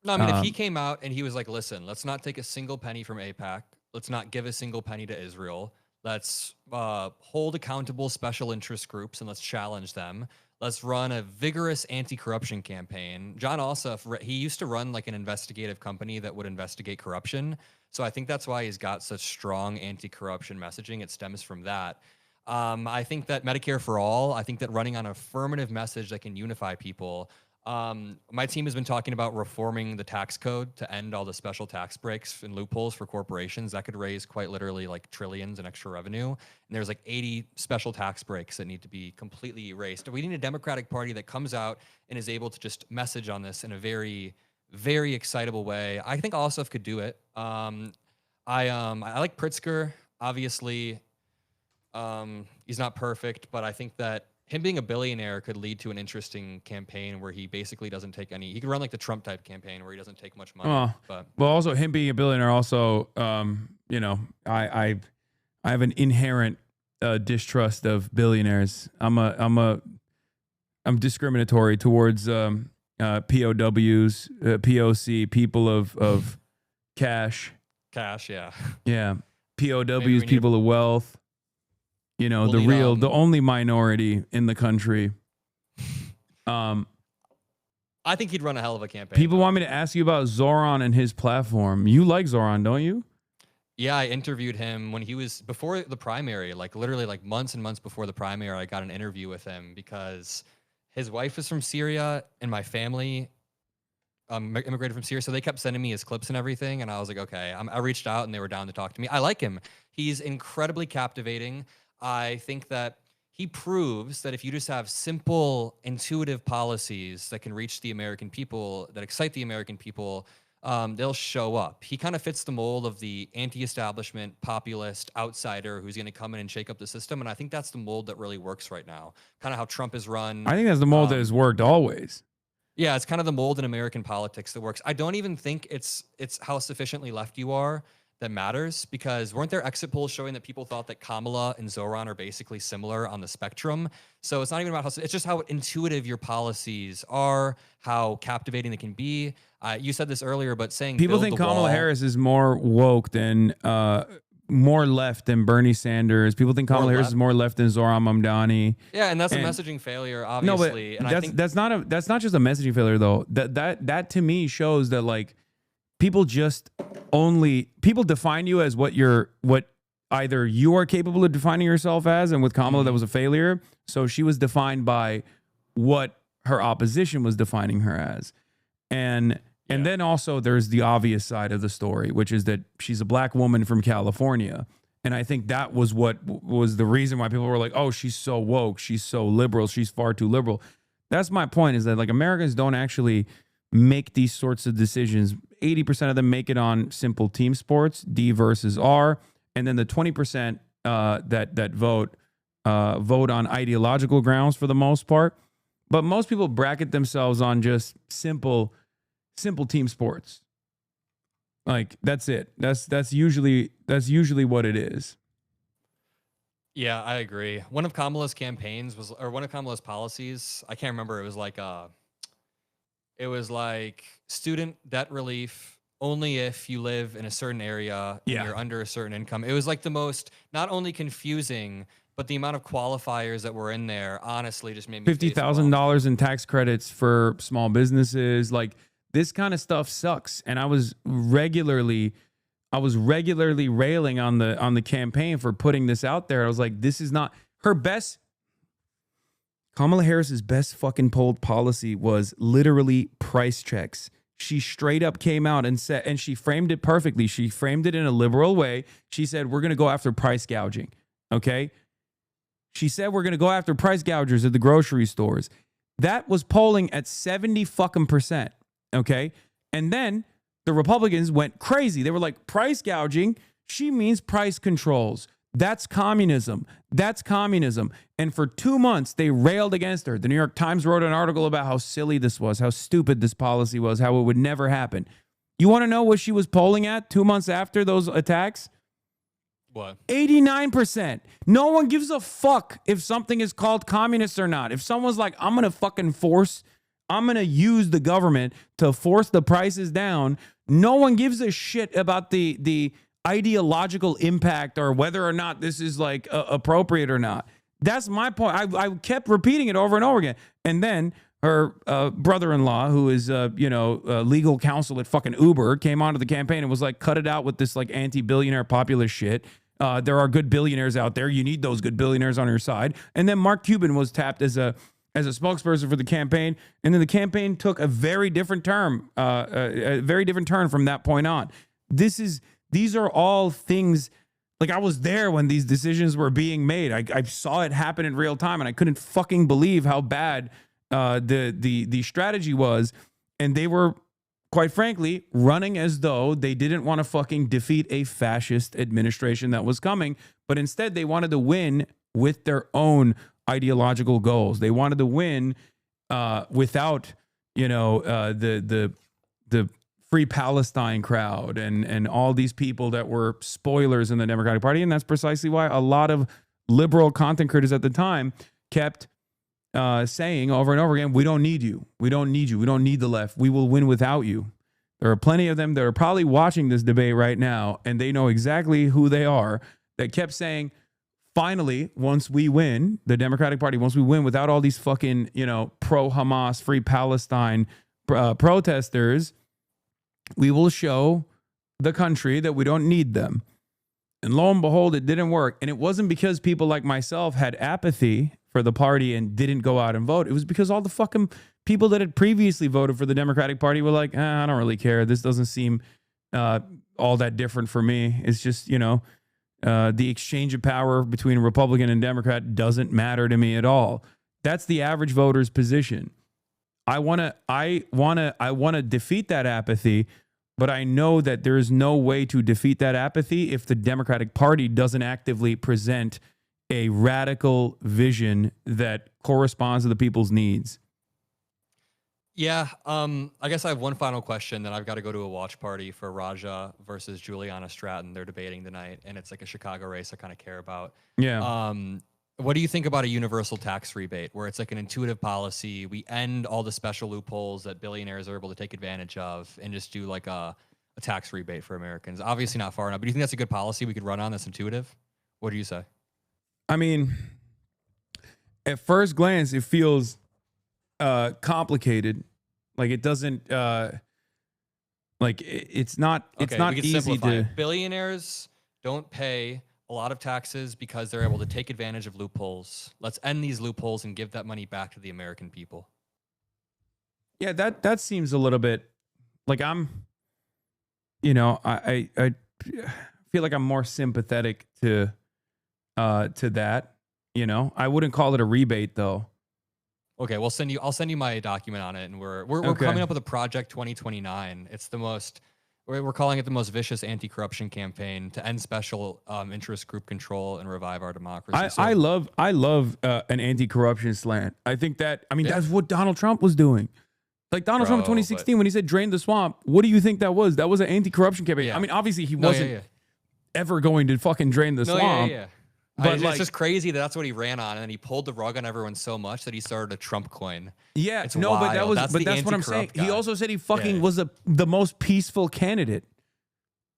No, I mean, if he came out and he was like, listen, let's not take a single penny from AIPAC. Let's not give a single penny to Israel. Let's hold accountable special interest groups and let's challenge them. Let's run a vigorous anti-corruption campaign. John Ossoff, he used to run like an investigative company that would investigate corruption. So I think that's why he's got such strong anti-corruption messaging. It stems from that. I think that Medicare for all, I think that running on an affirmative message that can unify people. My team has been talking about reforming the tax code to end all the special tax breaks and loopholes for corporations. That could raise quite literally like trillions in extra revenue. And there's like 80 special tax breaks that need to be completely erased. We need a Democratic Party that comes out and is able to just message on this in a very, very excitable way. I think Ossoff could do it. I like Pritzker. Obviously, he's not perfect, but I think that him being a billionaire could lead to an interesting campaign where he basically doesn't take any. He could run like the Trump type campaign where he doesn't take much money. But well, also him being a billionaire, also, I have an inherent distrust of billionaires. I'm discriminatory towards POWs, POC, people of cash. Cash, yeah. Yeah, POWs, people of wealth. The only minority in the country. I think he'd run a hell of a campaign. People want me to ask you about Zoran and his platform. You like Zoran, don't you? Yeah, I interviewed him when he was before the primary, like literally like months and months before the primary. I got an interview with him because his wife is from Syria and my family immigrated from Syria. So they kept sending me his clips and everything. And I was like, okay, I reached out and they were down to talk to me. I like him. He's incredibly captivating. I think that he proves that if you just have simple, intuitive policies that can reach the American people, that excite the American people, they'll show up. He kind of fits the mold of the anti-establishment, populist outsider who's going to come in and shake up the system. And I think that's the mold that really works right now. Kind of how Trump is run. I think that's the mold that has worked always. Yeah, it's kind of the mold in American politics that works. I don't even think it's how sufficiently left you are that matters, because weren't there exit polls showing that people thought that Kamala and Zoran are basically similar on the spectrum? So it's not even about how, it's just how intuitive your policies are, how captivating they can be. You said this earlier, but saying people think Kamala Harris is more woke than, more left than Bernie Sanders. People think Kamala Harris is more left than Zoran Mamdani. Yeah, and that's a messaging failure, obviously. No, but and that's not just a messaging failure though. That to me shows that like people define you as what either you are capable of defining yourself as, and with Kamala that was a failure. So she was defined by what her opposition was defining her as. And then also there's the obvious side of the story, which is that she's a black woman from California. And I think that was what was the reason why people were like, oh, she's so woke, she's so liberal, she's far too liberal. That's my point, is that like Americans don't actually make these sorts of decisions. 80% of them make it on simple team sports, D versus R. And then the 20% that vote on ideological grounds for the most part. But most people bracket themselves on just simple team sports. Like that's it. That's usually what it is. Yeah, I agree. One of Kamala's campaigns was, or one of Kamala's policies, I can't remember. It was like student debt relief only if you live in a certain area and you're under a certain income. It was like the most, not only confusing, but the amount of qualifiers that were in there, honestly, just made me $50,000 in tax credits for small businesses. Like this kind of stuff sucks. And I was regularly railing on the campaign for putting this out there. I was like, this is not her best. Kamala Harris's best fucking polled policy was literally price checks. She straight up came out and said, and she framed it perfectly. She framed it in a liberal way. She said, we're going to go after price gouging. Okay. She said, we're going to go after price gougers at the grocery stores. That was polling at 70%. Okay. And then the Republicans went crazy. They were like, price gouging, she means price controls. That's communism. That's communism. And for 2 months, they railed against her. The New York Times wrote an article about how silly this was, how stupid this policy was, how it would never happen. You want to know what she was polling at 2 months after those attacks? What? 89%. No one gives a fuck if something is called communist or not. If someone's like, I'm going to use the government to force the prices down, no one gives a shit about the ideological impact or whether or not this is like appropriate or not. That's my point. I kept repeating it over and over again. And then her brother-in-law, who is legal counsel at fucking Uber, came onto the campaign and was like, cut it out with this like anti-billionaire populist shit. There are good billionaires out there. You need those good billionaires on your side. And then Mark Cuban was tapped as a spokesperson for the campaign, and then the campaign took a very different turn, from that point on. These are all things. Like, I was there when these decisions were being made. I saw it happen in real time, and I couldn't fucking believe how bad the strategy was. And they were, quite frankly, running as though they didn't want to fucking defeat a fascist administration that was coming, but instead they wanted to win with their own ideological goals. They wanted to win without, the Free Palestine crowd and all these people that were spoilers in the Democratic Party. And that's precisely why a lot of liberal content creators at the time kept saying over and over again, we don't need you. We don't need you. We don't need the left. We will win without you. There are plenty of them that are probably watching this debate right now, and they know exactly who they are, that kept saying, finally, once we win, the Democratic Party, once we win without all these fucking, pro-Hamas, Free Palestine protesters, we will show the country that we don't need them. And lo and behold, it didn't work. And it wasn't because people like myself had apathy for the party and didn't go out and vote. It was because all the fucking people that had previously voted for the Democratic Party were like, I don't really care. This doesn't seem all that different for me. It's just, the exchange of power between Republican and Democrat doesn't matter to me at all. That's the average voter's position. I want to defeat that apathy, but I know that there is no way to defeat that apathy if the Democratic Party doesn't actively present a radical vision that corresponds to the people's needs. Yeah, I guess I have one final question. Then I've got to go to a watch party for Raja versus Juliana Stratton. They're debating tonight, and it's like a Chicago race I kind of care about. Yeah. What do you think about a universal tax rebate, where it's like an intuitive policy? We end all the special loopholes that billionaires are able to take advantage of, and just do like a tax rebate for Americans. Obviously not far enough, but do you think that's a good policy we could run on that's intuitive? What do you say? I mean, at first glance, it feels complicated. Like, it doesn't it's not easy to. Billionaires don't pay a lot of taxes because they're able to take advantage of loopholes. Let's end these loopholes and give that money back to the American people. Yeah, that seems a little bit like I feel like I'm more sympathetic to that. I wouldn't call it a rebate though. Okay, I'll send you my document on it, and we're Okay. coming up with a Project 2029. It's the most, we're calling it the most vicious anti-corruption campaign to end special interest group control and revive our democracy. I love an anti-corruption slant. I think that, that's what Donald Trump was doing. Like Donald Trump in 2016, when he said drain the swamp, what do you think that was? That was an anti-corruption campaign. Yeah. Obviously he wasn't ever going to fucking drain the swamp. But it's just crazy that's what he ran on, and then he pulled the rug on everyone so much that he started a Trump coin. Yeah, it's no, wild. that's what I'm saying. Guy. He also said he fucking was the most peaceful candidate.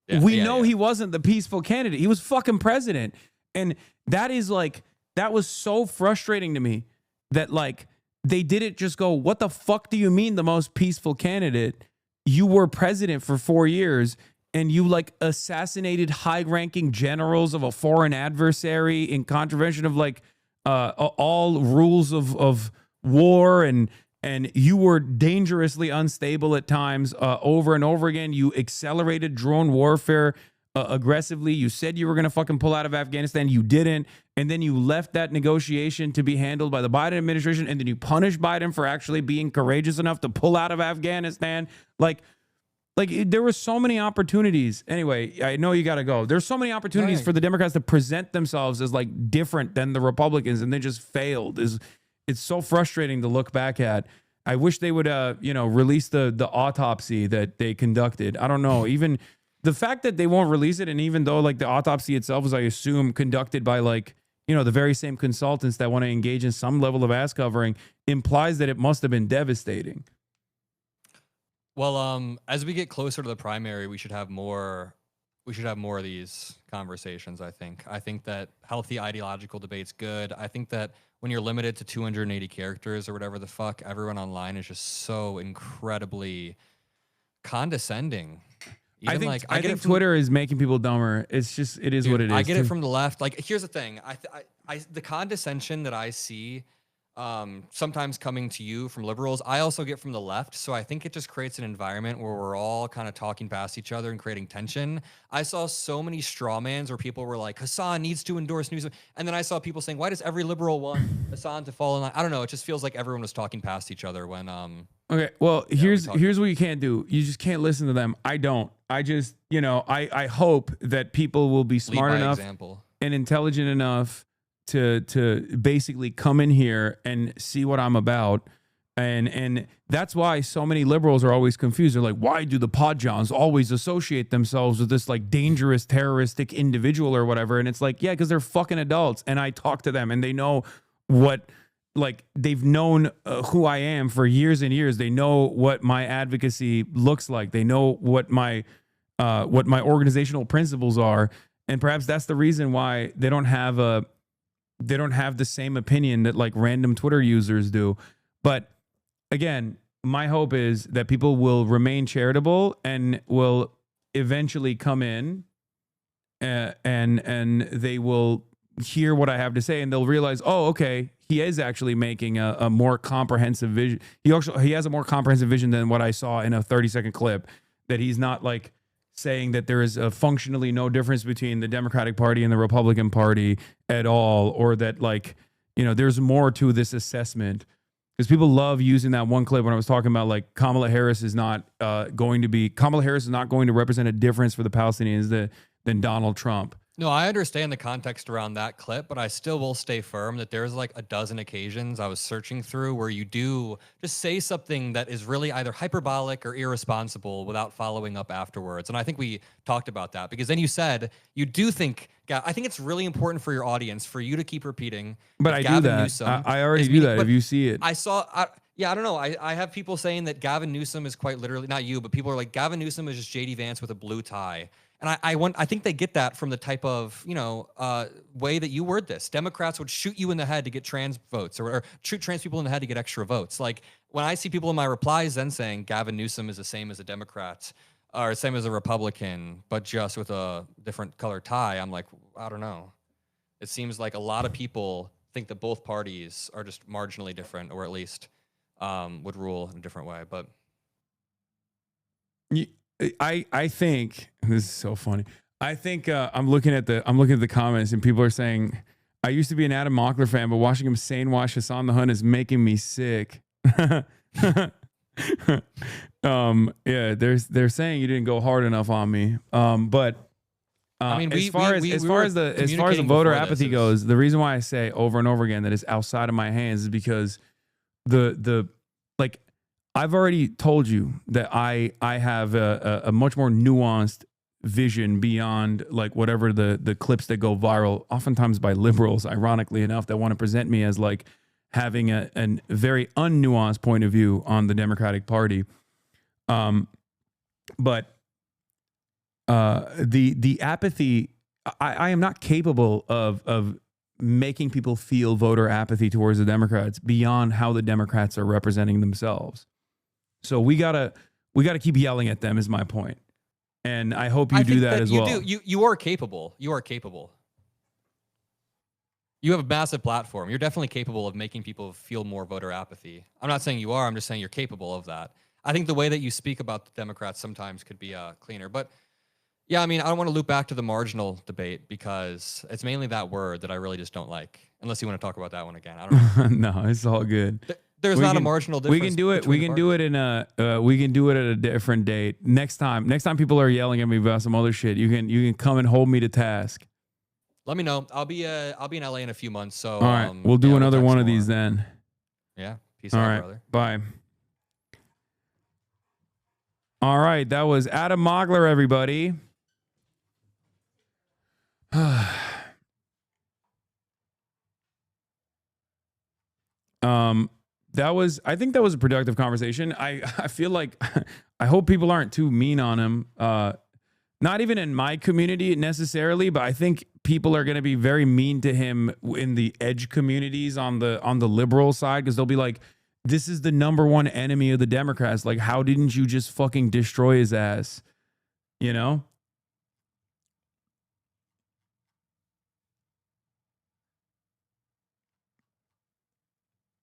Yeah, we know he wasn't the peaceful candidate. He was fucking president. And that was so frustrating to me that they didn't just go, what the fuck do you mean the most peaceful candidate? You were president for 4 years and you assassinated high-ranking generals of a foreign adversary in contravention of all rules of war, and you were dangerously unstable at times over and over again. You accelerated drone warfare aggressively. You said you were going to fucking pull out of Afghanistan. You didn't. And then you left that negotiation to be handled by the Biden administration, and then you punished Biden for actually being courageous enough to pull out of Afghanistan. There were so many opportunities. Anyway, I know you got to go. There's so many opportunities for the Democrats to present themselves as different than the Republicans, and they just failed. It's so frustrating to look back at. I wish they would, release the autopsy that they conducted. I don't know. Even the fact that they won't release it, and even though like the autopsy itself is, I assume, conducted by like, you know, the very same consultants that want to engage in some level of ass covering, implies that it must have been devastating. Well, as we get closer to the primary, we should have more. We should have more of these conversations. I think that healthy ideological debate's good. I think that when you're limited to 280 characters or whatever the fuck, everyone online is just so incredibly condescending. I think Twitter is making people dumber. It's just, it is what it is. I get it from the left. Like, here's the thing. The condescension that I see sometimes coming to you from liberals, I also get from the left. So I think it just creates an environment where we're all kind of talking past each other and creating tension. I saw so many straw mans where people were like, Hasan needs to endorse news. And then I saw people saying, why does every liberal want Hasan to fall in line? I don't know. It just feels like everyone was talking past each other when, okay. Well, here's what you can't do. You just can't listen to them. I don't. I just, you know, I hope that people will be smart enough and intelligent enough to basically come in here and see what I'm about. And that's why so many liberals are always confused. They're like, why do the Podjons always associate themselves with this like dangerous terroristic individual or whatever? And it's like, yeah, because they're fucking adults. And I talk to them and they know what, like, they've known who I am for years and years. They know what my advocacy looks like. They know what my organizational principles are. And perhaps that's the reason why they don't have the same opinion that like random Twitter users do. But again, my hope is that people will remain charitable and will eventually come in and they will hear what I have to say, and they'll realize, oh, okay, he is actually making a more comprehensive vision. He has a more comprehensive vision than what I saw in a 30-second clip, that he's not like saying that there is a functionally no difference between the Democratic Party and the Republican Party at all, or that like, you know, there's more to this assessment. Because people love using that one clip when I was talking about like Kamala Harris is not going to represent a difference for the Palestinians than Donald Trump. No, I understand the context around that clip, but I still will stay firm that there's like a dozen occasions I was searching through where you do just say something that is really either hyperbolic or irresponsible without following up afterwards. And I think we talked about that, because then you said you do think, I think it's really important for your audience for you to keep repeating. But I do that. I already do that if you see it. I don't know. I have people saying that Gavin Newsom is quite literally, not you, but people are like, Gavin Newsom is just JD Vance with a blue tie. And I think they get that from the type of, you know, way that you word this. Democrats would shoot you in the head to get trans votes, or shoot trans people in the head to get extra votes. Like, when I see people in my replies then saying Gavin Newsom is the same as a Democrat or same as a Republican, but just with a different color tie, I'm like, I don't know. It seems like a lot of people think that both parties are just marginally different, or at least would rule in a different way. But I think this is so funny. I think I'm looking at the comments, and people are saying, I used to be an Adam Mockler fan, but watching him sane wash Hasan the Hun is making me sick. Yeah, they're saying you didn't go hard enough on me. But I mean, as far as the voter apathy goes, the reason why I say over and over again that it's outside of my hands is because the like, I've already told you that I have a much more nuanced vision beyond like whatever the clips that go viral, oftentimes by liberals, ironically enough, that want to present me as like having a very unnuanced point of view on the Democratic Party. But the apathy, I am not capable of making people feel voter apathy towards the Democrats beyond how the Democrats are representing themselves. So we gotta keep yelling at them is my point. And I hope you do that as well. You are capable. You are capable. You have a massive platform. You're definitely capable of making people feel more voter apathy. I'm not saying you are. I'm just saying you're capable of that. I think the way that you speak about the Democrats sometimes could be cleaner. But yeah, I mean, I don't want to loop back to the marginal debate because it's mainly that word that I really just don't like. Unless you want to talk about that one again. I don't know. No, it's all good. There's not a marginal difference. We can do it. We can do it at a different date. Next time people are yelling at me about some other shit, you can come and hold me to task. Let me know. I'll be in LA in a few months. So all right, we'll do another one of these then. Yeah. Peace out, brother. Bye. All right, that was Adam Mockler, everybody. I think that was a productive conversation. I feel like I hope people aren't too mean on him. Not even in my community necessarily, but I think people are going to be very mean to him in the edge communities on the liberal side, because they'll be like, this is the number one enemy of the Democrats. Like, how didn't you just fucking destroy his ass? You know?